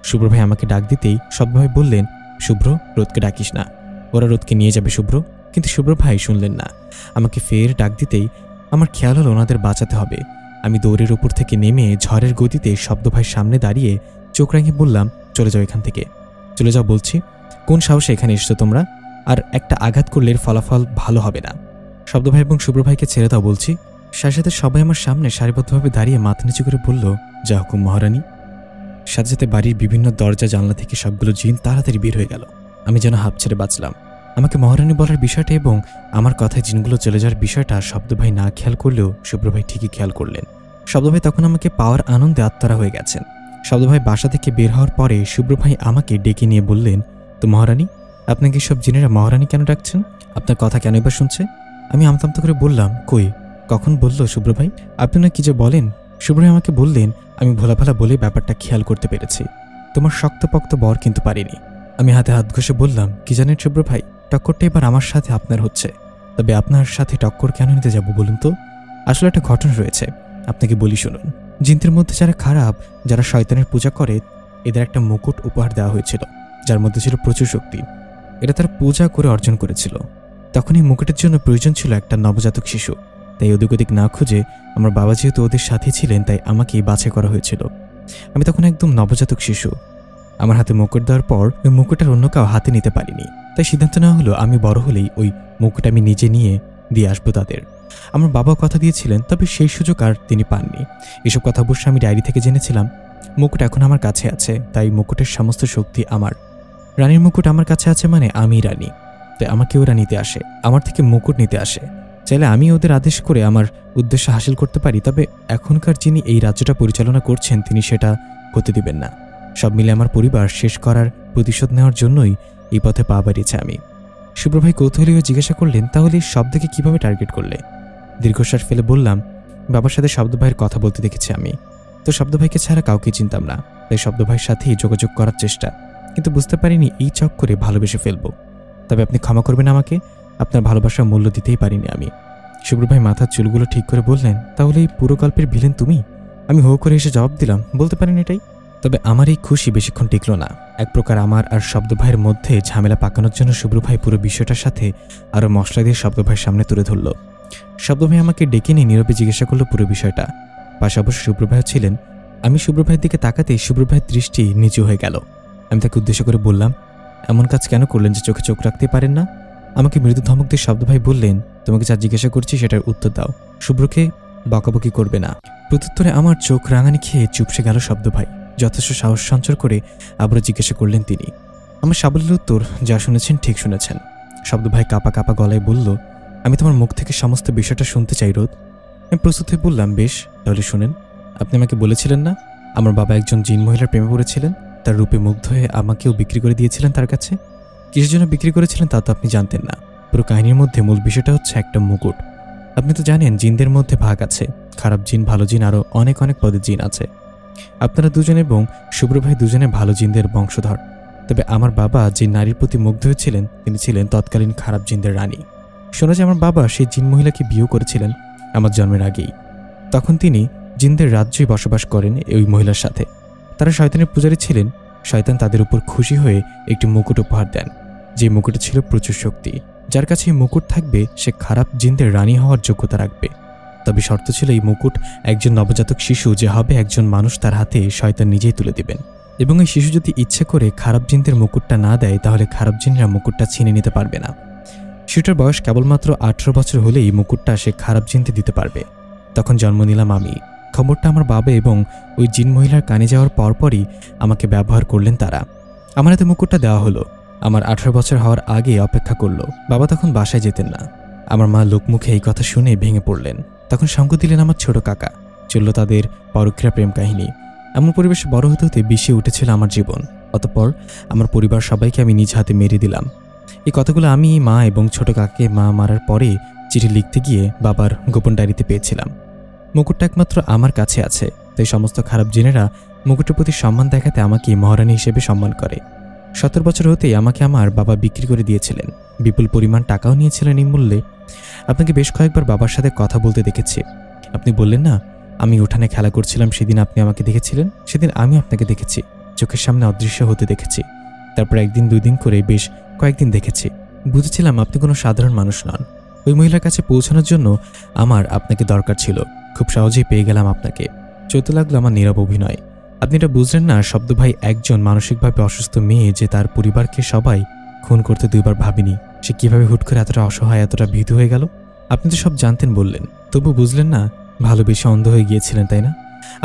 শুভ্র ভাই আমাকে ডাক দিতেই শব্দ ভাই বললেন, শুভ্র, রোদকে ডাকিস না, ওরা রোদকে নিয়ে যাবে শুভ্র। কিন্তু শুভ্র ভাই শুনলেন না। আমাকে ফের ডাক দিতেই আমার খেয়াল হলো ওনাদের বাঁচাতে হবে। আমি দৌড়ের উপর থেকে নেমে ঝড়ের গতিতে শব্দ ভাইয়ের সামনে দাঁড়িয়ে চোখ রাঙিয়ে বললাম, চলে যাও এখান থেকে, চলে যাও বলছি। কোন সাহসে এখানে এসছো তোমরা? আর একটা আঘাত করলে এর ফলাফল ভালো হবে না। শব্দ ভাই এবং শুভ্র ভাইকে ছেড়ে দাও বলছি। সাথে সাথে সবাই আমার সামনে সারিবদ্ধভাবে দাঁড়িয়ে মাথা নিচু করে বলল, যা হুকুম মহারানী। সাথে সাথে বাড়ির বিভিন্ন দরজা জানলা থেকে সবগুলো জিন তাড়াতাড়ি বের হয়ে গেল। আমি যেন হাঁপ ছেড়ে বাঁচলাম। আমাকে মহারানী বলার বিষয়টা এবং আমার কথায় জিনগুলো চলে যাওয়ার বিষয়টা শব্দ ভাই না খেয়াল করলেও শুভ্র ভাই ঠিকই খেয়াল করলেন। শব্দ ভাই তখন আমাকে পাওয়ার আনন্দে আত্মহারা হয়ে গেছেন। শব্দ ভাই বাসা থেকে বের হওয়ার পরে শুভ্র ভাই আমাকে ডেকে নিয়ে বললেন, তো মহারানী, আপনাকে সব জিনেরা মহারানী কেন ডাকছেন? আপনার কথা কেন এবার শুনছে? আমি আমতামতা করে বললাম, কই, কখন বলল শুভ্র ভাই? আপনি না কি যে বলেন? শুভ্র ভাই আমাকে বললেন, আমি ভোলাভালা বলে ব্যাপারটা খেয়াল করতে পেরেছি। তোমার শক্তপোক্ত বর কিন্তু পারিনি। আমি হাতে হাত ঘষে বললাম, কি জানেন শুভ্র ভাই, টক্করটা এবার আমার সাথে আপনার হচ্ছে। তবে আপনার সাথে টক্কর কেন নিতে যাব বলুন তো? আসলে একটা ঘটনা রয়েছে, আপনাকে বলি শুনুন। জিনদের মধ্যে যারা খারাপ, যারা শয়তানের পূজা করে, এদের একটা মুকুট উপহার দেওয়া হয়েছিল, যার মধ্যে ছিল প্রচুর শক্তি। এটা তার পূজা করে অর্জন করেছিল। তখন এই মুকুটের জন্য প্রয়োজন ছিল একটা নবজাতক শিশু। তাই ওদিক ওদিক না খুঁজে আমার বাবা যেহেতু ওদের সাথে ছিলেন, তাই আমাকেই বাছাই করা হয়েছিল। আমি তখন একদম নবজাতক শিশু। আমার হাতে মুকুট দেওয়ার পর ওই মুকুটটার অন্য কাউ হাতে নিতে পারিনি। তাই সিদ্ধান্ত নেওয়া হলো আমি বড় হলেই ওই মুকুট আমি নিজে নিয়ে দিয়ে আসবো তাদের। আমার বাবা কথা দিয়েছিলেন, তবে সেই সুযোগ আর তিনি পাননি। এসব কথা অবশ্য আমি ডায়েরি থেকে জেনেছিলাম। মুকুট এখন আমার কাছে আছে, তাই মুকুটের সমস্ত শক্তি আমার। রানীর মুকুট আমার কাছে আছে মানে আমি রানী, তাই আমাকে ওরা নিতে আসে, আমার থেকে মুকুট নিতে আসে। চাইলে আমি ওদের আদেশ করে আমার উদ্দেশ্য হাসিল করতে পারি, তবে এখনকার যিনি এই রাজ্যটা পরিচালনা করছেন তিনি সেটা হতে দিবেন না। সব মিলে আমার পরিবার শেষ করার প্রতিশোধ নেওয়ার জন্যই এই পথে পা বাড়িয়েছে আমি। শুভ্র ভাই কৌতূহলী হয়ে জিজ্ঞাসা করলেন, তাহলে এই শব্দকে কিভাবে টার্গেট করলে? দীর্ঘশ্বাস ফেলে বললাম, বাবার সাথে শব্দ ভাইয়ের কথা বলতে দেখেছি আমি, তো শব্দ ভাইকে ছাড়া কাউকে চিনতাম না, তাই শব্দ ভাইয়ের সাথেই যোগাযোগ করার চেষ্টা, কিন্তু বুঝতে পারিনি এই চক্করে ভালোবেসে ফেলবো। তবে আপনি ক্ষমা করবেন আমাকে, আপনার ভালোবাসার মূল্য দিতেই পারিনি আমি। শুভ্র ভাই মাথার চুলগুলো ঠিক করে বললেন, তাহলে এই পুরো গল্পের ভিলেন তুমি? আমি হো করে এসে জবাব দিলাম, বলতে পারেন এটাই। তবে আমার এই খুশি বেশিক্ষণ টিকল না। এক প্রকার আমার আর শব্দ ভাইয়ের মধ্যে ঝামেলা পাকানোর জন্য শুভ্র ভাই পুরো বিষয়টার সাথে আরও মশলা দিয়ে শব্দ ভাইয়ের সামনে তুলে ধরল। শব্দ ভাই আমাকে ডেকে নিয়ে নীরবে জিজ্ঞাসা করলো পুরো বিষয়টা। পাশে অবশ্য শুভ্র ভাইও ছিলেন। আমি শুভ্র ভাইয়ের দিকে তাকাতেই শুভ্র ভাইয়ের দৃষ্টি নিচু হয়ে গেল। আমি তাকে উদ্দেশ্য করে বললাম, এমন কাজ কেন করলেন যে চোখে চোখ রাখতে পারেন না? আমাকে মৃদু ধমক দিয়ে শব্দ ভাই বললেন, তোমাকে যা জিজ্ঞাসা করছি সেটার উত্তর দাও, শুভ্রকে বকাবকি করবে না। প্রত্যুত্তরে আমার চোখ রাঙানি খেয়ে চুপসে গেল শব্দ ভাই। যথেষ্ট সাহস সঞ্চার করে আবারও জিজ্ঞাসা করলেন তিনি। আমার সাবলীল উত্তর, যা শুনেছেন ঠিক শুনেছেন। শব্দ ভাই কাঁপা কাঁপা গলায় বলল, আমি তোমার মুখ থেকে সমস্ত বিষয়টা শুনতে চাই রোদ। আমি প্রস্তুত হয়ে বললাম, বেশ, তাহলে শুনেন। আপনি আমাকে বলেছিলেন না আমার বাবা একজন জিন মহিলার প্রেমে পড়েছিলেন, তার রূপে মুগ্ধ হয়ে আমাকেও বিক্রি করে দিয়েছিলেন তার কাছে। কিসের জন্য বিক্রি করেছিলেন তা তো আপনি জানতেন না। পুরো কাহিনীর মধ্যে মূল বিষয়টা হচ্ছে একটা মুকুট। আপনি তো জানেন জিনদের মধ্যে ভাগ আছে, খারাপ জিন, ভালো জিন, আরও অনেক অনেক পদের জিন আছে। আপনারা দুজন এবং শুভ্র ভাই দুজনে ভালো জিনদের বংশধর। তবে আমার বাবা যে নারীর প্রতি মুগ্ধ হয়েছিলেন তিনি ছিলেন তৎকালীন খারাপ জিনদের রানী। শোনা যায় আমার বাবা সেই জিন মহিলাকে বিয়ে করেছিলেন আমার জন্মের আগেই। তখন তিনি জিনদের রাজ্যে বসবাস করেন ওই মহিলার সাথে। তারা শয়তানের পূজারী ছিলেন। শয়তান তাদের উপর খুশি হয়ে একটি মুকুট উপহার দেন, যে মুকুটে ছিল প্রচুর শক্তি। যার কাছে এই মুকুট থাকবে সে খারাপ জিনদের রানী হওয়ার যোগ্যতা রাখবে। তবে শর্ত ছিল এই মুকুট একজন নবজাতক শিশু যে হবে একজন মানুষ তার হাতে শয়তান নিজেই তুলে দিবেন, এবং এই শিশু যদি ইচ্ছে করে খারাপ জিনদের মুকুটটা না দেয় তাহলে খারাপ জিনরা মুকুটটা ছিনে নিতে পারবে না। শিশুটার বয়স কেবলমাত্র 18 বছর হলেই মুকুটটা সে খারাপ জিনতে দিতে পারবে। তখন জন্ম নিলাম আমি। খবরটা আমার বাবা এবং ওই জিন মহিলার কানে যাওয়ার পরপরই আমাকে ব্যবহার করলেন তারা। আমার হাতে মুকুটটা দেওয়া হলো। আমার 18 বছর হওয়ার আগে অপেক্ষা করলো। বাবা তখন বাসায় যেতেন না। আমার মা লোকমুখে এই কথা শুনে ভেঙে পড়লেন। তখন সঙ্গ দিলেন আমার ছোট কাকা। চলল তাদের পরকীয়া প্রেম কাহিনী। এমন পরিবেশে বড় হতে হতে বিষে উঠেছিল আমার জীবন। অতঃপর আমার পরিবার সবাইকে আমি নিজ হাতে মেরে দিলাম। এই কথাগুলো আমি, মা এবং ছোট কাকাকে মা মারার পরে চিঠি লিখতে গিয়ে বাবার গোপন ডায়েরিতে পেয়েছিলাম। মুকুটটা একমাত্র আমার কাছে আছে, তাই সমস্ত খারাপ জিনেরা মুকুটের প্রতি সম্মান দেখাতে আমাকে মহারানী হিসেবে সম্মান করে। 17 বছর হতেই আমাকে আমার বাবা বিক্রি করে দিয়েছিলেন। বিপুল পরিমাণ টাকাও নিয়েছিলেন এই মূল্যে। আপনাকে বেশ কয়েকবার বাবার সাথে কথা বলতে দেখেছি। আপনি বললেন না আমি উঠানে খেলা করছিলাম, সেদিন আপনি আমাকে দেখেছিলেন। সেদিন আমি আপনাকে দেখেছি, চোখের সামনে অদৃশ্য হতে দেখেছি। তারপর একদিন 2 দিন করে বেশ কয়েকদিন দেখেছি। বুঝেছিলাম আপনি কোনো সাধারণ মানুষ নন। ওই মহিলার কাছে পৌঁছানোর জন্য আমার আপনাকে দরকার ছিল। খুব সহজেই পেয়ে গেলাম আপনাকে। চলতে লাগলো আমার নীরব অভিনয়। আপনি এটা বুঝলেন না শব্দ ভাই একজন মানসিকভাবে অসুস্থ মেয়ে, যে তার পরিবারকে সবাই খুন করতে 2 বার ভাবিনি। সে কিভাবে হুট করে এতটা অসহায়, এতটা ভীতু হয়ে গেল? আপনি তো সব জানতেন বললেন, তবু বুঝলেন না। ভালোবেসে অন্ধ হয়ে গিয়েছিলেন, তাই না?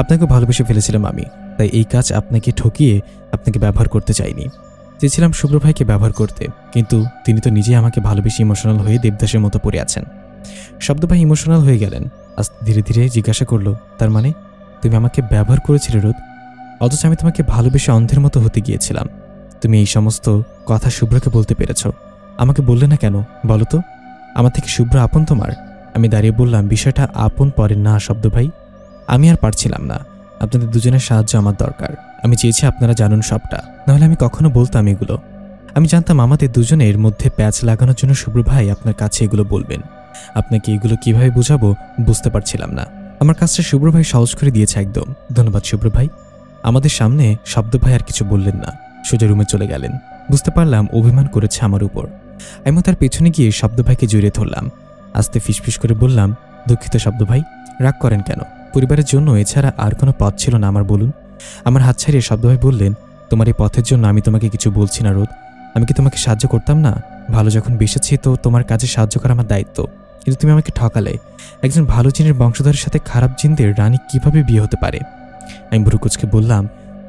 আপনাকে ভালোবেসে ফেলেছিলাম আমি, তাই এই কাজ আপনাকে ঠকিয়ে আপনাকে ব্যবহার করতে চাইনি। চেয়েছিলাম শুভ্র ভাইকে ব্যবহার করতে, কিন্তু তিনি তো নিজেই আমাকে ভালোবেসে ইমোশনাল হয়ে দেবদাসের মতো পড়ে আছেন। শব্দ ভাই ইমোশনাল হয়ে গেলেন। আজ ধীরে ধীরে জিজ্ঞাসা করলো, তার মানে তুমি আমাকে ব্যবহার করেছিলে রোদ? অথচ আমি তোমাকে ভালোবেসে অন্ধের মতো হতে গিয়েছিলাম। তুমি এই সমস্ত কথা শুভ্রকে বলতে পেরেছ, আমাকে বললে না কেন বলো তো? আমার থেকে শুভ্র আপন তোমার? আমি দাঁড়িয়ে বললাম, বিষয়টা আপন পরে না শব্দ ভাই। আমি আর পারছিলাম না। আপনাদের দুজনের সাহায্য আমার দরকার। আমি চেয়েছি আপনারা জানুন সবটা, নাহলে আমি কখনো বলতাম এগুলো। আমি জানতাম আমাদের দুজনের মধ্যে প্যাচ লাগানোর জন্য শুভ্র ভাই আপনার কাছে এগুলো বলবেন। আপনাকে এগুলো কিভাবে বোঝাবো বুঝতে পারছিলাম না। আমার কাজটা শুভ্র ভাই সহজ করে দিয়েছে একদম। ধন্যবাদ শুভ্র ভাই। আমাদের সামনে শব্দ ভাই আর কিছু বললেন না, সোজা রুমে চলে গেলেন। বুঝতে পারলাম অভিমান করেছে আমার উপর। আমি তার পেছনে গিয়ে শব্দ ভাইকে জড়িয়ে ধরলাম। আস্তে ফিসফিস করে বললাম, দুঃখিত শব্দ ভাই, রাগ করেন কেন? পরিবারের জন্য এছাড়া আর কোনো পথ ছিল না আমার, বলুন। আমার হাত ছাড়িয়ে শব্দ ভাই বললেন, তোমার এই পথের জন্য আমি তোমাকে কিছু বলছি না রোদ। আমি কি তোমাকে সাহায্য করতাম না? ভালো যখন বেসেছি তো তোমার কাজে সাহায্য করা আমার দায়িত্ব। কিন্তু তুমি আমাকে ঠকালে। একজন ভালো জিনের বংশধরের সাথে খারাপ জিনদের রানী কিভাবে বিয়ে হতে পারে? আমি ভুরুকুচকে বললাম,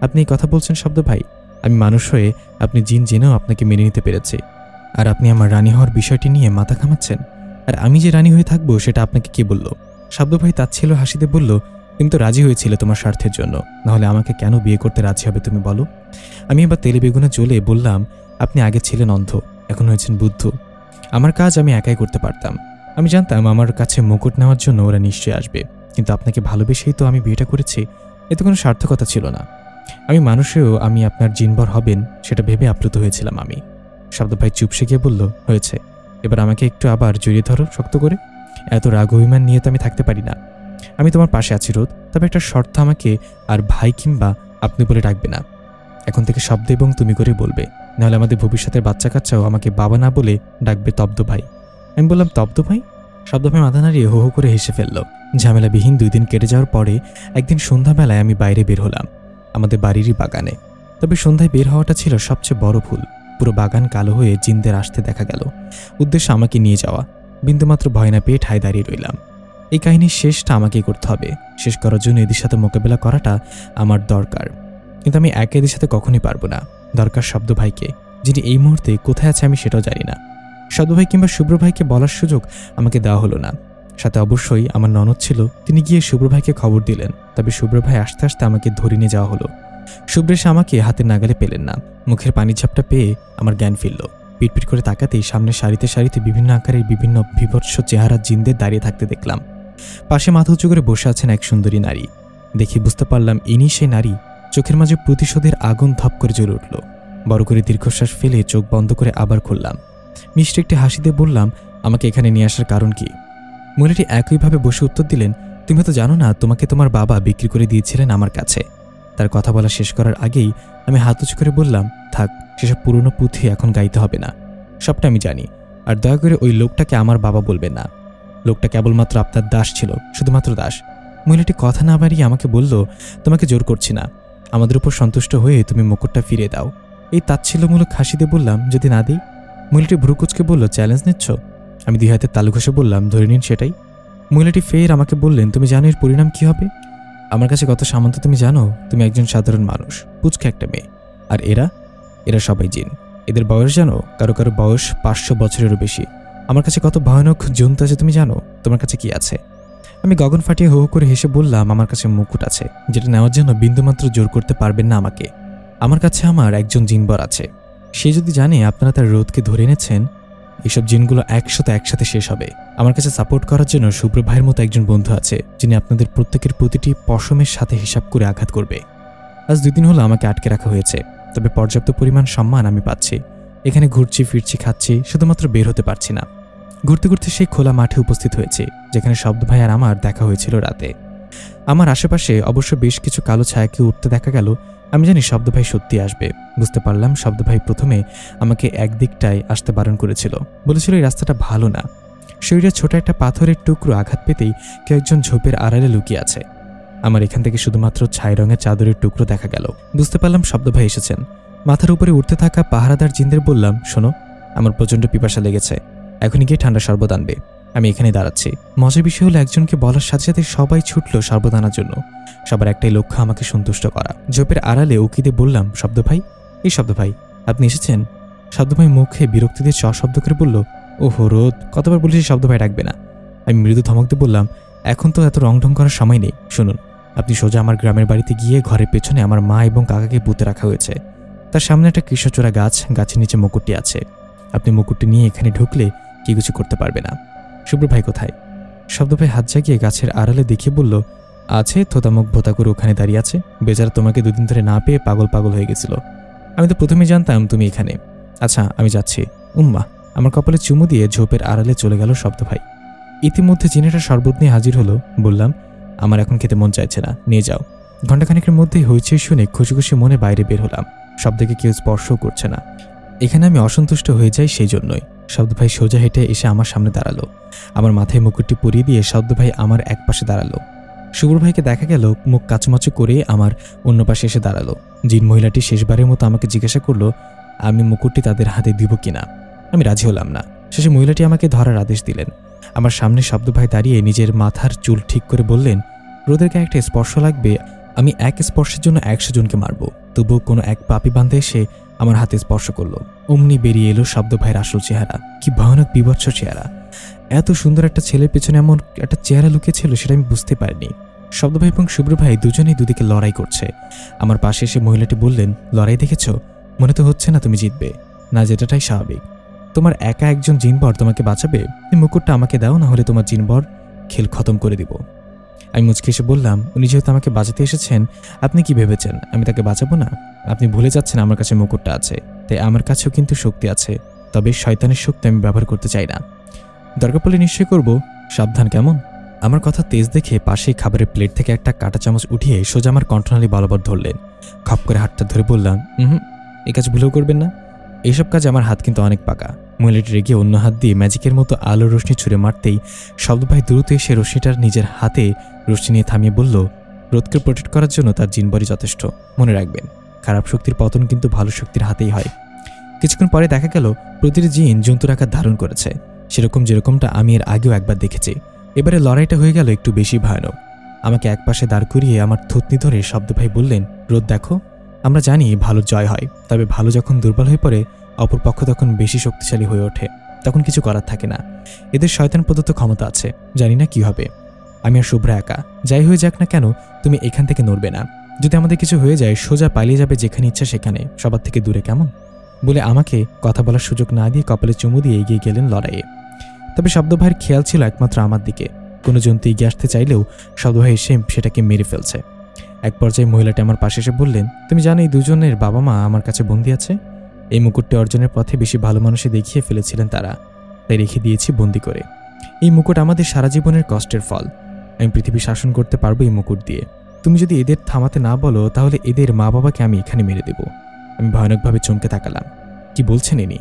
আপনি এই কথা বলছেন শব্দ ভাই? আমি মানুষ হয়ে আপনি জিন জেনেও আপনাকে মেনে নিতে পেরেছি, আর আপনি আমার রানী হওয়ার বিষয়টি নিয়ে মাথা ঘামাচ্ছেন। আর আমি যে রানী হয়ে থাকবো সেটা আপনাকে কে বলল? শব্দ ভাই তাচ্ছিল্য হাসিতে বলল, তুমি তো রাজি হয়েছিলে তোমার স্বার্থের জন্য, নাহলে আমাকে কেন বিয়ে করতে রাজি হবে তুমি বলো? আমি এবার তেলে বেগুনে জ্বলে বললাম, আপনি আগে ছিলেন অন্ধ, এখন হয়েছেন বুদ্ধ। আমার কাজ আমি একাই করতে পারতাম। আমি জানতাম আমার কাছে মুকুট নেওয়ার জন্য ওরা নিশ্চয়ই আসবে, কিন্তু আপনাকে ভালোবেসেই তো আমি বিয়েটা করেছি। এতে কোনো সার্থকতা ছিল না। আমি মানুষেও আমি আপনার জিনবর হবেন সেটা ভেবে আপ্লুত হয়েছিলাম আমি। শব্দ ভাই চুপসে গিয়ে বলল, হয়েছে, এবার আমাকে একটু আবার জড়িয়ে ধরো শক্ত করে। এত রাগ অভিমান নিয়ে তো আমি থাকতে পারি না। আমি তোমার পাশে আছি রোদ, তবে একটা শর্ত, আমাকে আর ভাই কিংবা আপনি বলে ডাকবে না। এখন থেকে শব্দ এবং তুমি করে বলবে, নাহলে আমাদের ভবিষ্যতের বাচ্চা কাচ্চাও আমাকে বাবা না বলে ডাকবে তব্দ ভাই। আমি বললাম, তব্দ ভাই? শব্দ ভাই মাথা নাড়িয়ে হো হো করে হেসে ফেলল। ঝামেলাবিহীন 2 দিন কেটে যাওয়ার পরে একদিন সন্ধ্যাবেলায় আমি বাইরে বের হলাম, আমাদের বাড়িরই বাগানে। তবে সন্ধ্যায় বের হওয়াটা ছিল সবচেয়ে বড় ভুল। পুরো বাগান কালো হয়ে জিনদের আসতে দেখা গেল, উদ্দেশ্য আমাকে নিয়ে যাওয়া। বিন্দুমাত্র ভয় না পেয়ে ঠায় দাঁড়িয়ে রইলাম। এই কাহিনীর শেষটা আমাকেই করতে হবে। শেষ করার জন্য এদের সাথে মোকাবেলা করাটা আমার দরকার, কিন্তু আমি একা এদের সাথে কখনই পারবো না। দরকার শব্দ ভাইকে, যিনি এই মুহূর্তে কোথায় আছে আমি সেটাও জানি না। শব্দ ভাই কিংবা শুভ্র ভাইকে বলার সুযোগ আমাকে দেওয়া হলো না। সাথে অবশ্যই আমার ননদ ছিল, তিনি গিয়ে শুভ্র ভাইকে খবর দিলেন। তবে শুভ্র ভাই আসতে আসতে আমাকে ধরে নিয়ে যাওয়া হলো। শুভ্র এসে আমাকে হাতের নাগালে পেলেন না। মুখের পানির ঝাপটা পেয়ে আমার জ্ঞান ফিরল। পিটপিট করে তাকাতেই সামনে সারিতে সারিতে বিভিন্ন আকারের বিভিন্ন বিভৎস চেহারা জিনদের দাঁড়িয়ে থাকতে দেখলাম। পাশে মাথা উঁচু করে বসে আছেন এক সুন্দরী নারী। দেখে বুঝতে পারলাম ইনি সেই নারী। চোখের মাঝে প্রতিশোধের আগুন ধপ করে জ্বলে উঠল। বড় করে দীর্ঘশ্বাস ফেলে চোখ বন্ধ করে আবার খুললাম। মিষ্টি একটি হাসি দিয়ে বললাম, আমাকে এখানে নিয়ে আসার কারণ কি? মহিলাটি একইভাবে বসে উত্তর দিলেন, তুমি তো জানো না, তোমাকে তোমার বাবা বিক্রি করে দিয়েছিলেন আমার কাছে। তার কথা বলা শেষ করার আগেই আমি হাত উঁচু করে বললাম, থাক, সেসব পুরনো পুঁথি এখন গাইতে হবে না, সবটা আমি জানি। আর দয়া করে ওই লোকটাকে আমার বাবা বলবেন না। লোকটা কেবলমাত্র আপনার দাস ছিল, শুধুমাত্র দাস। মহিলাটি কথা না বাড়িয়ে আমাকে বলল, তোমাকে জোর করছি না, আমাদের উপর সন্তুষ্ট হয়ে তুমি মুকুটটা ফিরিয়ে দাও। এই তাচ্ছিল্যমূলক হাসিতে বললাম, যদি না দিই? মহিলাটি ভ্রুকুচকে বলল, চ্যালেঞ্জ নিচ্ছ? আমি 2 হাতে তালু ঘষে বললাম, ধরে নিন সেটাই। মহিলাটি ফের আমাকে বললেন, তুমি জানো এর পরিণাম কি হবে? আমার কাছে কত সামান্য তুমি জানো? তুমি একজন সাধারণ মানুষ, পুচকে একটা মেয়ে। আর এরা সবাই জিন। এদের বয়স জানো? কারো কারো বয়স 500 বছরেরও বেশি। আমার কাছে কত ভয়ানক জন্তু আছে তুমি জানো? তোমার কাছে কি আছে? আমি গগন ফাটিয়ে হো হো করে হেসে বললাম, আমার কাছে মুকুট আছে, যেটা নেওয়ার জন্য বিন্দুমাত্র জোর করতে পারবেন না আমাকে। আমার কাছে আমার একজন জিনবর আছে। সে যদি জানে আপনারা তার রোধকে ধরে এনেছেন, এইসব জিনগুলো একসাথে শেষ হবে। আমার কাছে সাপোর্ট করার জন্য শুভ্র ভাইয়ের মতো একজন বন্ধু আছে, যিনি আপনাদের প্রত্যেকের প্রতিটি পশমের সাথে হিসাব করে আঘাত করবে। আজ 2 দিন হলো আমাকে আটকে রাখা হয়েছে, তবে পর্যাপ্ত পরিমাণ সম্মান আমি পাচ্ছি। এখানে ঘুরছি ফিরছি খাচ্ছি, শুধুমাত্র বের হতে পারছি না। ঘুরতে ঘুরতে সেই খোলা মাঠে উপস্থিত হয়েছে, যেখানে শব্দ ভাই আর আমার দেখা হয়েছিল রাতে। আমার আশেপাশে অবশ্য বেশ কিছু কালো ছায়াকে উঠতে দেখা গেল। আমি জানি শব্দ ভাই সত্যি আসবে। বুঝতে পারলাম শব্দ ভাই প্রথমে আমাকে একদিকটায় আসতে বারণ করেছিল, বলেছিল এই রাস্তাটা ভালো না। শরীরে ছোট একটা পাথরের টুকরো আঘাত পেতেই কেউ একজন ঝোপের আড়ালে লুকিয়ে আছে। আমার এখান থেকে শুধুমাত্র ছাই রঙের চাদরের টুকরো দেখা গেল। বুঝতে পারলাম শব্দ ভাই এসেছেন। মাথার উপরে উঠতে থাকা পাহারাদার জিনদের বললাম, শোনো, আমার প্রচণ্ড পিপাসা লেগেছে, এখনই গিয়ে ঠান্ডা শরবত আনবে। আমি এখানে দাঁড়াচ্ছি। মজার বিষয় হলো, একজনকে বলার সাথে সাথে সবাই ছুটল শরবত আনার জন্য। সবার একটাই লক্ষ্য, আমাকে সন্তুষ্ট করা। ঝোপের আড়ালে উকিদে বললাম, শব্দ ভাই, এই শব্দ ভাই, আপনি এসেছেন? শব্দ ভাই মুখে বিরক্তিতে শব্দ করে বলল, ওহো রোদ, কতবার বলেছি শব্দ ভাই ডাকবে না। আমি মৃদু ধমকতে বললাম, এখন তো এত রং ঢং করার সময় নেই। শুনুন, আপনি সোজা আমার গ্রামের বাড়িতে গিয়ে ঘরের পেছনে আমার মা এবং কাকাকে পুঁতে রাখা হয়েছে। তার সামনে একটা কৃষ্ণচূড়া গাছ, গাছের নিচে মুকুটটি আছে। আপনি মুকুটটি নিয়ে এখানে ঢুকলে কি কিছু করতে পারবে না। শুভ্র ভাই কোথায়? শব্দ ভাই হাত জাগিয়ে গাছের আড়ালে দেখিয়ে বলল, আছে, থোতামুখ ভোতা করে ওখানে দাঁড়িয়ে আছে। বেচারা তোমাকে 2 দিন ধরে না পেয়ে পাগল হয়ে গেছিল। আমি তো প্রথমে জানতাম তুমি এখানে। আচ্ছা, আমি যাচ্ছি। উম্মা। আমার কপালে চুমু দিয়ে ঝোপের আড়ালে চলে গেল শব্দ ভাই। ইতিমধ্যে জিনেটা শরবত নিয়ে হাজির হলো। বললাম, আমার এখন খেতে মন চাইছে না, নিয়ে যাও। ঘণ্টাখানেকের মধ্যেই হইচই শুনে খুশি খুশি মনে বাইরে বের হলাম। শব্দকে কেউ স্পর্শও করছে না। এখানে আমি অসন্তুষ্ট হয়ে যাই সেই জন্যই। শব্দ ভাই সোজা হেঁটে এসে আমার সামনে দাঁড়ালো। আমার মাথায় মুকুটটি পরিয়ে দিয়ে শব্দ ভাই আমার এক পাশে দাঁড়ালো। শুভ্র ভাইকে দেখা গেল মুখ কাচুমাচু করে আমার অন্য পাশে এসে দাঁড়ালো। জিন মহিলাটি শেষবারের মতো আমাকে জিজ্ঞাসা করলো, আমি মুকুটটি তাদের হাতে দিব কিনা। আমি রাজি হলাম না। শেষে মহিলাটি আমাকে ধরার আদেশ দিলেন। আমার সামনে শব্দ ভাই দাঁড়িয়ে নিজের মাথার চুল ঠিক করে বললেন, রোদের গায়ে একটা স্পর্শ লাগবে, আমি এক স্পর্শের জন্য 100 জনকে মারব। তবুও কোনো এক পাপী বান্ধে এসে আমার হাতে স্পর্শ করলো। অমনি বেরিয়ে এলো শব্দ ভাইয়ের আসল চেহারা। কি ভয়ানক বিভৎস চেহারা! এত সুন্দর একটা ছেলের পেছনে এমন একটা চেহারা লুকিয়েছিল সেটা আমি বুঝতে পারিনি। শব্দ ভাই এবং শুভ্র ভাই দুজনেই দুদিকে লড়াই করছে। আমার পাশে এসে মহিলাটি বললেন, লড়াই দেখেছ? মনে তো হচ্ছে না তুমি জিতবে। না জেতাটাই স্বাভাবিক। তোমার একা একজন জিনবর তোমাকে বাঁচাবে? তুমি মুকুটটা আমাকে দাও, না হলে তোমার জিনবর খেল খতম করে দিব। আমি মুচকে এসে বললাম, উনি যেহেতু আমাকে বাঁচাতে এসেছেন, আপনি কি ভেবেছেন আমি তাকে বাঁচাবো না? আপনি ভুলে যাচ্ছেন আমার কাছে মুকুটটা আছে, তাই আমার কাছেও কিন্তু শক্তি আছে। তবে শয়তানের শক্তি আমি ব্যবহার করতে চাই না। দরকার পড়লে নিশ্চয় করব, সাবধান কেমন? আমার কথা তেজ দেখে পাশেই খাবারের প্লেট থেকে একটা কাঁটা চামচ উঠিয়ে সোজা আমার কণ্ঠনালী বরাবর ধরলেন। খপ করে হাতটা ধরে বললাম, এই কাজ ভুলেও করবেন না। এইসব কাজে আমার হাত কিন্তু অনেক পাকা। মহিলাটি রেগে অন্য হাত দিয়ে ম্যাজিকের মতো আলোর রশ্মি ছুঁড়ে মারতেই শব্দ ভাই দ্রুত এসে রশ্মিটার নিজের হাতে রশ্মি নিয়ে থামিয়ে বলল, রোদকে প্রোটেক্ট করার জন্য তার জিনবরই যথেষ্ট। মনে রাখবেন, খারাপ শক্তির পতন কিন্তু ভালো শক্তির হাতেই হয়। কিছুক্ষণ পরে দেখা গেল প্রতিটি জিন জন্তুর আকার ধারণ করেছে, সেরকম যেরকমটা আমি এর আগেও একবার দেখেছি। এবারে লড়াইটা হয়ে গেল একটু বেশি ভয়ানক। আমাকে একপাশে দাঁড় করিয়ে আমার থুতনি ধরে শব্দ ভাই বললেন, রোদ দেখো, আমরা জানি ভালো জয় হয়, তবে ভালো যখন দুর্বল হয়ে পড়ে অপর পক্ষ তখন বেশি শক্তিশালী হয়ে ওঠে, তখন কিছু করার থাকে না। এদের শয়তান প্রদত্ত ক্ষমতা আছে, জানি না কি হবে। আমি আর শুভ্রা একা, যাই হয়ে যাক না কেন তুমি এখান থেকে নড়বে না। যদি আমাদের কিছু হয়ে যায় সোজা পালিয়ে যাবে যেখানে ইচ্ছা সেখানে, সবার থেকে দূরে, কেমন? বলে আমাকে কথা বলার সুযোগ না দিয়ে কপালে চুমু দিয়ে এগিয়ে গেলেন লড়াইয়ে। তবে শব্দ ভাইয়ের খেয়াল ছিল একমাত্র আমার দিকে। কোনো জন্তু এগিয়ে আসতে চাইলেও শব্দ ভাই এসে সেটাকে মেরে ফেলছে। এক পর্যায়ে মহিলাটি আমার পাশে এসে বললেন, তুমি জানো এই দুজনের বাবা মা আমার কাছে বন্দী আছে। এই মুকুটটি অর্জনের পথে বেশি ভালো মানুষে দেখিয়ে ফেলেছিলেন তারা, তাই রেখে দিয়েছি বন্দি করে। এই মুকুট আমাদের সারা জীবনের কষ্টের ফল। আমি পৃথিবী শাসন করতে পারবো এই মুকুট দিয়ে। তুমি যদি এদের থামাতে না বলো তাহলে এদের মা বাবাকে আমি এখানে মেরে দেব। আমি ভয়ানকভাবে চমকে তাকালাম। কি বলছেন ইনি?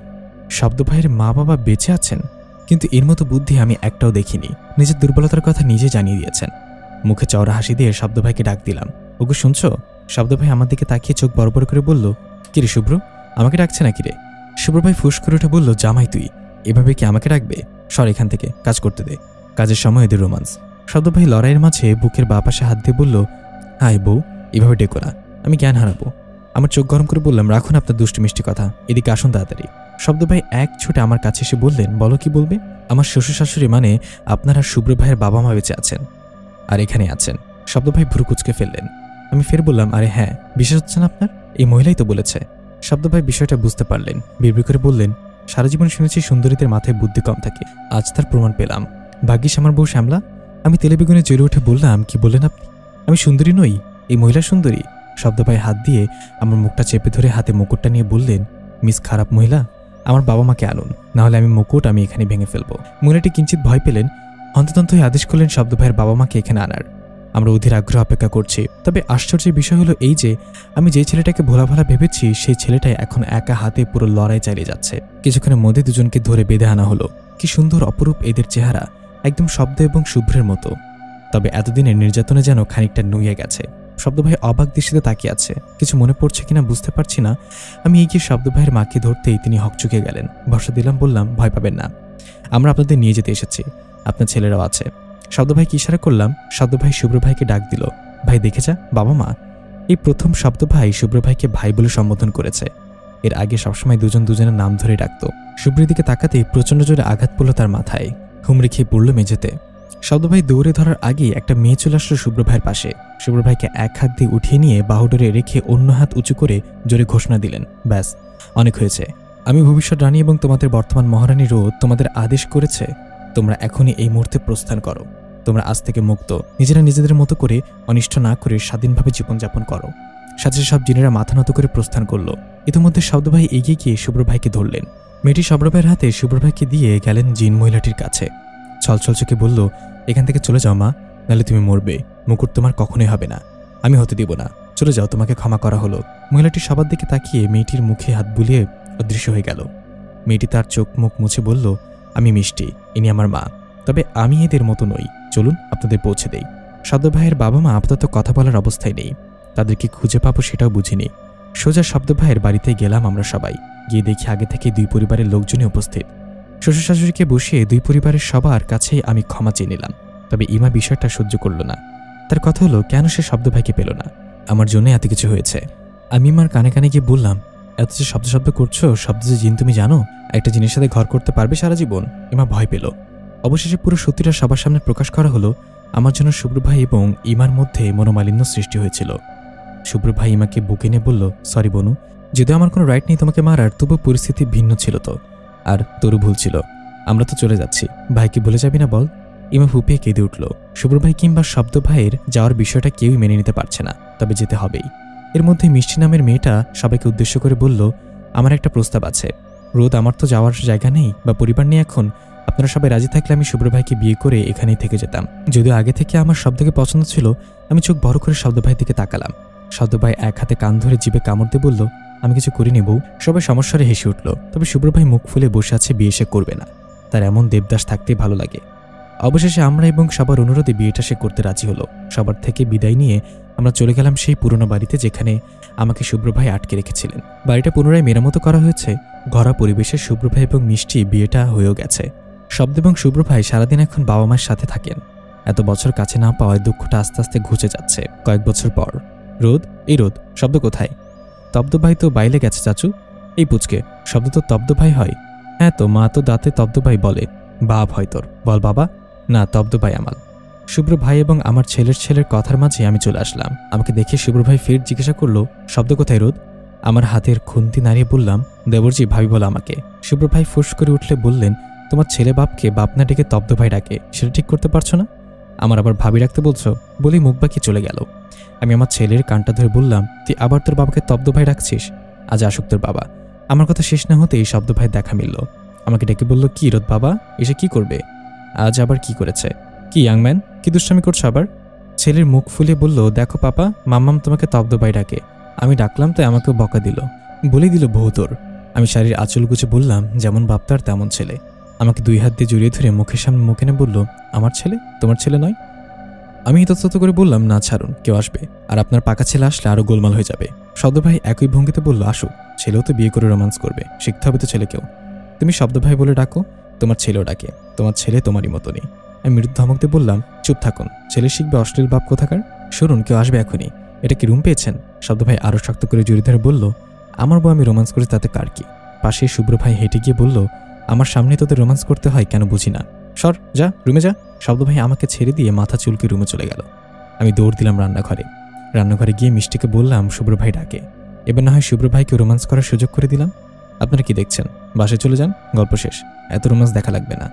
শব্দ ভাইয়ের মা বাবা বেঁচে আছেন? কিন্তু এর মতো বুদ্ধি আমি একটাও দেখিনি। নিজের দুর্বলতার কথা নিজে জানিয়ে দিয়েছেন। মুখে চওড়া হাসি দিয়ে শব্দ ভাইকে ডাক দিলাম। ওগো শুনছো? শব্দ ভাই আমার দিকে তাকিয়ে চোখ বড় বড় করে বলল, কিরে শুভ্র, আমাকে ডাকছে নাকি রে? শুভ্র ভাই ফুস করে উঠে বলল, জামাই তুই এভাবে কি আমাকে ডাকবে? সর এখান থেকে, কাজ করতে দে। কাজের সময় এদের রোমান্স। শব্দ ভাই লড়াইয়ের মাঝে বুকের বাঁ পাশে হাত দিয়ে বলল, হাই বউ, এভাবে ডেকো না, আমি জ্ঞান হারাবো। আমার চোখ গরম করে বললাম, রাখুন আপনার দুষ্টু মিষ্টি কথা, এদিকে আসুন তাড়াতাড়ি। শব্দ ভাই এক ছুটে আমার কাছে এসে বললেন, বলো কি বলবে? আমার শ্বশুর শাশুড়ি মানে আপনার আর শুভ্র ভাইয়ের বাবা মা বেঁচে আছেন, আর এখানে আছেন। শব্দ ভাই ভ্রু কুচকে ফেললেন। আমি ফের বললাম, আরে হ্যাঁ, বিশ্বাস হচ্ছে না আপনার? এই মহিলাই তো বলেছে। শব্দ ভাই বিষয়টা বুঝতে পারলেন, বিড়বিড় করে বললেন, সারা জীবন শুনেছি সুন্দরীদের মাথায় বুদ্ধি কম থাকে, আজ তার প্রমাণ পেলাম। ভাগ্যিস আমার বউ শ্যামলা। আমি তেলে বেগুনে জ্বলে উঠে বললাম, কি বললেন আপনি? আমি সুন্দরী নই? এই মহিলা সুন্দরী? শব্দ ভাই হাত দিয়ে আমার মুখটা চেপে ধরে হাতে মুকুটটা নিয়ে বললেন, মিস খারাপ মহিলা, আমার বাবা মাকে আনুন, নাহলে আমি মুকুট আমি এখানে ভেঙে ফেলবো। মহিলাটি কিঞ্চিত ভয় পেলেন, হন্তদন্ত হয়ে আদেশ করলেন শব্দ ভাইয়ের বাবা মাকে এখানে আনার। আমরা অধীর আগ্রহ অপেক্ষা করছি। তবে আশ্চর্যের বিষয় হলো এই যে আমি যে ছেলেটাকে ভোলা ভোলা ভেবেছি, সেই ছেলেটাই এখন একা হাতে পুরো লড়াই চালিয়ে যাচ্ছে। কিছুক্ষণের মধ্যে দুজনকে ধরে বেঁধে আনা হলো। কি সুন্দর অপরূপ এদের চেহারা, একদম শব্দ এবং শুভ্রের মতো। তবে এতদিনের নির্যাতনে যেন খানিকটা নুয়ে গেছে। শব্দ ভাই অবাক দৃষ্টিতে তাকিয়ে আছে, কিছু মনে পড়ছে কিনা বুঝতে পারছি না। আমি এগিয়ে শব্দ ভাইয়ের মাকে ধরতেই তিনি হকচুকে গেলেন। ভরসা দিলাম, বললাম, ভয় পাবেন না, আমরা আপনাদের নিয়ে যেতে এসেছি, আপনার ছেলেরাও আছে। শব্দ ভাইকে ইশারা করলাম। শব্দ ভাই শুভ্র ভাইকে ডাক দিল, ভাই দেখে যা, বাবা মা। এই প্রথম শব্দ ভাই শুভ্র ভাইকে ভাই বলে সম্বোধন করেছে। এর আগে সবসময় দুজন দুজনের নাম ধরে ডাকত। শুভ্রের দিকে তাকাতেই প্রচণ্ড জোরে আঘাত পড়ল তার মাথায়, হুমড়ি খেয়ে পড়ল মেঝেতে। শব্দ ভাই দৌড়ে ধরার আগেই একটা মেয়ে চলে আসলো শুভ্র ভাইয়ের পাশে। শুভ্র ভাইকে এক হাত দিয়ে উঠিয়ে নিয়ে বাহুডোরে রেখে অন্য হাত উঁচু করে জোরে ঘোষণা দিলেন, ব্যাস অনেক হয়েছে। আমি ভবিষ্যৎ রানী এবং তোমাদের বর্তমান মহারানী রোদ তোমাদের আদেশ করেছে, তোমরা এখনই এই মুহূর্তে প্রস্থান করো। তোমরা আজ থেকে মুক্ত, নিজেরা নিজেদের মতো করে অনিষ্ট না করে স্বাধীনভাবে জীবনযাপন করো। সাথে সব জিনেরা মাথা নত করে প্রস্থান করলো। ইতিমধ্যে শব্দ ভাই এগিয়ে গিয়ে শুভ্র ভাইকে ধরলেন। মেয়েটি শুভ্র ভাইয়ের হাতে শুভ্র ভাইকে দিয়ে গেলেন জিন মহিলাটির কাছে। ছলছল চোখে বলল, এখান থেকে চলে যাও মা, নাহলে তুমি মরবে। মুকুট তোমার কখনোই হবে না, আমি হতে দিব না। চলে যাও, তোমাকে ক্ষমা করা হলো। মহিলাটি সবার দিকে তাকিয়ে মেয়েটির মুখে হাত বুলিয়ে অদৃশ্য হয়ে গেল। মেয়েটি তার চোখ মুখ মুছে বলল, আমি মিষ্টি, ইনি আমার মা, তবে আমি এদের মতো নই। চলুন আপনাদের পৌঁছে দেই। শব্দ ভাইয়ের বাবা মা আপাতত কথা বলার অবস্থায় নেই, তাদেরকে খুঁজে পাবো সেটাও বুঝিনি। সোজা শব্দ ভাইয়ের বাড়িতে গেলাম আমরা সবাই। গিয়ে দেখি আগে থেকে দুই পরিবারের লোকজনই উপস্থিত। শ্বশুর শাশুড়িকে বসিয়ে দুই পরিবারের সবার কাছেই আমি ক্ষমা চেয়ে নিলাম। তবে ইমা বিষয়টা সহ্য করল না। তার কথা হলো, কেন সে শব্দ ভাইকে পেল না? আমার জন্য এত কিছু হয়েছে। আমি ইমার কানে কানে গিয়ে বললাম, এত যে শব্দ শব্দ করছো, শব্দ যে জিন তুমি জানো? একটা জিনের সাথে ঘর করতে পারবে সারা জীবন? ইমা ভয় পেল। অবশেষে পুরো সত্যিটা সবার সামনে প্রকাশ করা হলো। আমার জন্য শুভ্র ভাই এবং ইমার মধ্যে মনোমালিন্য সৃষ্টি হয়েছিল। শুভ্র ভাই ইমাকে বুকে নিয়ে বলল, সরি বনু, যদিও আমার কোনো রাইট নেই তোমাকে মারার, তবু পরিস্থিতি ভিন্ন ছিল তো, আর তোরও ভুল ছিল। আমরা তো চলে যাচ্ছি, ভাইকে ভুলে যাবি না বল? ইমা ফুপিয়ে কেঁদে উঠল। শুভ্র ভাই কিংবা শব্দ ভাইয়ের যাওয়ার বিষয়টা কেউই মেনে নিতে পারছে না, তবে যেতে হবেই। এর মধ্যে মিষ্টি নামের মেয়েটা সবাইকে উদ্দেশ্য করে বলল, আমার একটা প্রস্তাব আছে। রোদ, আমার তো যাওয়ার জায়গা নেই বা পরিবার নেই এখন। আপনারা সবাই রাজি থাকলে আমি শুভ্র ভাইকে বিয়ে করে এখানেই থেকে যেতাম। যদিও আগে থেকে আমার শব্দকে পছন্দ ছিল। আমি চোখ বড় করে শব্দ ভাইয়ের দিকে তাকালাম। শব্দ ভাই এক হাতে কান ধরে জিভে কামড় দিয়ে বলল, আমি কিছু করিনি বউ। সবাই সমস্যারে হেসে উঠল। তবে শুভ্র ভাই মুখ ফুলে বসে আছে, বিয়ে সে করবে না, তার এমন দেবদাস থাকতেই ভালো লাগে। অবশেষে আমরা এবং সবার অনুরোধে বিয়েটা সে করতে রাজি হলো। সবার থেকে বিদায় নিয়ে আমরা চলে গেলাম সেই পুরনো বাড়িতে, যেখানে আমাকে শুভ্র ভাই আটকে রেখেছিলেন। বাড়িটা পুনরায় মেরামতো করা হয়েছে। ঘরোয়া পরিবেশে শুভ্র ভাই এবং মিষ্টি বিয়েটা হয়েও গেছে। শব্দ এবং শুভ্র ভাই সারাদিন এখন বাবা মায়ের সাথে থাকেন। এত বছর কাছে না পাওয়ায় দুঃখটা আস্তে আস্তে ঘুচে যাচ্ছে। কয়েক বছর পর রোদ, এই রোদ, শব্দ কোথায়? তব্দ ভাই তো বাইরে গেছে চাচু। এই পুচকে, শব্দ তো তব্দ ভাই হয়? হ্যাঁ তো, মা তো দাঁতে তব্দ ভাই বলে। বাপ হয় তোর, বল বাবা। না, তব্দ ভাই আমার। শুভ্র ভাই এবং আমার ছেলের কথার মাঝে আমি চলে আসলাম। আমাকে দেখে শুভ্র ভাই ফের জিজ্ঞাসা করলো, শব্দ কোথায় রোদ? আমার হাতের খুন্তি নাড়িয়ে বললাম, দেবরজি ভাবি বলো আমাকে। শুভ্র ভাই ফুস করে উঠলে বললেন, তোমার ছেলে বাপকে বাপ না ডেকে তব্দ ভাই ডাকে, সেটা ঠিক করতে পারছো না? আমার আবার ভাবি রাখতে বলছো? বলেই মুখ বাকি চলে গেল। আমি আমার ছেলের কানটা ধরে বললাম, তুই আবার তোর বাবাকে তব্দ ভাই ডাকছিস? আজ আসুক তোর বাবা। আমার কথা শেষ না হতেই শব্দ ভাই দেখা মিলল। আমাকে ডেকে বলল, কি রোদ বাবা, এসে কি করবে? আজ আবার কি করেছে? কি ইয়াংম্যান, কি দুষ্টামি করছো আবার? ছেলের মুখ ফুলিয়ে বলল, দেখো পাপা, মাম্মাম তোমাকে তব্দ ভাই ডাকে। আমি ডাকলাম তাই আমাকেও বকা দিল, বলেই দিল বহুতর। আমি শাড়ির আঁচল গুছে বললাম, যেমন বাপ তার তেমন ছেলে। আমাকে 2 হাত দিয়ে জড়িয়ে ধরে মুখের সামনে মুখ এনে বলল, আমার ছেলে, তোমার ছেলে নয়? আমি ইতস্তত করে বললাম, না ছাড়ুন, কেউ আসবে, আর আপনার পাকা ছেলে আসলে আরও গোলমাল হয়ে যাবে। শব্দ ভাই একই ভঙ্গিতে বলল, আসুক, ছেলেও তো বিয়ে করে রোমান্স করবে, শিখতে হবে তো ছেলেকেও। তুমি শব্দ ভাই বলে ডাকো, তোমার ছেলেও ডাকে, তোমার ছেলে তোমারই মতনই। আমি মৃদু ধমক দিয়ে বললাম, চুপ থাকুন, ছেলে শিখবে অশ্লীল বাপ কোথাকার। শুনুন, কেউ আসবে এখনই। এটা কি রুম পেয়েছেন? শব্দ ভাই আরও শক্ত করে জড়িয়ে ধরে বলল, আমার বউ আমি রোমান্স করি, তাতে কার কি? পাশে শুভ্র ভাই হেঁটে গিয়ে বলল, আমার সামনে তোদের রোমান্স করতে হয় কেন বুঝি না, সর, যা রুমে যা। শব্দ ভাই আমাকে ছেড়ে দিয়ে মাথা চুলকে রুমে চলে গেল। আমি দৌড় দিলাম রান্নাঘরে গিয়ে মিষ্টিকে বললাম, শুভ্র ভাই ডাকে, এবার না হয় শুভ্র ভাইকে রোমান্স করার সুযোগ করে দিলাম। আপনারা কি দেখছেন? বাসায় চলে যান, গল্প শেষ, এত রোমান্স দেখা লাগবে না।